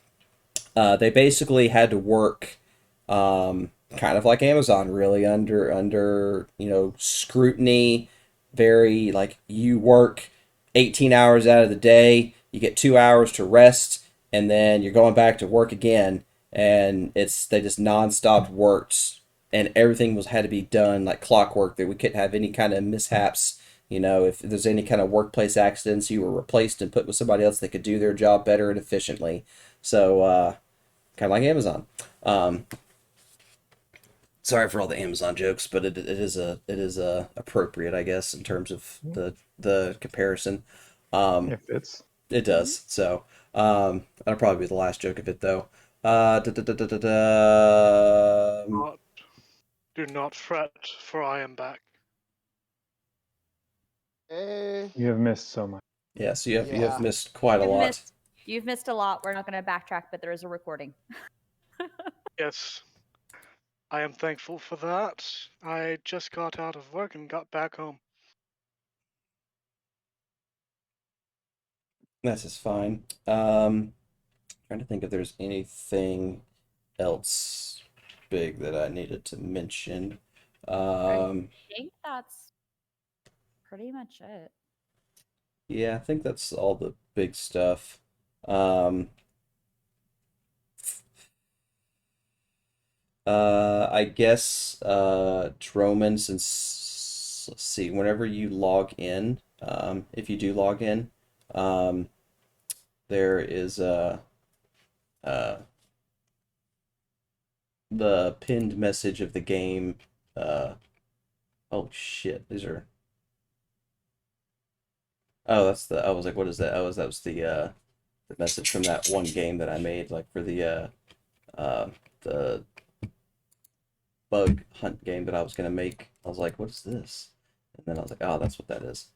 they basically had to work, kind of like Amazon, really under scrutiny. Very like you work 18 hours out of the day, you get 2 hours to rest, and then you're going back to work again. And they just nonstop worked, and everything was had to be done like clockwork. That we couldn't have any kind of mishaps. If there's any kind of workplace accidents, you were replaced and put with somebody else that could do their job better and efficiently. So kind of like Amazon. Um, Sorry for all the Amazon jokes, but it is appropriate, I guess, in terms of the comparison. Um, It fits. it Mhm. does. So that'll probably be the last joke of it, though. Da, da, da, da, da, da. Not, do not fret, for I am back. Eh, You have missed so much. Yeah, so you have yeah. missed quite a You've lot. missed a lot. We're not going to backtrack, but there is a recording. Yes, I am thankful for that. I just got out of work and got back home. That's just fine. Trying to think if there's anything else big that I needed to mention. Um, I think that's pretty much it. yeah, I think that's all the big stuff. Um, I guess Droman, since let's see, whenever you log in, if you do log in, um, there is uh, the pinned message of the game. Uh, oh shit, these are. Oh, that's the. I was like, what is that? Oh, that was the message from that one game that I made, like for uh the bug hunt game that I was gonna make. I was like, what is this? And then I was like, oh, that's what that is.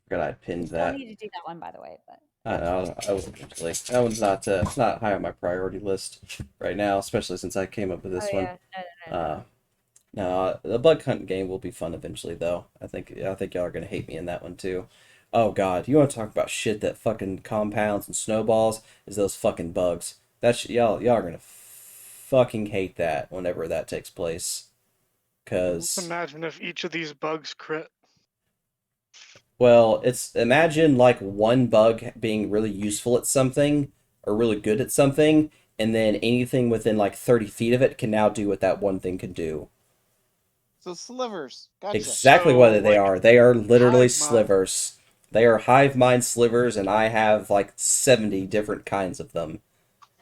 Forgot I pinned Still that. need to do that one, by the way. But I know I was eventually. That one's not it's not high on my priority list right now, especially since I came up with this oh one. yeah, no. Uh, no, the bug hunt game will be fun eventually, though. I think y'all are gonna hate me in that one too. Oh God, you want to talk about shit that fucking compounds and snowballs? Is those fucking bugs? Y'all are gonna fucking hate that whenever that takes place. Let's Cause imagine if each of these bugs crit. well, it's imagine like one bug being really useful at something or really good at something, and then anything within like 30 feet of it can now do what that one thing can do. So slivers. Gotcha. Exactly So, what they like, are. They are literally hive mind. slivers. They are hive mind slivers, and I have like 70 different kinds of them.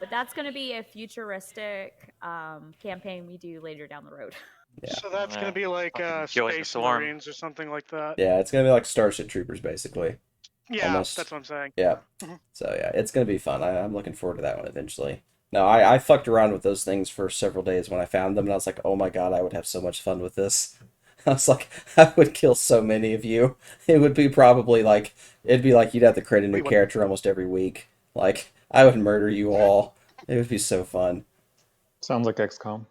But that's going to be a futuristic campaign we do later down the road. Yeah. So that's Yeah. gonna be like Fucking join the Space swarm. Marines or something like that. Yeah, it's gonna be like Starship Troopers, basically. Yeah, Almost. that's what I'm saying. Yeah. Mhm. So yeah, it's gonna be fun. I'm looking forward to that one eventually. No, I fucked around with those things for several days when I found them, and I was like, oh my God, I would have so much fun with this. I was like, I would kill so many of you. It would be probably like, it'd be like you'd have to create a new We wouldn't. character almost every week. Like, I would murder you all. It would be so fun. Sounds like XCOM.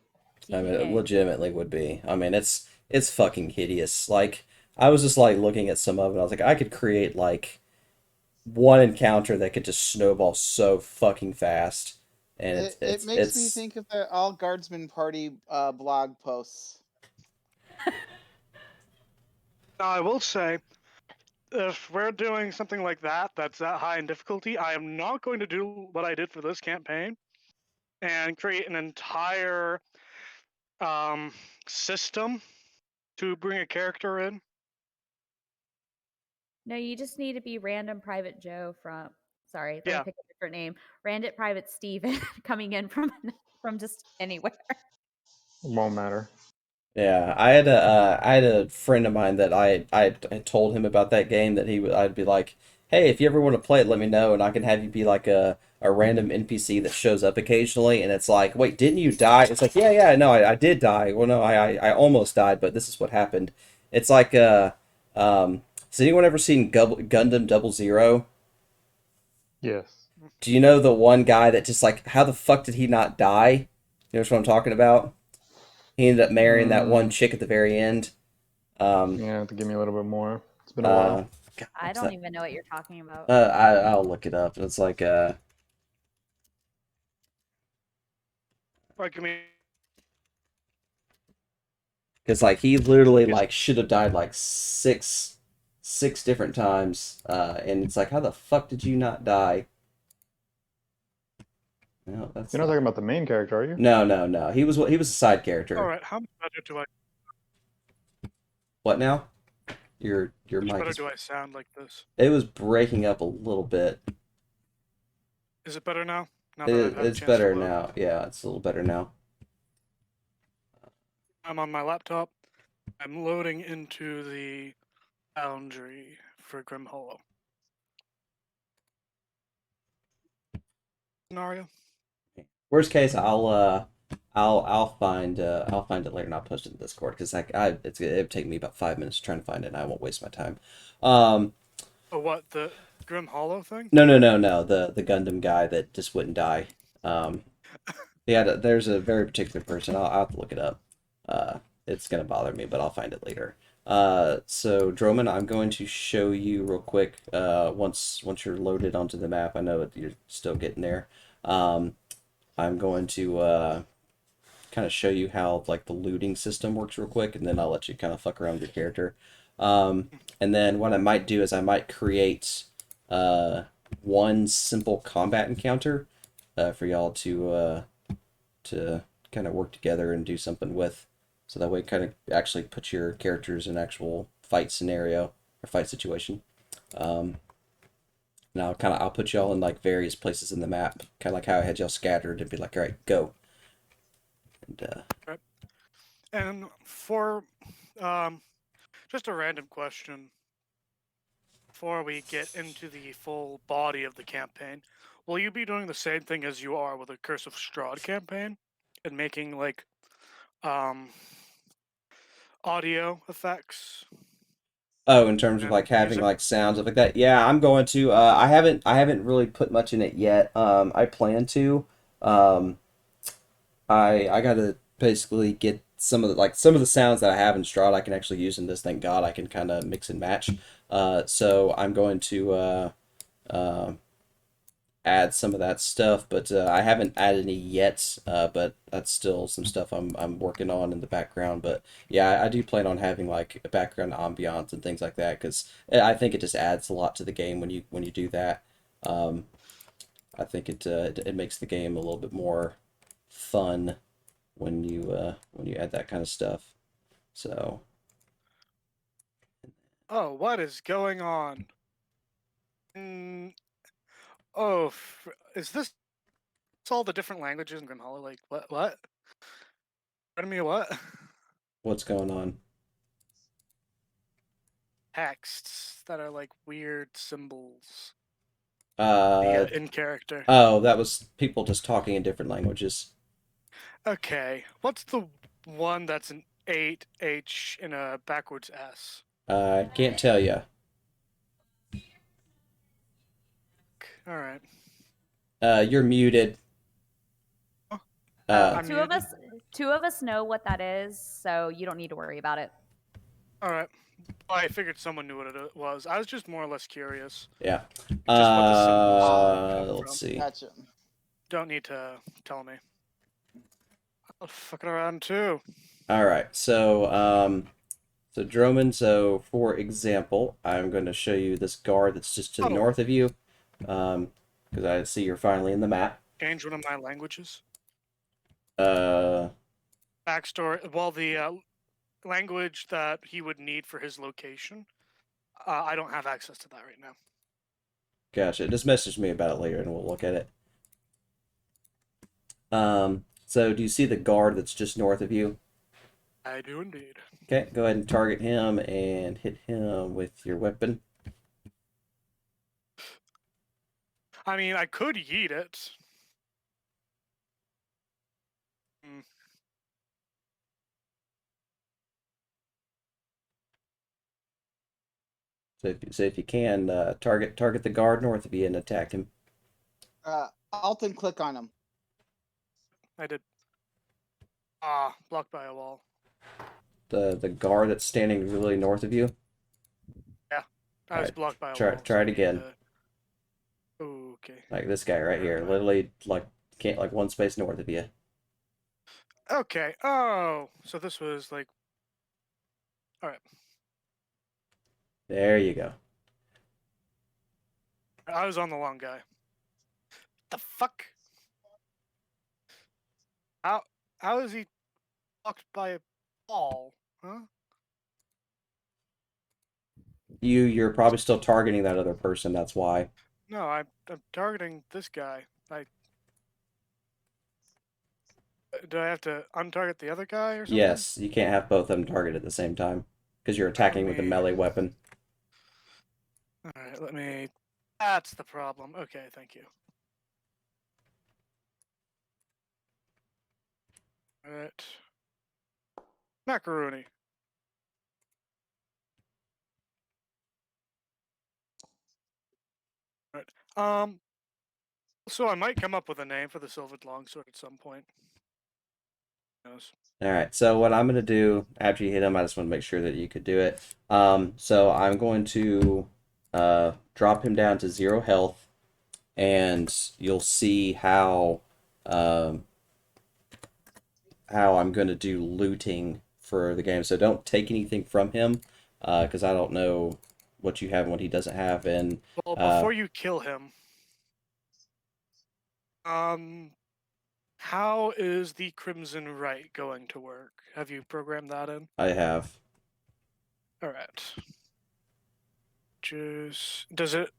I mean, it TK. legitimately would be. I mean, it's fucking hideous. Like, I was just like looking at some of it, and I was like, I could create like one encounter that could just snowball so fucking fast, and It makes me think of the All Guardsmen Party blog posts. Now, I will say, if we're doing something like that, that's that high in difficulty, I am not going to do what I did for this campaign and create an entire system to bring a character in. No, you just need to be Random Private Joe from. Sorry, let Yeah. me pick a different name. Random Private Steven coming in from just anywhere. Won't matter. Yeah, I had a friend of mine that I told him about that game that I'd be like, hey, if you ever want to play it, let me know, and I can have you be like a random NPC that shows up occasionally, and it's like, wait, didn't you die? It's like, yeah, no, I did die. Well, no, I almost died, but this is what happened. It's like has anyone ever seen Gundam Double Zero? Yes. Do you know the one guy that just like, how the fuck did he not die? You know what I'm talking about? He ended up marrying that one chick at the very end. Yeah, have to give me a little bit more. It's been a Uh, while. God, I what's don't that? even know what you're talking about. I'll look it up. It's like Like, I mean, because like he literally like should have died like six different times. And it's like, how the fuck did you not die? No, that's You're not not. talking about the main character, are you? No. He was a side all character. right. How much better do I? What now? Your How much mic better is. do I sound like this? It was breaking up a little bit. Is it better now? Now that I've had a It's chance to better load. now. Yeah, it's a little better now. I'm on my laptop. I'm loading into the Foundry for Grim Hollow scenario. Worst case, I'll find it later and I'll post it in Discord because it'd take me about 5 minutes trying to find it and I won't waste my time. Um, Oh, what, the Grim Hollow thing? no, the Gundam guy that just wouldn't die. Yeah, there's a very particular person. I'll have to look it up. Uh, it's gonna bother me, but I'll find it later. So Droman, I'm going to show you real quick. Once you're loaded onto the map, I know that you're still getting there. I'm going to kind of show you how like the looting system works real quick, and then I'll let you kind of fuck around with your character. And then what I might do is I might create one simple combat encounter for y'all to kind of work together and do something with. So that way, kind of actually put your characters in actual fight scenario or fight situation. Now, I'll put y'all in like various places in the map, kind of like how I had y'all scattered, and be like, all right, go. And Right. And for just a random question before we get into the full body of the campaign, will you be doing the same thing as you are with the Curse of Strahd campaign and making like um audio effects oh, in terms of and like having music? like sounds like that, yeah, I'm going to. I haven't really put much in it yet. I plan to. Um, I gotta basically get some of the sounds that I have in Strahd I can actually use in this. Thank God I can kind of mix and match. So I'm going to uh, add some of that stuff, but I haven't added any yet. But that's still some stuff I'm working on in the background. But yeah, I do plan on having like a background ambiance and things like that because I think it just adds a lot to the game when you do that. Um, I think it makes the game a little bit more fun when you add that kind of stuff. So Oh, what is going on? Oh, is this all the different languages in Grim Hollow? Like, what? What? Pardon me, what? what's going on? Texts that are like weird symbols. Uh, In character. oh, that was people just talking in different languages. Okay, what's the one that's an 8H in a backwards S? I can't tell you. All right. You're muted. I'm Two of muted. us, two of us know what that is, so you don't need to worry about it. All right. Well, I figured someone knew what it was. I was just more or less curious. Yeah. Just what the symbols come Let's from. see. Gotcha. Don't need to tell me. I'll fuck it around too. All right. So Droman. So for example, I'm going to show you this guard that's just to the Subtle. north of you, because I see you're finally in the map. Change one of my languages. Uh, Backstory. Well, the language that he would need for his location. I don't have access to that right now. Gotcha. Just message me about it later, and we'll look at it. So do you see the guard that's just north of you? I do indeed. Okay, go ahead and target him and hit him with your weapon. I mean, I could yeet it. Hmm. So if you can, target the guard north of you and attack him. Alt and click on him. I did. Blocked by a wall. The guard that's standing really north of you. Yeah, I was Alright, blocked by a try wall. try it I need again. to- Okay. Like this guy right here, literally like can't like one space north of you. Okay. Oh, so this was like. All right. There you go. I was on the long guy. The fuck? How is he blocked by a wall? Huh? You're probably still targeting that other person. That's why. No, I'm targeting this guy. Do I have to untarget the other guy or something? Yes, you can't have both of them targeted at the same time because you're attacking with a melee weapon. All right, let me. That's the problem. Okay, thank you. All right. Macaroni. All right. So I might come up with a name for the Silvered Longsword at some point. Who knows? All right. So what I'm gonna do after you hit him, I just want to make sure that you could do it. So I'm going to drop him down to 0 health, and you'll see how I'm going to do looting for the game. So don't take anything from him, because I don't know what you have and what he doesn't have. And Well, before you kill him, how is the Crimson Right going to work? Have you programmed that in? I have. All right. Just does the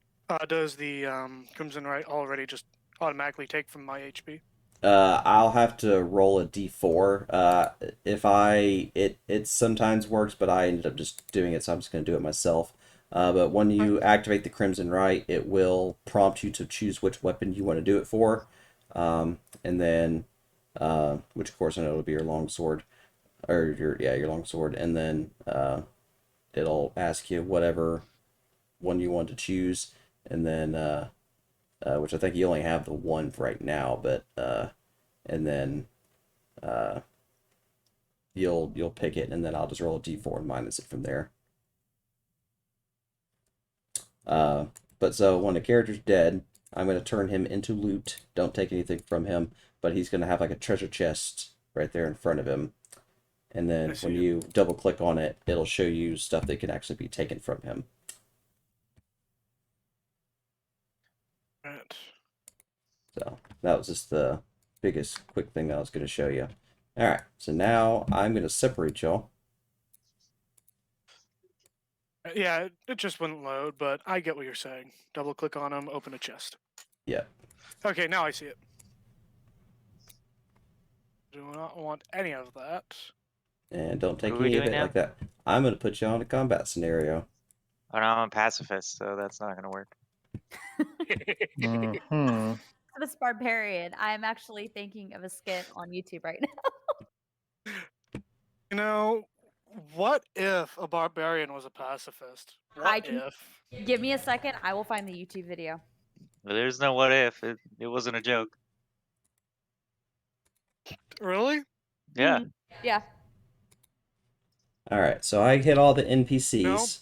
Crimson Right already just automatically take from my HP? I'll have to roll a d4. It sometimes works, but I ended up just doing it, so I'm just going to do it myself. But when you activate the Crimson Right, it will prompt you to choose which weapon you want to do it for, and then which of course I know will be your longsword, or your longsword, and then it'll ask you whatever one you want to choose, and then which I think you only have the one right now, but and then you'll pick it, and then I'll just roll a d4 and minus it from there. But so when a character's dead, I'm going to turn him into loot. Don't take anything from him, but he's going to have like a treasure chest right there in front of him. And then when you double click on it, it'll show you stuff that can actually be taken from him. Right. So that was just the biggest quick thing that I was going to show you. All right, so now I'm going to separate y'all. Yeah, it just wouldn't load, but I get what you're saying. Double click on him, open a chest. Yep. Okay, now I see it. Do not want any of that. And don't take What are we any of doing it now? like that. I'm going to put you on a combat scenario. Oh, no, I'm a pacifist, so that's not going to work. Mm-hmm. This barbarian. I'm actually thinking of a skit on YouTube right now. You know, what if a barbarian was a pacifist? What if? Give me a second. I will find the YouTube video. But there's no what if. It wasn't a joke. Really? Yeah. Yeah. All right, so I hit all the NPCs.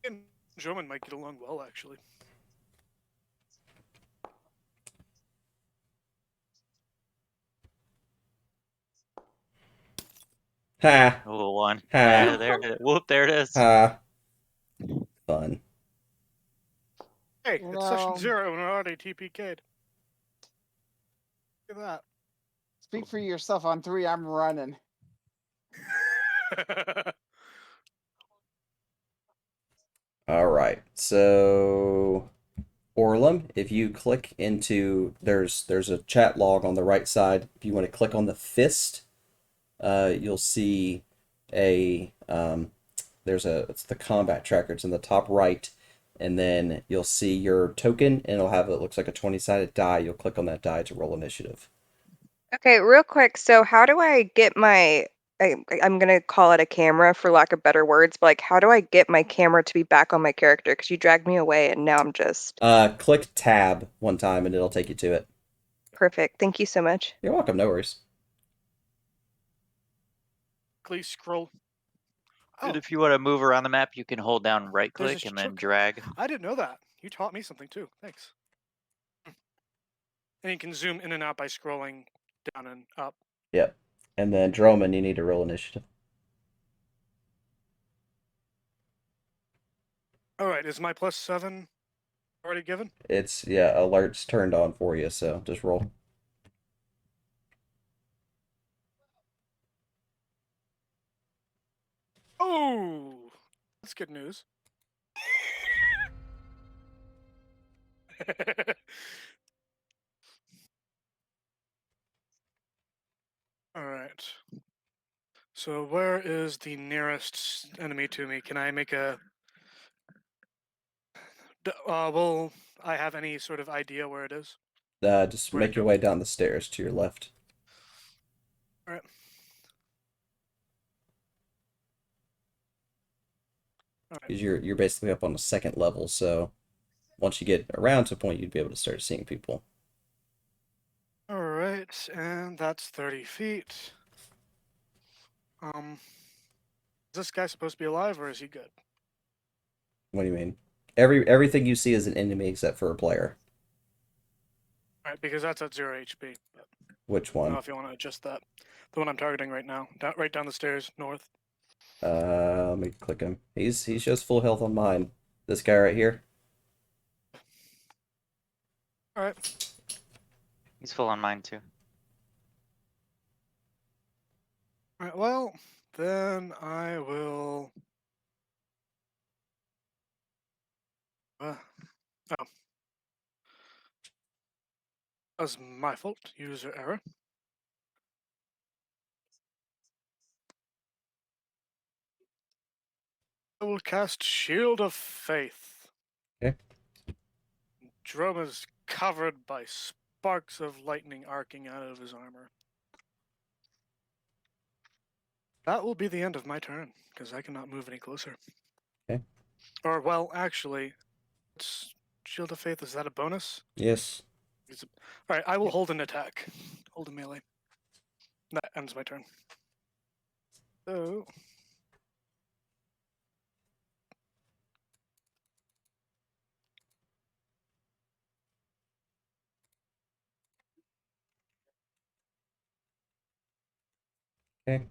And German might get along well, actually. Ha! Oh, one. Ha! Yeah, there it is. Whoop, there it is. Ha! Fun. Hey, it's session 0 and we're already TPK'd. Look at Speak for yourself. On 3, I'm running. that. All right, so Orlum, if you click into there's a chat log on the right side. If you want to click on the fist, you'll see it's the combat tracker. It's in the top right, and then you'll see your token, and it looks like a 20-sided die. You'll click on that die to roll initiative. Okay, real quick. So how do I get my I'm gonna call it a camera for lack of better words, but like, how do I get my camera to be back on my character? Because you dragged me away and now I'm just Click tab one time and it'll take you to it. perfect. Thank you so much. You're welcome, no worries. Please scroll. And Oh, if you want to move around the map, you can hold down right there's a click and then shortcut. drag. I didn't know that. You taught me something too. Thanks. And you can zoom in and out by scrolling down and up. Yep. And then Droman, you need to roll initiative. All right, is my +7 already given? It's, yeah, alerts turned on for you, so just roll. Oh, that's good news. All right. So where is the nearest enemy to me? Can I make a... will I have any sort of idea where it is? Just Where to make your go? way down the stairs to your left. All right. All right. Because you're basically up on the second level, so once you get around to a point, you'd be able to start seeing people. All right, and that's 30 feet. Is this guy supposed to be alive or is he good? What do you mean? Everything you see is an enemy except for a player. All right, because that's at 0 HP. But Which I don't know one? if you want to adjust that. The one I'm targeting right now, right down the stairs, north. Let me click him. He's just full health on mine. This guy right here. All right. He's full on mine too. All right. Well, then I will. Oh, that was my fault. User error. I will cast Shield of Faith. Okay. Drum is covered by sparks of lightning arcing out of his armor. That will be the end of my turn, because I cannot move any closer. Okay. Or, well, actually, it's Shield of Faith, is that a bonus? Yes. Alright, I will hold an attack. Hold a melee. That ends my turn. So... Okay.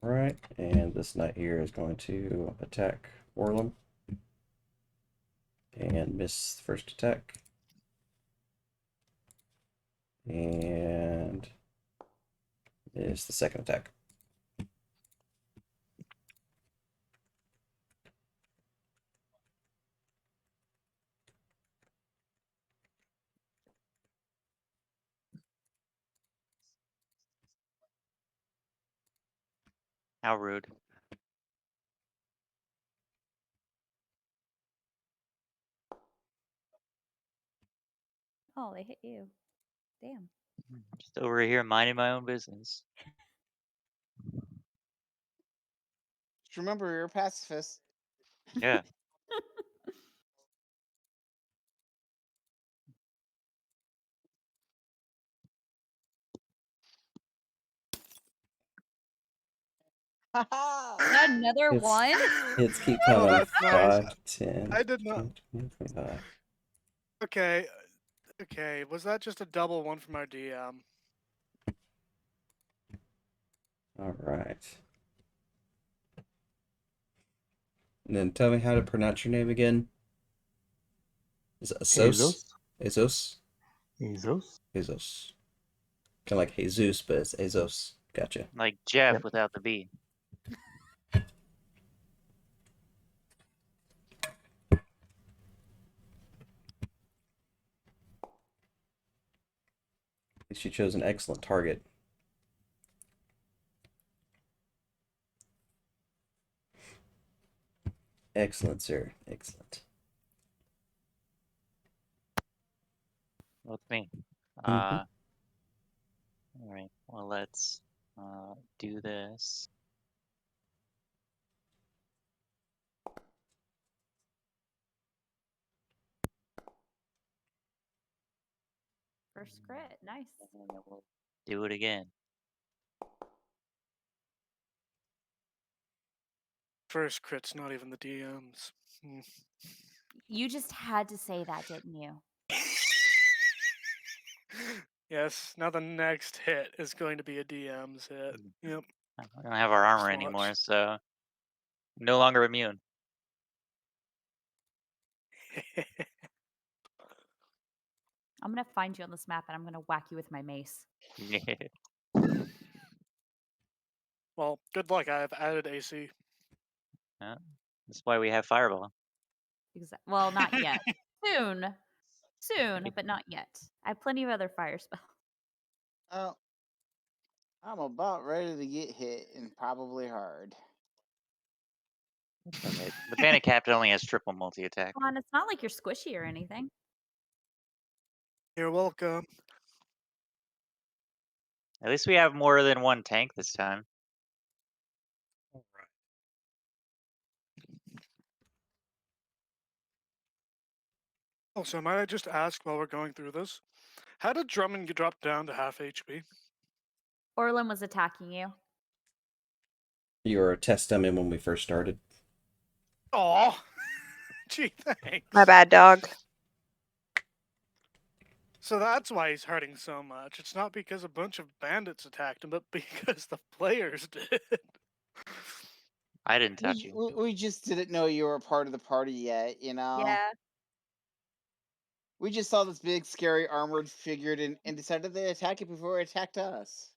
All right, and this knight here is going to attack Orlum and miss the first attack. And is the second attack. How rude. Oh, they hit you. Damn. Just over here minding my own business. Just remember, you're a pacifist. Yeah. Another It's, one? Hits keep Oh, coming. that's nice. 5, 10, I did not... 20, 25. Okay. Okay, was that just a double one from our DM? All right. And then tell me how to pronounce your name again. Is it Asos? Azos? Ezos. Azos. Kind of like Jesus, but it's Azos. Gotcha. Like Jeff Yep. without the B. At least you chose an excellent target. Excellent, sir. Excellent. Well, it's me. Mhm. Well, let's do this. First crit, nice. And then we'll do it again. First crit's not even the DM's. Hmm. You just had to say that, didn't you? Yes, now the next hit is going to be a DM's hit. Yep. We don't have our armor Just anymore, watch. so no longer immune. I'm gonna find you on this map and I'm gonna whack you with my mace. Well, good luck. I have added AC. Yeah, that's why we have Fireball. Well, not yet. Soon, but not yet. I have plenty of other fire spells. Oh, I'm about ready to get hit and probably hard. Okay. The Bandit Captain only has triple multi-attack. Come on, it's not like you're squishy or anything. You're welcome. At least we have more than one tank this time. All right. Also, might I just ask while we're going through this, how did Drummond get dropped down to half HP? Orlin was attacking you. You were a test dummy when we first started. Aw! Gee, thanks. My bad, dog. So that's why he's hurting so much. It's not because a bunch of bandits attacked him, but because the players did. I didn't touch you. We just didn't know you were a part of the party yet, you know? Yeah. We just saw this big, scary, armored figure and decided to attack it before it attacked us.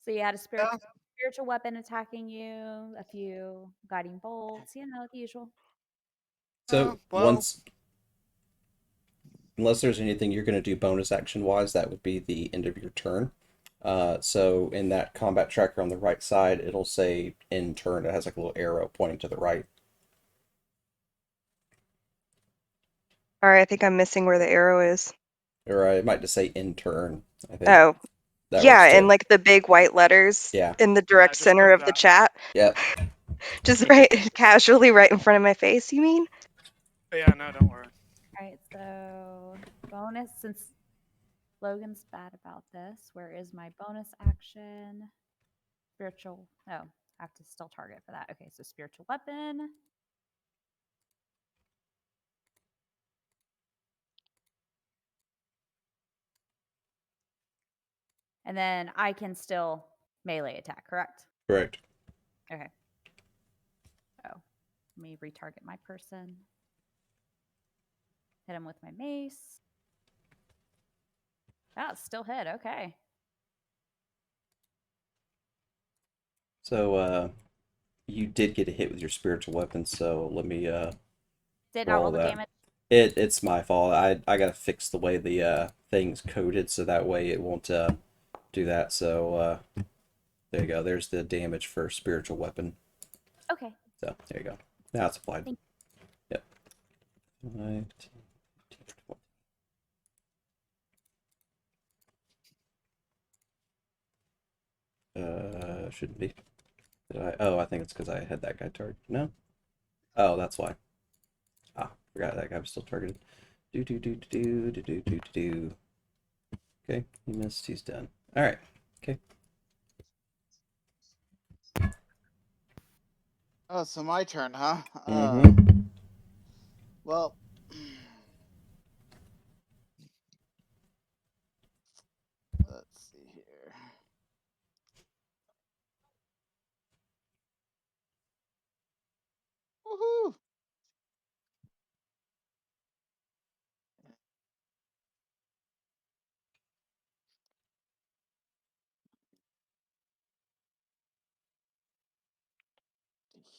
So you had a Yeah. spiritual weapon attacking you, a few guiding bolts, the usual. So Well, unless there's anything you're going to do bonus action wise, that would be the end of your turn. So in that combat tracker on the right side, it'll say end turn. It has like a little arrow pointing to the right. All right, I think I'm missing where the arrow is. Or it might just say end turn, I think. Oh, That yeah, works and too. like the big white letters Yeah. in the direct just center like of the that. chat. Yep. Just right casually right in front of my face, you mean? Yeah, no, don't worry. All right, so bonus, since Logan's bad about this, where is my bonus action? Spiritual, oh, I have to still target for that. Okay, so spiritual weapon. And then I can still melee attack, correct? Correct. Okay. Oh, let me retarget my person. Hit him with my mace. Ah, still hit. Okay. So you did get a hit with your spiritual weapon, so let me Did not roll the that. damage. It's my fault. I gotta fix the way the thing's coded so that way it won't do that. So there you go. There's the damage for spiritual weapon. Okay. So there you go. Now it's applied. Thank Yep. 5, 10, 20. Shouldn't be. Did I? Oh, I think it's because I had that guy targeted. No. Oh, that's why. Ah, forgot that guy was still targeted. Do do do do do do do do. Okay, he missed. He's done. All right. Okay. Oh, so my turn, huh? Mm-hmm. Well, let's see here. Woohoo!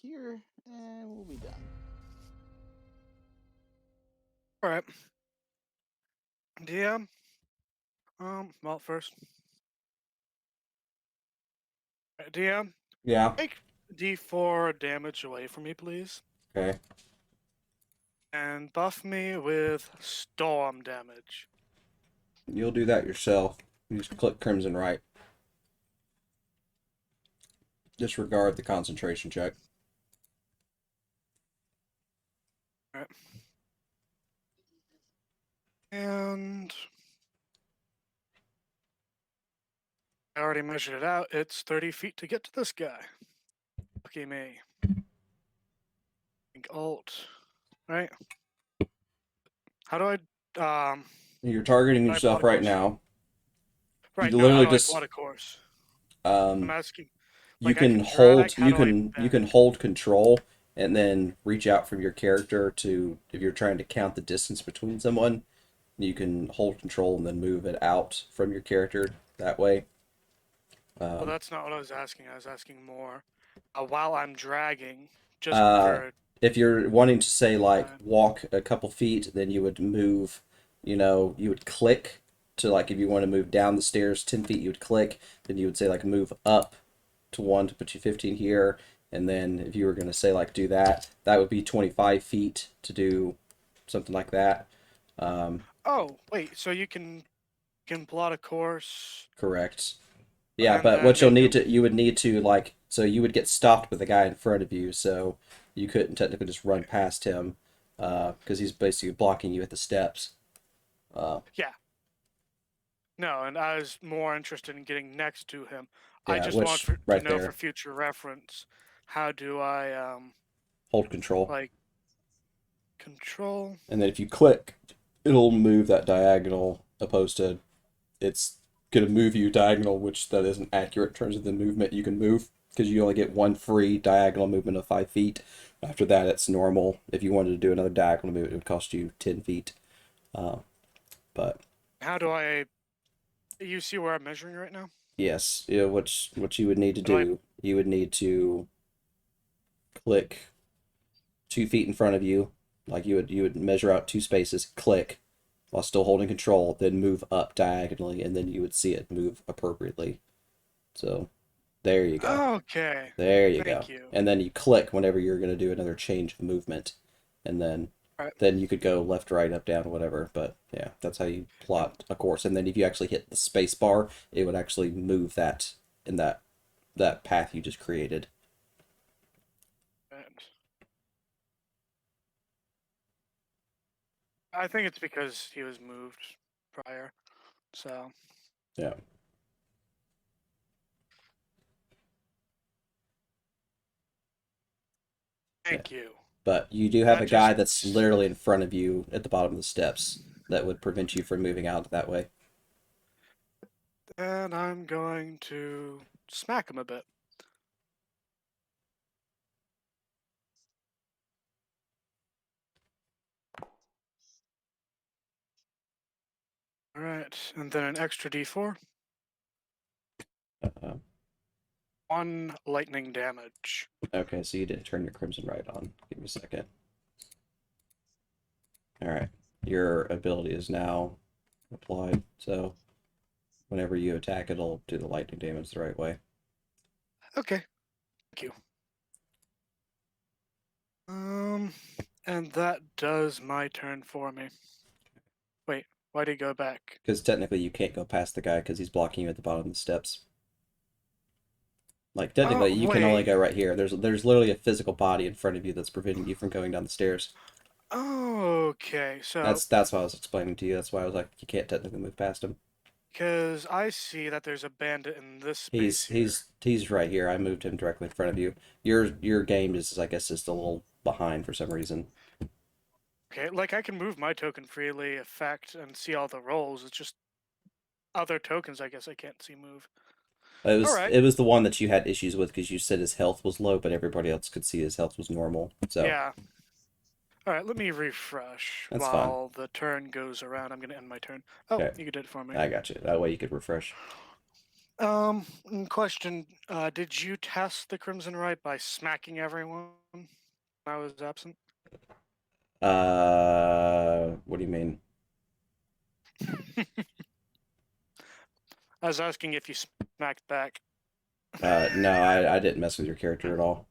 Here, and we'll be done. All right. DM. Well, first. DM, Yeah. take D4 damage away from me, please. Okay. And buff me with storm damage. You'll do that yourself. You just click Crimson Right. Disregard the concentration check. Alright. And I already measured it out. It's 30 feet to get to this guy. Lucky me. Think Alt. Right? How do I You're targeting do I plot yourself a right course? now. Right, You no, how literally do I just plot a course? I'm asking. you Like I can can drag, hold how do I you bend? can hold control and then reach out from your character to, if you're trying to count the distance between someone, you can hold control and then move it out from your character that way. Well, that's not what I was asking. I was asking more while I'm dragging, just Uh, for if you're wanting to say like uh, walk a couple feet, then you would move, you would click to, like, if you want to move down the stairs 10 feet, you would click, then you would say like move up to 1 to put you 15 here, and then if you were going to say like do that, that would be 25 feet to do something like that. Oh, wait, so you can plot a course Correct. Yeah, and but then what make a you would need to, like, so you would get stopped with the guy in front of you, so you couldn't technically just run past him, because he's basically blocking you at the steps. yeah. No, and I was more interested in getting next to him. I Yeah, just want which to right know for there, future reference, how do I hold control, like control? and then if you click, it'll move that diagonal, opposed to it's gonna move you diagonal, which that isn't accurate in terms of the movement you can move, because you only get one free diagonal movement of 5 feet. After that, it's normal. If you wanted to do another diagonal movement, it would cost you 10 feet. But How do I? You see where I'm measuring right now? yes, yeah, what you would need to Do I? do, you would need to click 2 feet in front of you, like you would measure out two spaces, click while still holding control, then move up diagonally, and then you would see it move appropriately. So there you go. Okay. There you go. Thank you. And then you click whenever you're going to do another change of movement, and All right. then you could go left, right, up, down, whatever. But yeah, that's how you plot a course. And then if you actually hit the space bar, it would actually move that in that path you just created. And I think it's because he was moved prior. So Yeah. thank you. But you do have That a guy just that's literally in front of you at the bottom of the steps that would prevent you from moving out that way. and I'm going to smack him a bit. All right, and then an extra D4. Uh, 1 lightning damage. okay, so you didn't turn your Crimson Right on. Give me a second. All right. Your ability is now applied, so whenever you attack, it'll do the lightning damage the right way. Okay, thank you. And that does my turn for me. Wait, why'd he go back? Because technically you can't go past the guy because he's blocking you at the bottom of the steps. Like, technically you can only wait. go right here. There's literally a physical body in front of you that's preventing you from going down the stairs. Okay, so That's why I was explaining to you. That's why I was like, you can't technically move past him. because I see that there's a bandit in this space He's right here. I moved him directly in front of you. Your game is, I guess, just a little behind for some reason. Okay, like I can move my token freely, affect, and see all the rolls. It's just other tokens I guess I can't see move. Alright. It was the one that you had issues with because you said his health was low, but everybody else could see his health was normal. So Yeah. Alright, let me refresh that's fine. while the turn goes around. I'm gonna end my turn. Oh, Okay. you did it for me. I got you. That way you could refresh. Question, did you test the Crimson Right by smacking everyone when I was absent? What do you mean? I was asking if you smacked back. No, I didn't mess with your character at all.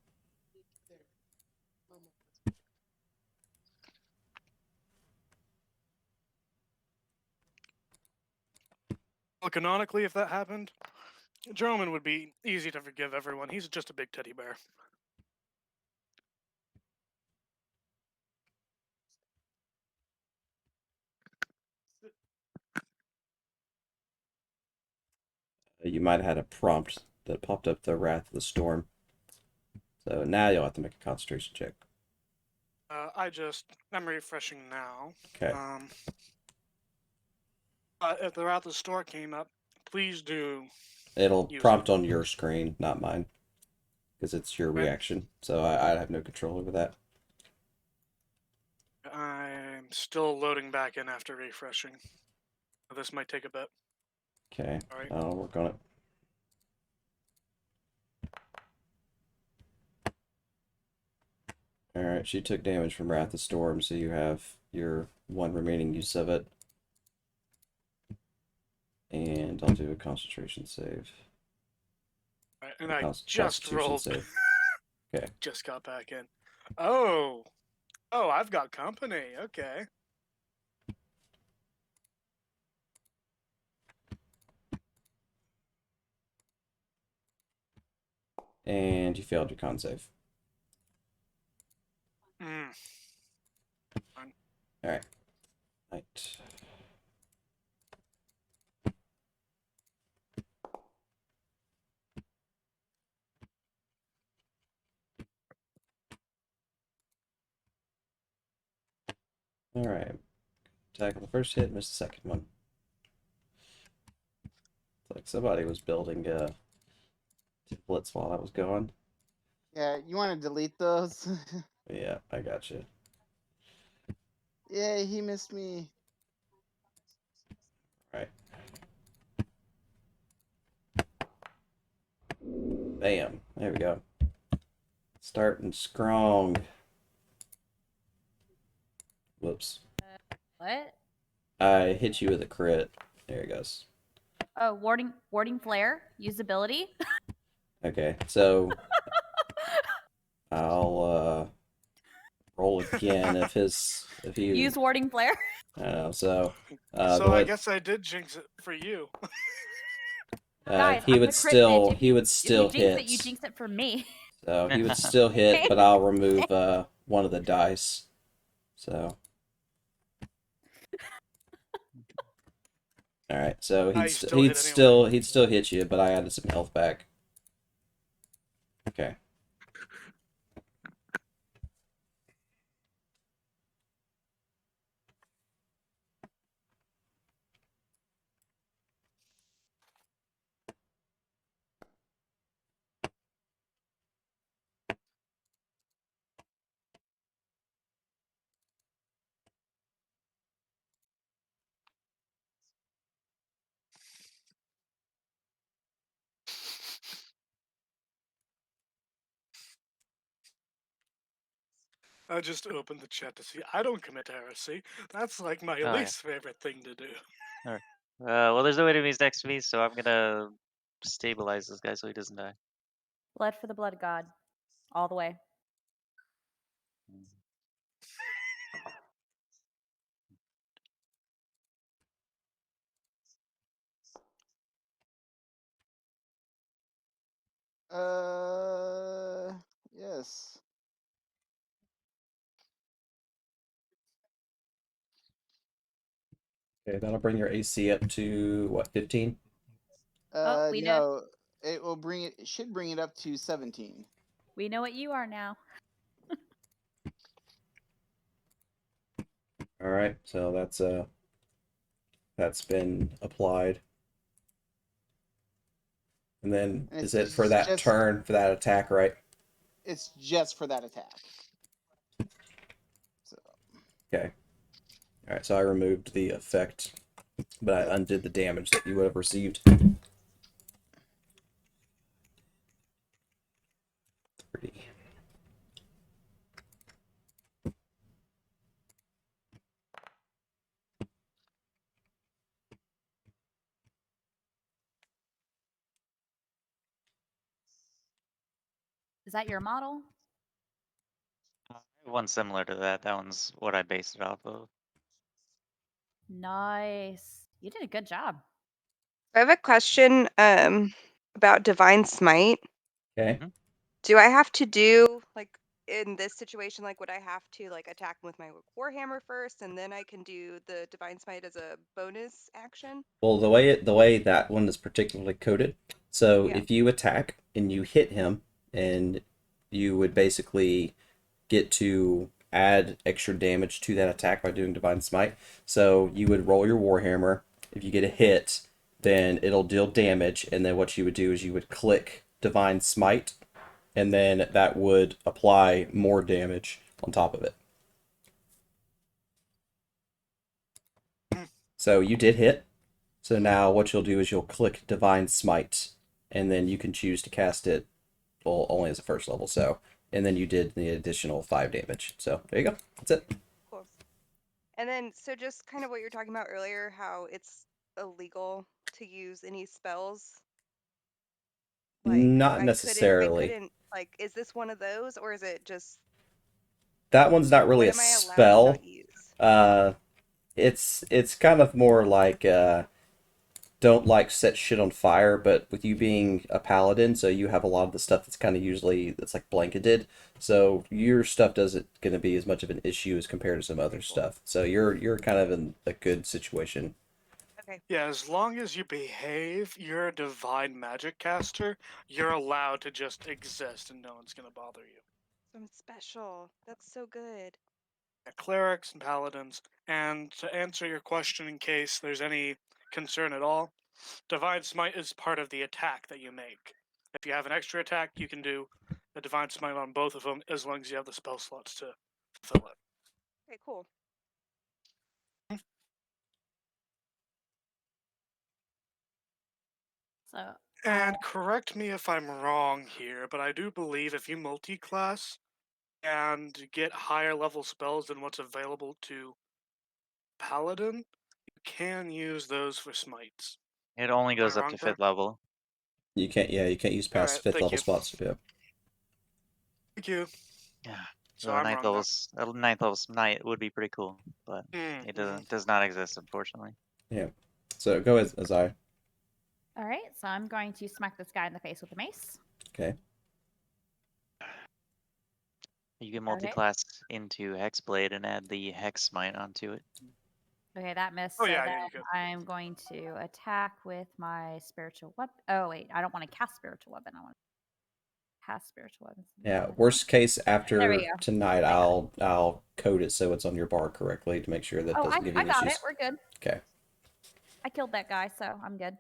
Well, canonically, if that happened, Droman would be easy to forgive everyone. He's just a big teddy bear. You might have had a prompt that popped up the Wrath of the Storm. So now you'll have to make a concentration check. I'm refreshing now. Okay. If the Wrath of the Store came up, please do. It'll use prompt it. on your screen, not mine. Because it's your Okay. reaction. So I have no control over that. I'm still loading back in after refreshing. This might take a bit. Okay. All right. I'll work on it. Alright, she took damage from Wrath of Storm, so you have your one remaining use of it. And I'll do a concentration save. All right, and I just Constitution rolled. save. Okay. Just got back in. Oh, I've got company. Okay. And you failed your con save. Alright. Right. Alright. Attack on the first hit, miss the second one. It's like somebody was building templates while I was gone. Yeah, you want to delete those? Yeah, I got you. Yeah, he missed me. Alright. Bam. There we go. Starting strong. Whoops. What? I hit you with a crit. There it goes. Oh, warding flare usability. Okay, so I'll roll again if he Use warding flare. I don't know. So So I guess I did jinx it for you. Guys, he I'm would the crit bitch. he would still if you jinx hit. it, you jinx it for me. So he would still hit, but I'll remove one of the dice. So. All right, so he'd still hit you, but I added some health back. Okay. I just opened the chat to see. I don't commit heresy. That's like my Oh, least favorite thing to do. All right. Well, there's no way to he's next to me, so I'm gonna stabilize this guy so he doesn't die. Blood for the blood god, all the way. Yes. Okay, that'll bring your AC up to what, 15? We No, it will bring it. It should bring it up to 17. We know what you are now. All right, so that's been applied. And then is it for that turn, for that attack, right? It's just for that attack. So. Okay. All right, so I removed the effect, but I undid the damage that you would have received. 30. Is that your model? One similar to that. That one's what I based it off of. Nice. You did a good job. I have a question. about Divine Smite. Okay. Do I have to do, like, in this situation, like, would I have to, like, attack with my Warhammer first, and then I can do the Divine Smite as a bonus action? Well, the way that one is particularly coded, so Yeah. if you attack and you hit him, and you would basically get to add extra damage to that attack by doing Divine Smite. So you would roll your Warhammer. If you get a hit, then it'll deal damage, and then what you would do is you would click Divine Smite, and then that would apply more damage on top of it. So you did hit. So now what you'll do is you'll click Divine Smite, and then you can choose to cast it, well, only as a first level. So, and then you did the additional 5 damage. So there you go. That's it. Cool. And then, so just kind of what you were talking about earlier, how it's illegal to use any spells. Like, Not I necessarily. couldn't, like, is this one of those, or is it just, That one's not really what a am I allowed to spell. not use? It's kind of more like don't like set shit on fire, but with you being a paladin, so you have a lot of the stuff that's kind of usually that's like blanketed. So your stuff doesn't going to be as much of an issue as compared to some other stuff. So you're kind of in a good situation. Okay. Yeah, as long as you behave, you're a divine magic caster. You're allowed to just exist, and no one's gonna bother you. So I'm special. That's so good. Clerics and paladins. And to answer your question, in case there's any concern at all, Divine Smite is part of the attack that you make. If you have an extra attack, you can do a Divine Smite on both of them as long as you have the spell slots to fulfill it. Okay, cool. So, And correct me if I'm wrong here, but I do believe if you multi-class and get higher level spells than what's available to Paladin, you can use those for smites. It only Am I goes up wrong to there? 5th level. You can't use past Alright, fifth thank level you. spots. Yeah. Thank you. Yeah. So So I'm ninth wrong level, ninth level Smite would be pretty cool, but there. it does not exist, unfortunately. Yeah. So go as I. all right. So I'm going to smack this guy in the face with a mace. Okay. You can multi-class into Hexblade and add the Hex Smite onto it. Okay, that missed. Oh so yeah, then yeah, you could. I'm going to attack with my spiritual weapon. Oh wait, I don't want to cast spiritual weapon. I want to cast spiritual weapons. Yeah. Worst case, There after we go. tonight, I got I'll code it so it's on your bar correctly to make sure that Oh, doesn't give you I any got issues. it. We're good. Okay. I killed that guy, so I'm good.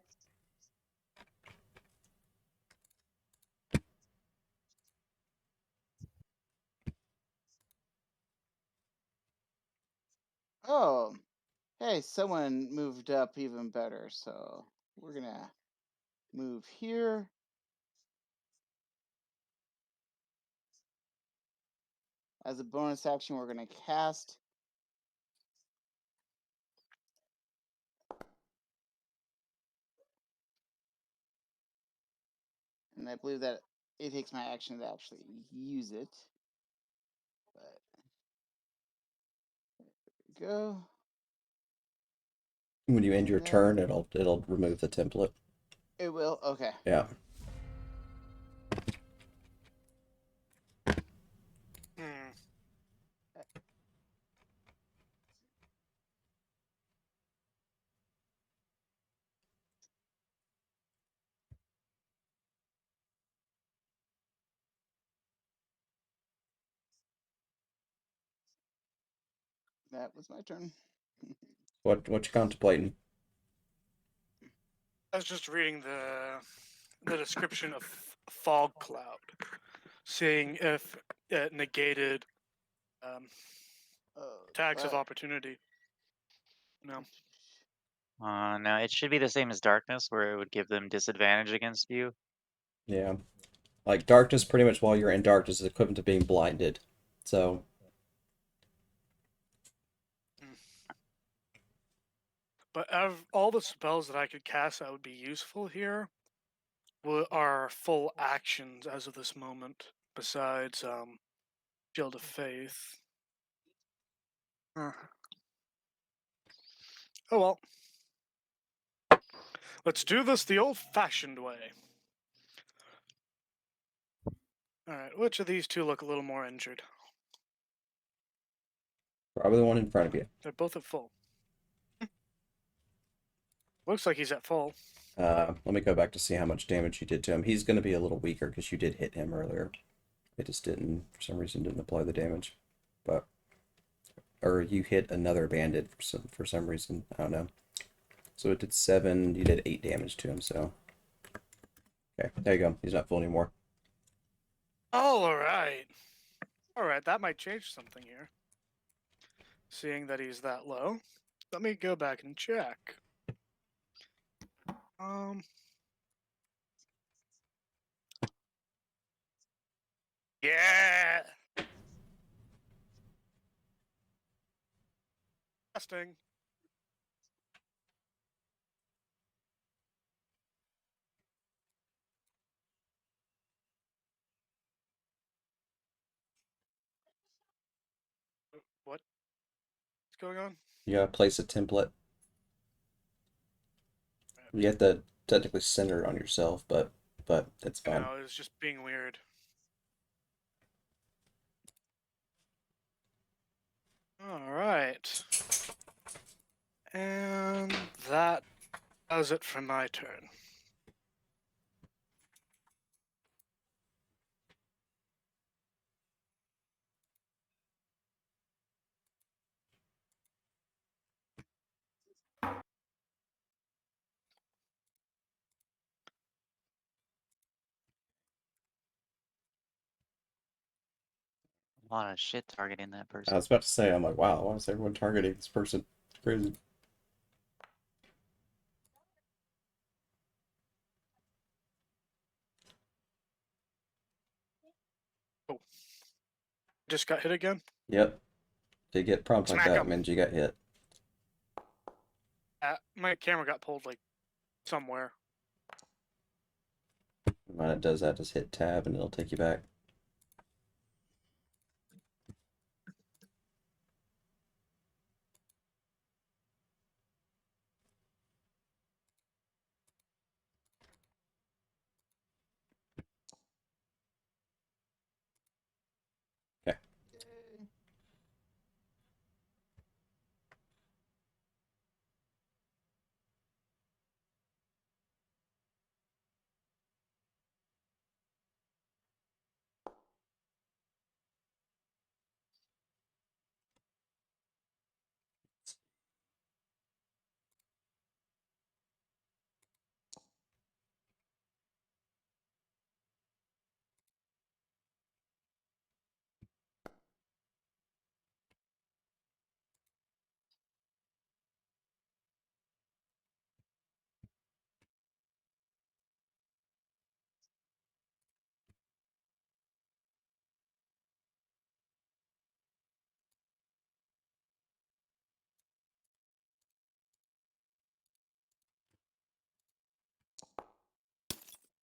Oh, hey, someone moved up even better. So we're gonna move here. As a bonus action, we're gonna cast. And I believe that it takes my action to actually use it. But there we go. When you end your And turn, then it'll remove the template. it will. Okay. Yeah. Hmm. That was my turn. What you contemplating? I was just reading the description of fog cloud, seeing if it negated attacks of Right. opportunity. No. No, it should be the same as Darkness, where it would give them disadvantage against you. Yeah. Like darkness, pretty much while you're in darkness is equivalent to being blinded. So But all the spells that I could cast that would be useful here are full actions as of this moment, besides Shield of Faith. Huh. Oh well. Let's do this the old-fashioned way. All right, which of these two look a little more injured? Probably the one in front of you. They're both at full. Looks like he's at full. Let me go back to see how much damage you did to him. He's going to be a little weaker because you did hit him earlier. It just didn't, for some reason, didn't apply the damage. But, or you hit another bandit for some reason. I don't know. So it did 7. You did 8 damage to him. So, okay, there you go. He's not full anymore. Oh, all right. All right, that might change something here. Seeing that he's that low, let me go back and check. Yeah. Testing. What's going on? You gotta place a template. You have to technically center it on yourself, but it's fine. No, it's just being weird. All right. And that does it for my turn. A lot of shit targeting that I person. was about to say, I'm like, wow, why is everyone targeting this person? It's crazy. Oh. Just got hit again? Yep. To get prompts like Smack that him. means you got hit. My camera got pulled like somewhere. When it does that, just hit tab and it'll take you back. Okay.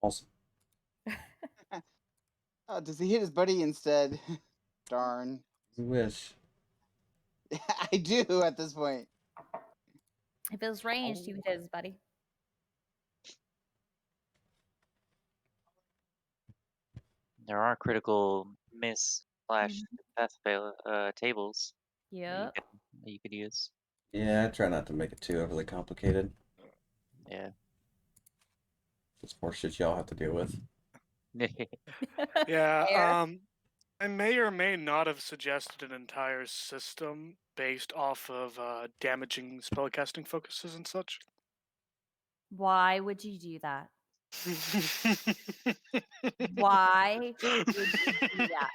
Awesome. Oh, does he hit his buddy instead? Darn. You wish. I do at this point. If it was ranged, he would hit his buddy. There are critical miss slash path fail tables that Yep. you could use. Yeah, I try not to make it too overly complicated. Yeah. It's more shit y'all have to deal with. Yeah, Fair. I may or may not have suggested an entire system based off of damaging spellcasting focuses and such. Why would you do that? Why would you do that?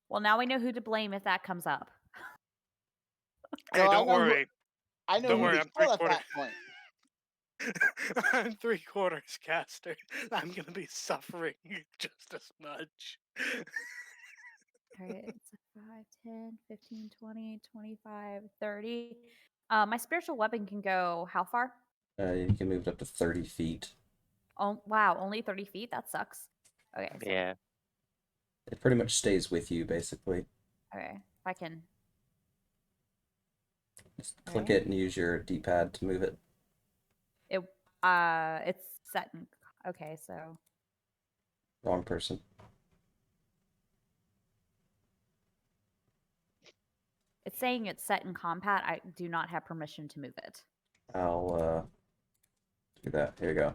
Well, now we know who to blame if that comes up. Hey, So don't worry. I know Don't who worry, to I'm kill at three-quarter. that point. I'm 3/4 caster. I'm gonna be suffering just as much. Okay, it's 5, 10, 15, 20, 25, 30. My spiritual weapon can go how far? You can move it up to 30 feet. Oh, wow, only 30 feet? That sucks. Okay, so, Yeah. It pretty much stays with you, basically. okay, if I can. Just click Okay. it and use your D-pad to move it. It It's set in. Okay, so Wrong person. it's saying it's set in combat. I do not have permission to move it. I'll do that. Here you go.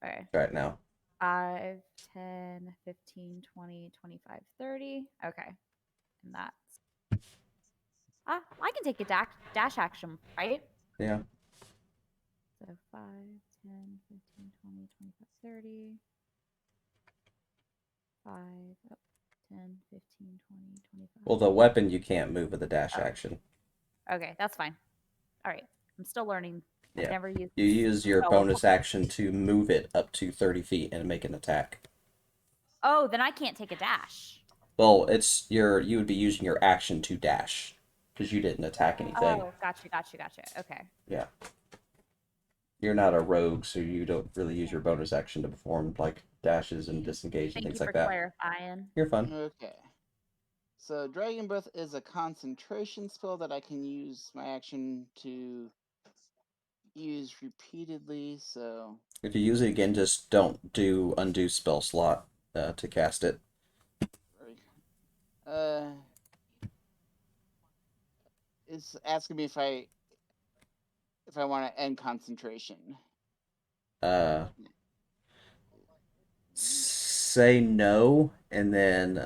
Okay. Try it now. 5, 10, 15, 20, 25, 30. Okay. And that's... I can take a dash action, right? Yeah. So 5, 10, 15, 20, 25, 30. 5, oh, 10, 15, 20, 25. Well, the weapon you can't move with a dash action. Okay, that's fine. All right. I'm still learning. I've Yeah. never used You use your spell bonus before. action to move it up to 30 feet and make an attack. Oh, then I can't take a dash. Well, you would be using your action to dash because you didn't attack anything. Oh, gotcha. Okay. Yeah. You're not a rogue, so you don't really use your bonus action to perform like dashes and disengage and Thank you things for like that. clarifying. You're fun. Okay. So Dragon Breath is a concentration spell that I can use my action to use repeatedly. So If you use it again, just don't do undo spell slot to cast it. It's asking me if I want to end concentration. Say no, and then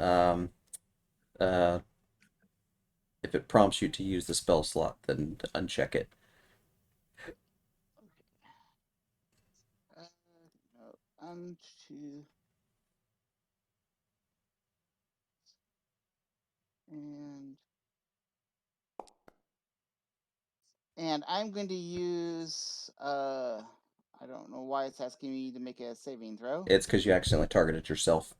if it prompts you to use the spell slot, then uncheck it. No, and I'm going to use I don't know why it's asking me to make a saving throw. It's because you accidentally targeted yourself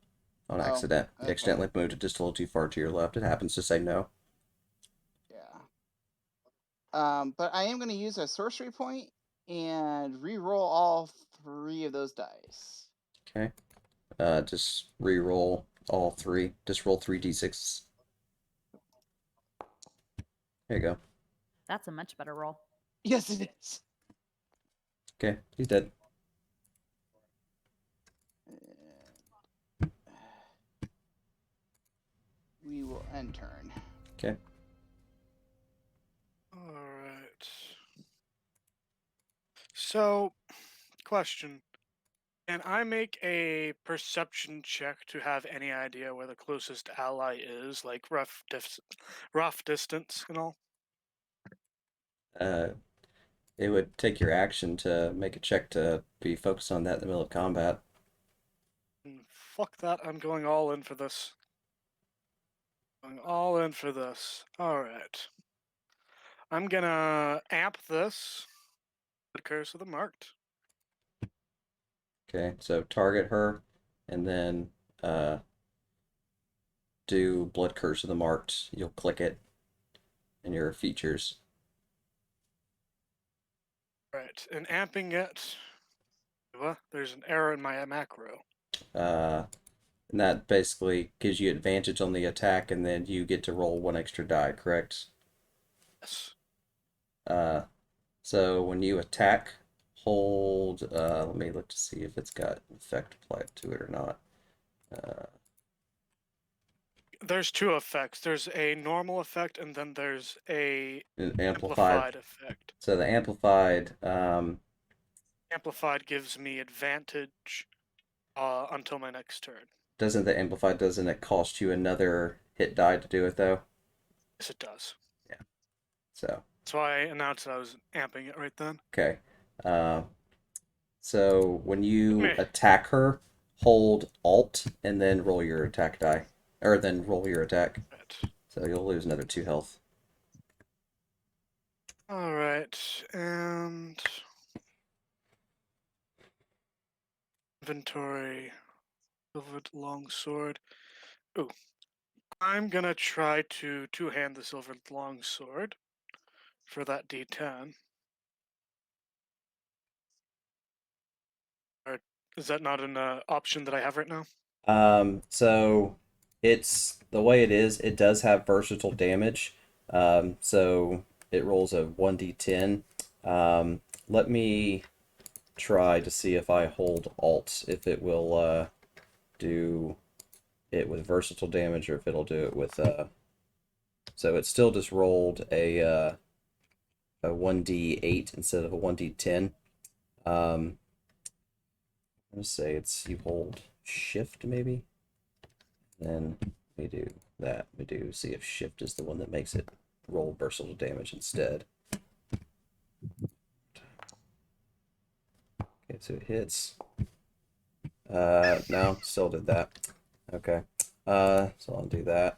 on accident. Okay. You accidentally moved it just a little too far to your left. It happens to say no. Yeah. But I am going to use a sorcery point and re-roll all 3 of those dice. Okay. Just re-roll all 3. Just roll 3d6s. There you go. That's a much better roll. Yes, it is. Okay, he's dead. We will end turn. Okay. All right. So, question. Can I make a perception check to have any idea where the closest ally is, like rough distance and all? It would take your action to make a check to be focused on that in the middle of combat. Fuck that, I'm going all in for this. Going all in for this. Alright. I'm gonna amp this. The Curse of the Marked. Okay, so target her, and then do Blood Curse of the Marked. You'll click it in your features. Right, and amping it. What? There's an error in my macro. And that basically gives you advantage on the attack, and then you get to roll 1 extra die, correct? Yes. So when you attack, hold. Let me look to see if it's got effect applied to it or not. There's 2 effects. There's a normal effect, and then there's a An amplified effect. So the amplified. Amplified gives me advantage until my next turn. Doesn't it cost you another hit die to do it though? Yes, it does. Yeah. So. That's why I announced that I was amping it right then. Okay. So when you attack her, hold Alt and then roll your attack die. Or then roll your attack. Right. So you'll lose another 2 health. Alright, and inventory, silver longsword. Ooh, I'm gonna try to two-hand the silver longsword for that D10. Or is that not an option that I have right now? So it's the way it is. It does have versatile damage. So it rolls a 1d10. Let me try to see if I hold Alt, if it will do it with versatile damage or if it'll do it with so it still just rolled a 1d8 instead of a 1d10. Let's say it's you hold shift maybe. Then we do that. We do see if shift is the one that makes it roll versatile damage instead. Okay, so it hits. No, still did that. Okay. So I'll do that.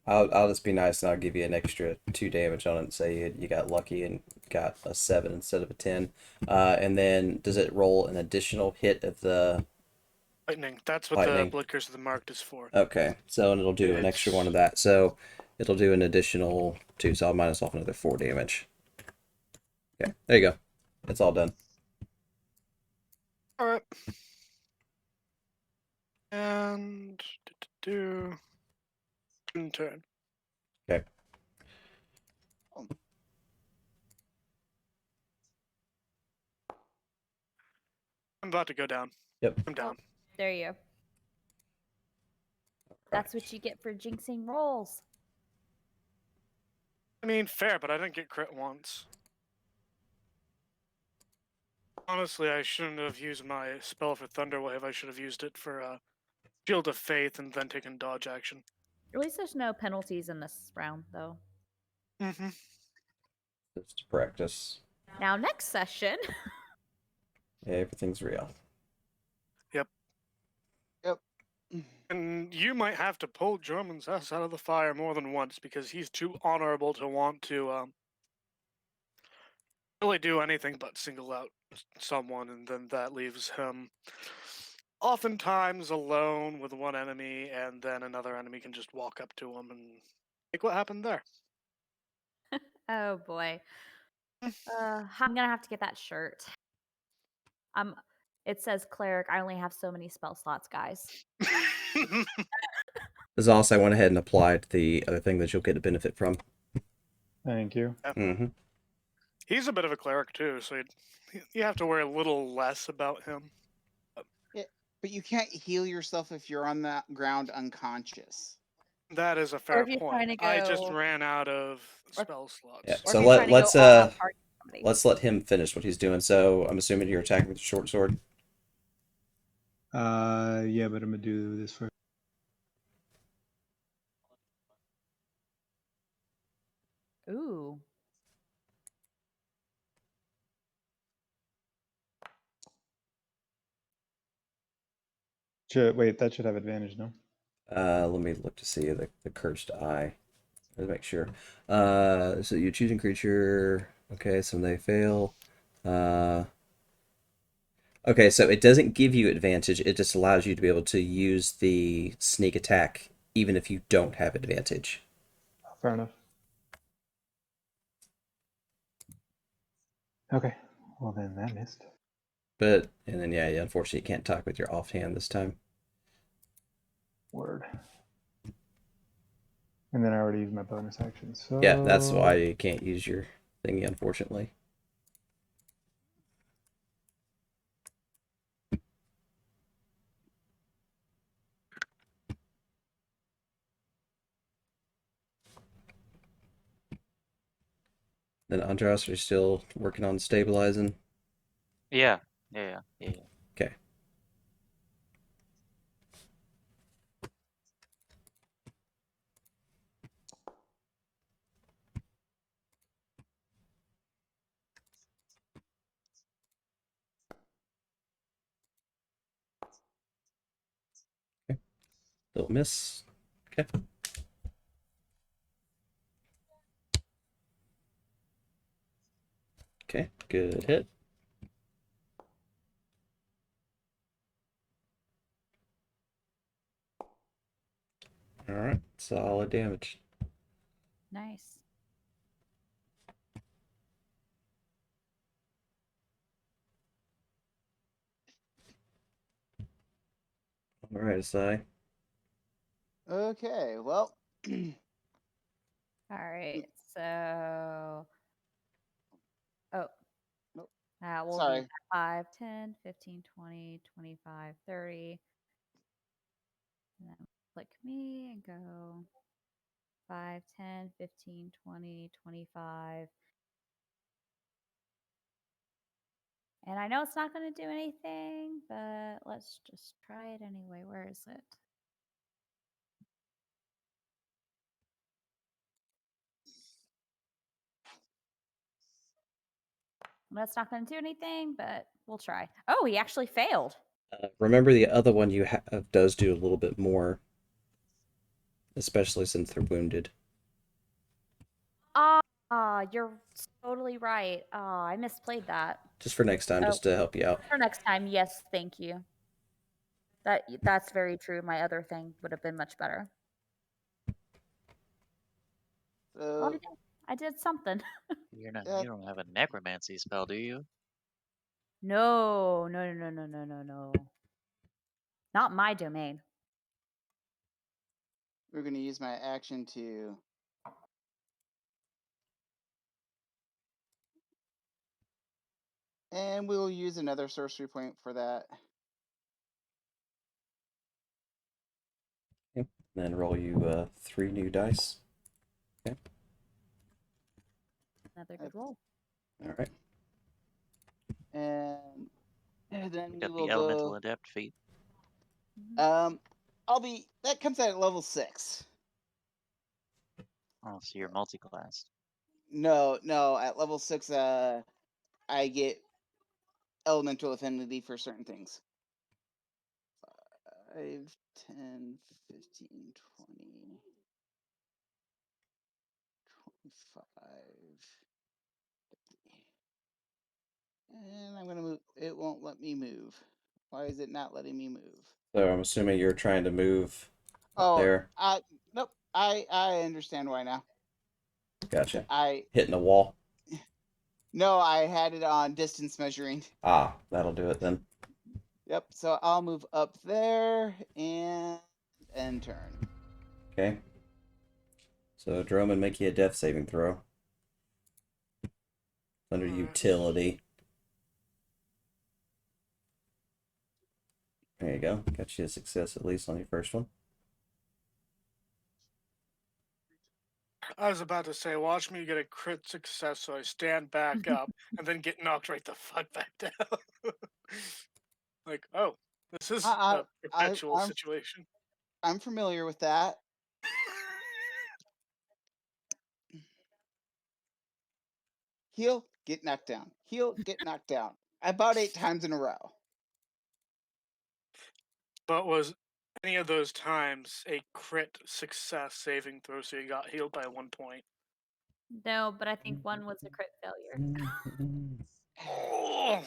I'll just be nice and I'll give you an extra 2 damage on it and say you got lucky and got a 7 instead of a 10. And then does it roll an additional hit of the Lightning. That's what lightning? the Blinkers of the Marked is for. Okay, so and it'll do an extra one of that. So it'll do an additional 2, so I'll minus off another 4 damage. Okay, there you go. It's all done. Alright. And turn. Okay. I'm about to go down. Yep. I'm down. There you go. That's what you get for jinxing rolls. I mean, fair, but I didn't get crit once. Honestly, I shouldn't have used my spell for Thunderwave. I should have used it for Shield of Faith and then taken dodge action. At least there's no penalties in this round, though. Mm-hmm. Just to practice. Now, next session. Yeah, everything's real. Yep. Yep. And you might have to pull German's ass out of the fire more than once because he's too honorable to want to really do anything but single out someone, and then that leaves him oftentimes alone with one enemy, and then another enemy can just walk up to him and take what happened there. Oh boy. I'm gonna have to get that shirt. It says cleric. I only have so many spell slots, guys. As also, I went ahead and applied the other thing that you'll get a benefit from. Thank you. Mm-hmm. He's a bit of a cleric too, so you have to worry a little less about him. Yeah, but you can't heal yourself if you're on the ground unconscious. That is a Or fair if you're trying point. to I just go- ran out of spell slots. Yeah. Or So if you're trying to let's go all out target somebody. let's let him finish what he's doing. So I'm assuming you're attacking with the short sword. Yeah, but I'm gonna do this first. Ooh. Wait, that should have advantage, no? Let me look to see the cursed eye. Let's make sure. So you're choosing creature. Okay, so they fail. Okay, so it doesn't give you advantage. It just allows you to be able to use the sneak attack even if you don't have advantage. Fair enough. Okay, well then that missed. But and then yeah, unfortunately you can't talk with your offhand this time. Word. And then I already used my bonus action, so... Yeah, that's why you can't use your thingy, unfortunately. Then Andros, are you still working on stabilizing? Yeah. Okay. Okay. Little miss. Okay. Okay, good hit. All right, solid damage. Nice. All right, Asai. Okay, well. All right. So Oh, Nope. we'll Sorry. be 5, 10, 15, 20, 25, 30. And then click me and go 5, 10, 15, 20, 25. And I know it's not going to do anything, but let's just try it anyway. Where is it? That's not going to do anything, but we'll try. Oh, he actually failed. Remember, the other one you have does do a little bit more, especially since they're wounded. You're totally right. I misplayed that. Just for next time, Oh. just to help you out. For next time, yes, thank you. That's very true. My other thing would have been much better. Well, So I did something. You're not. Yeah. You don't have a necromancy spell, do you? No. Not my domain. we're going to use my action to. And we'll use another sorcery point for that. Yep. Then roll you 3 new dice. Okay. Another good roll. All right. And then You we got will the elemental go. adept feat. That comes at level 6. Oh, so you're multi-classed. No, at level 6, I get elemental affinity for certain things. 5, 10, 15, 20, 25. And I'm going to move. It won't let me move. Why is it not letting me move? So I'm assuming you're trying to move up Oh, there. nope. I understand why now. Gotcha. I Hitting a wall. No, I had it on distance measuring. Ah, that'll do it then. Yep. So I'll move up there and turn. Okay. So Droman, make you a death saving throw. Under utility. There you go. Got you a success at least on your first one. I was about to say, watch me get a crit success, so I stand back up and then get knocked right the fuck back down. Like, oh, this is I, a perpetual I'm situation. I'm familiar with that. Heal, get knocked down. Heal, get knocked down. About 8 times in a row. But was any of those times a crit success saving throw, so you got healed by 1 point? No, but I think one was a crit failure. Oh.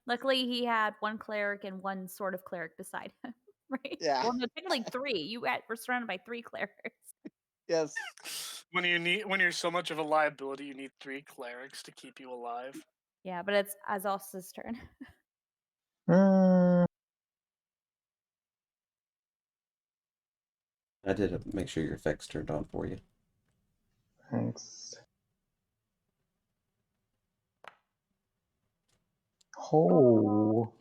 Luckily, he had one cleric and one sort of cleric beside him, right? Yeah. Well, no, technically 3. You were surrounded by 3 clerics. Yes. When you're so much of a liability, you need 3 clerics to keep you alive. Yeah, but it's Azos's turn. I did make sure your effects turned on for you. Thanks. Oh.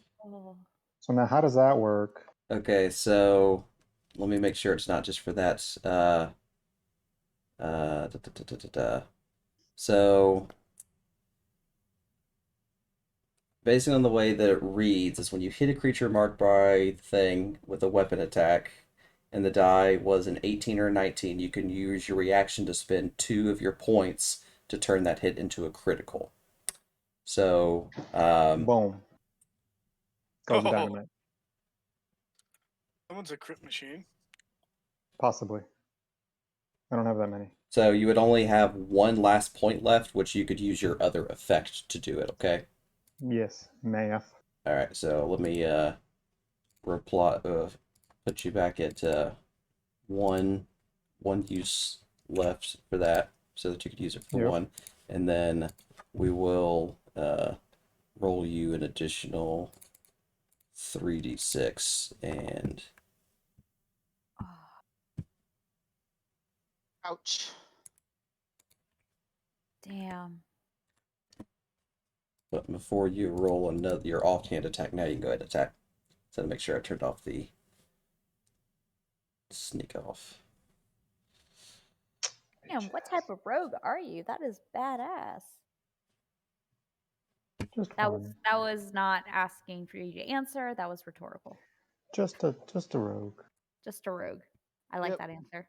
So now how does that work? Okay, so let me make sure it's not just for that. So based on the way that it reads, is when you hit a creature marked by the thing with a weapon attack, and the die was an 18 or a 19, you can use your reaction to spend 2 of your points to turn that hit into a critical. So, Boom. Goes the Oh. dynamite. Someone's a crit machine. Possibly. I don't have that many. so you would only have 1 last point left, which you could use your other effect to do it, okay? Yes, math. All right, so let me put you back at one use left for that, so that you could use it for Yep. 1, and then we will roll you an additional 3d6 and Ouch. Damn. But before you roll another your offhand attack, now you can go ahead and attack. So to make sure I turned off the sneak off. Damn, what type of rogue are you? That is badass. Just That one. was not asking for you to answer. That was rhetorical. Just a rogue. Just a rogue. I like Yep. that answer.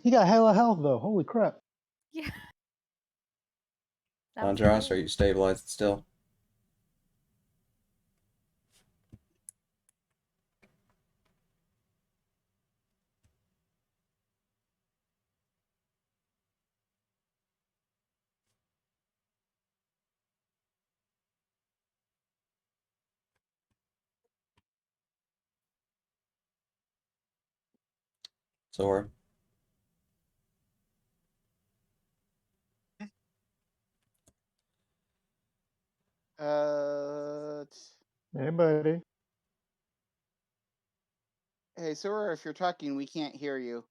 He got hella health though. Holy crap. Yeah. That was Andros, great. are you stabilized still? Zora? Hey, buddy. Hey, Sora, if you're talking, we can't hear you.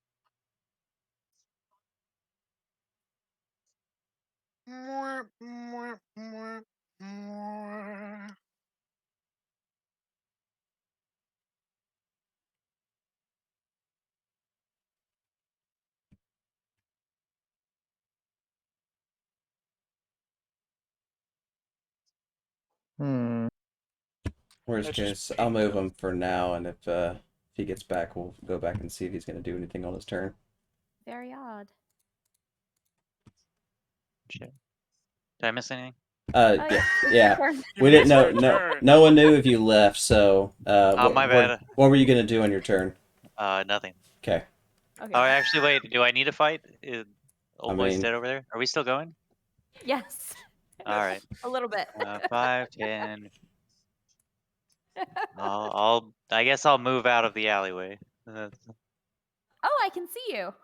Hmm. Worst That's just case, I'll being move dumb. him for now, and if he gets back, we'll go back and see if he's going to do anything on his turn. Very odd. Shit. Did I miss anything? Oh, Yeah, it's your yeah. turn. You We didn't missed know. your No, turn. no one knew if you left. So, Oh, my bad. what were you going to do on your turn? Nothing. Okay. Okay. Oh, actually, wait. Do I need to fight? Old I boy's mean- dead over there. Are we still going? Yes. All right. A little bit. 5, 10. I guess I'll move out of the alleyway. Oh, I can see you.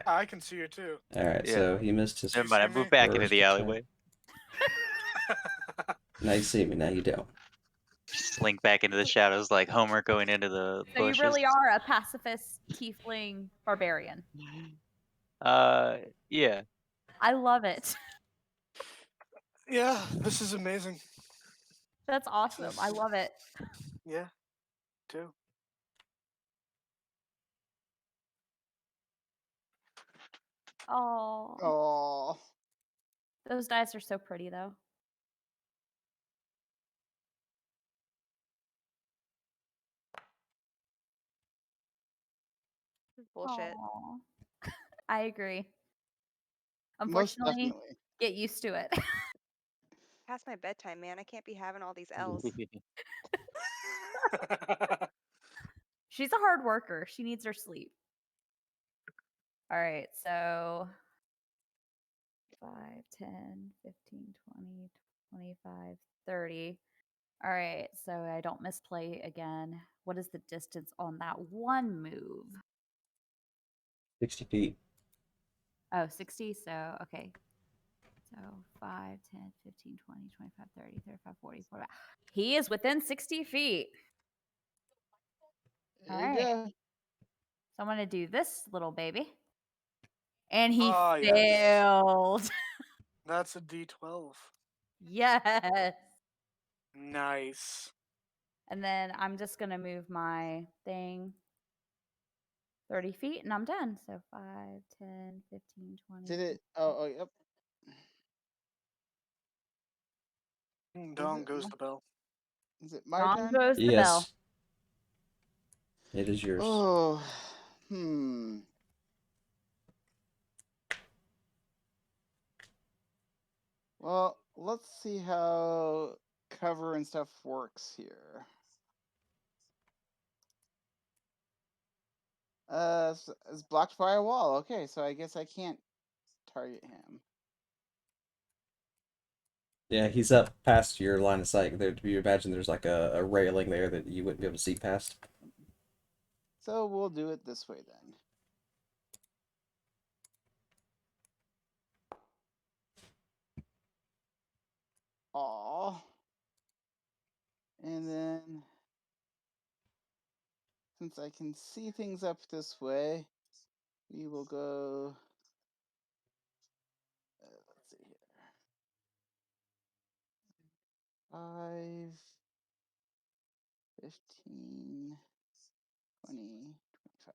I can see you too. All right. Yeah. So he missed his Never mind. I see me? moved back into first the attack. alleyway. Now you see me. Now you don't. Slink back into the shadows like Homer going into the So you bushes. really are a pacifist tiefling barbarian. Yeah. I love it. Yeah, this is amazing. That's awesome. I love it. Yeah, too. Oh, Oh, those dice are so pretty, though. This is bullshit. Aw. I agree. most Unfortunately, definitely. get used to it. Past my bedtime, man. I can't be having all these L's. She's a hard worker. She needs her sleep. All right, so 5, 10, 15, 20, 25, 30. All right, so I don't misplay again. What is the distance on that one move? 60 feet. Oh, 60. So, okay. So 5, 10, 15, 20, 25, 30, 35, 40, 45. He is within 60 feet. There All you right. go. So I'm going to do this little baby. And he Ah, yes. failed. That's a D12. Yes. Nice. And then I'm just going to move my thing 30 feet and I'm done. So 5, 10, 15, 20. Did it? Oh, yep. Dong it goes my- the bell. Is it my On turn? goes the bell. Yes. It is yours. Oh, Well, let's see how cover and stuff works here. It's blocked by a wall. Okay, so I guess I can't target him. Yeah, he's up past your line of sight. There, you imagine there's like a railing there that you wouldn't be able to see past. So we'll do it this way then. Aw. And then, since I can see things up this way, we will go 5, 15, 20, 25,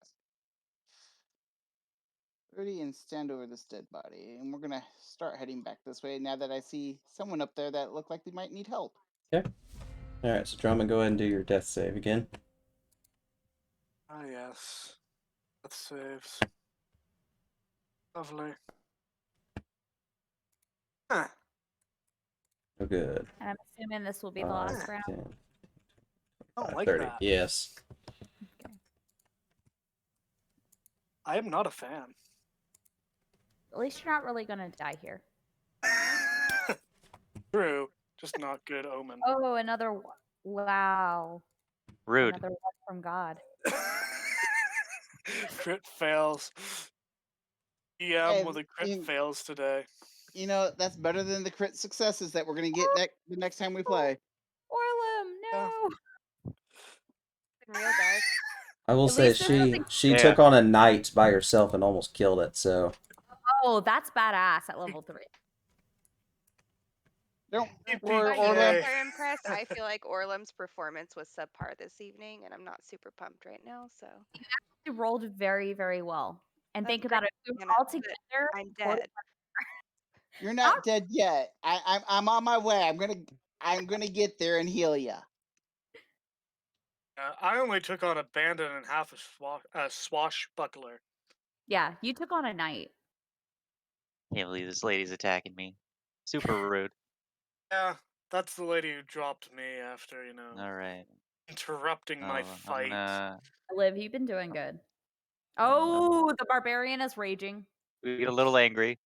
30, and stand over this dead body. And we're going to start heading back this way now that I see someone up there that looked like they might need help. Okay. All right, so Drama, go ahead and do your death save again. Ah, yes. That saves. Lovely. Huh. Oh, good. And I'm assuming this will be the 5, last round. 10, I don't 5, like 30. that. Yes. Okay. I am not a fan. At least you're not really gonna die here. True. Just not good omen. Oh, another wow. Rude. Another one from God. Crit fails. Hey, with a crit fails today. You know, that's better than the crit successes that we're going to get the next time we play. Orlum, no. Been real, guys. I will At say least this doesn't- she Yeah. took on a knight by herself and almost killed it. So Oh, that's badass at level 3. Don't As worry, much as Orlum. I'm impressed, I feel like Orlum's performance was subpar this evening, and I'm not super pumped right now. So You rolled very, very well. And That's think about it. We great, were all but together. I'm dead. You're not dead yet. I'm on my way. I'm gonna get there and heal you. I only took on a bandit and half a swashbuckler. Yeah, you took on a knight. Can't believe this lady's attacking me. Super rude. Yeah, that's the lady who dropped me after, All right. interrupting my I'm fight. gonna Liv, you've been doing good. I'm- Oh, the barbarian is raging. we get a little angry.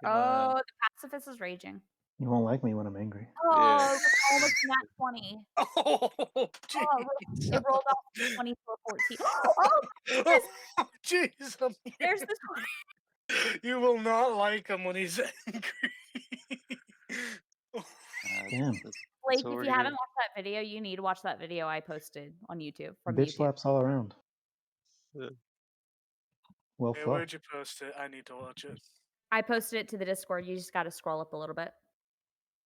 Oh, the pacifist is raging. You won't like me when I'm angry. Oh, it was almost nat 20. Oh, Oh, jeez. it rolled off from 20 to a 14. Oh, yes. Oh, jeez. There's this. You will not like him when he's angry. Damn. Blake, what if we're you gonna haven't do. watched that video, you need to watch that video I posted on YouTube from Bitch YouTube. slaps all around. Uh, Well, Hey, fuck. where'd you post it? I need to watch it. I posted it to the Discord. You just got to scroll up a little bit.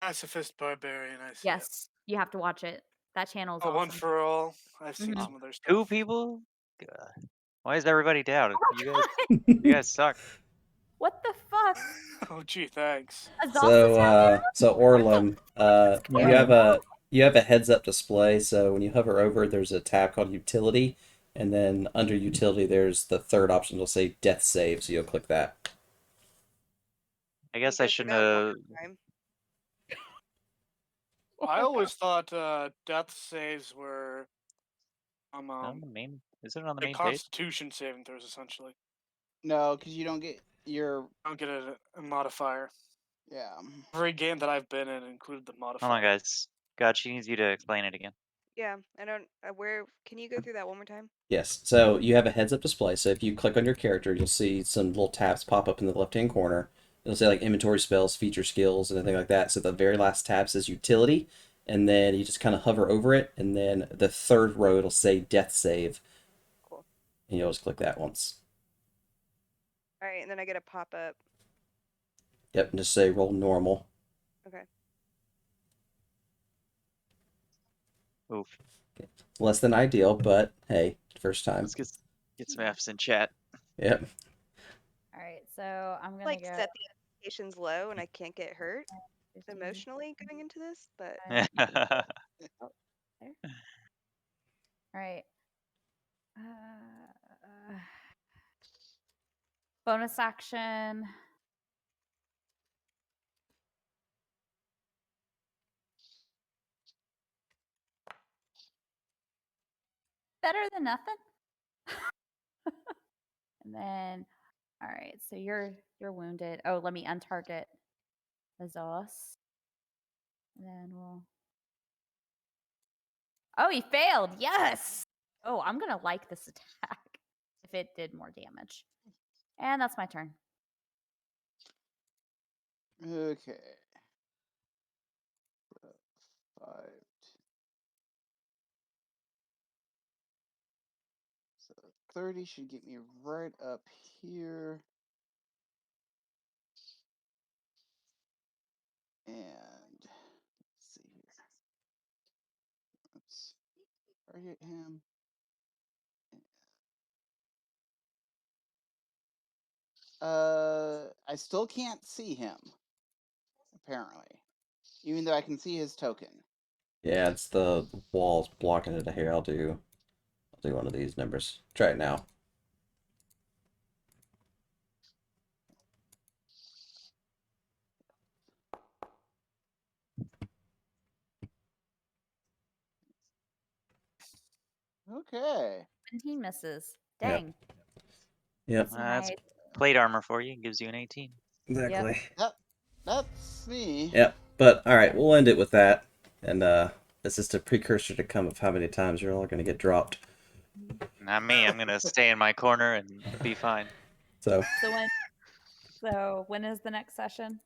Pacifist Barbarian, I see it. Yes, you have to watch it. That channel is Oh, awesome. One for All. I've seen Mhm. some other stuff. 2 people? God. Why is everybody down? Oh my You guys, God. you guys suck. What the fuck? Oh, gee, thanks. So Orlum, Yeah. you have a heads up display. So when you hover over, there's a tab called Utility, and then under Utility, there's the third option. It'll say Death Save. So you'll click that. I guess Go I through shouldn't that one have. more time. I always thought death saves were On the main, is it on the the main page? Constitution saving throws, essentially. No, because you don't get your I don't get a modifier. yeah. Every game that I've been in included the modifier. Hold on, guys. God, she needs you to explain it again. Yeah, I don't. Where can you go through that one more time? Yes. So you have a heads up display. So if you click on your character, you'll see some little tabs pop up in the left-hand corner. It'll say like inventory spells, feature skills, and anything like that. So the very last tab says utility, and then you just kind of hover over it, and then the third row it'll say death save. Cool. And you'll just click that once. All right, and then I get a pop up. Yep, and just say roll normal. Okay. Oof. Less than ideal, but hey, first time. Let's get some F's in chat. Yep. All right, so I'm gonna Like go. set the expectations low, and I can't get hurt 15. emotionally going into this. But All right. Bonus action. Better than nothing. And then, all right. So you're wounded. Oh, let me untarget Azos. Then we'll. Oh, he failed. Yes. Oh, I'm gonna like this attack if it did more damage. And that's my turn. Okay. 5. So 30 should get me right up here. And let's see here. target him. I still can't see him. Apparently, even though I can see his token. Yeah, it's the walls blocking it. Here, I'll do one of these numbers. Try it now. Okay. 17 misses. Yep. Dang. Yep. That's Nice. plate armor for you. Gives you an 18. Exactly. That's me. Yep. But all right, we'll end it with that, and it's just a precursor to come of how many times you're all going to get dropped. Not me. I'm gonna stay in my corner and be fine. So, So when is the next session?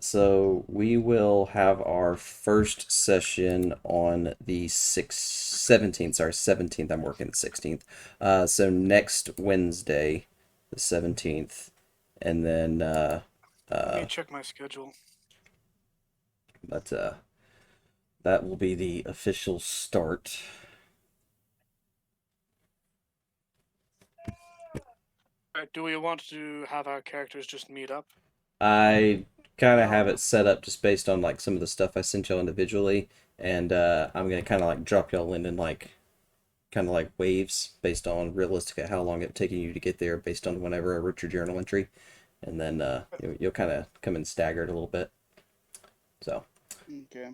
so we will have our first session on the 17th. Sorry, 17th. I'm working the 16th. So next Wednesday, the 17th, and then Let me check my schedule. but that will be the official start. Alright, do we want to have our characters just meet up? I kind of have it set up just based on like some of the stuff I sent y'all individually, and I'm gonna kind of like drop y'all in like kind of like waves based on realistic how long it taking you to get there based on whenever I wrote your journal entry, and then you'll kind of come in staggered a little bit. So. Okay.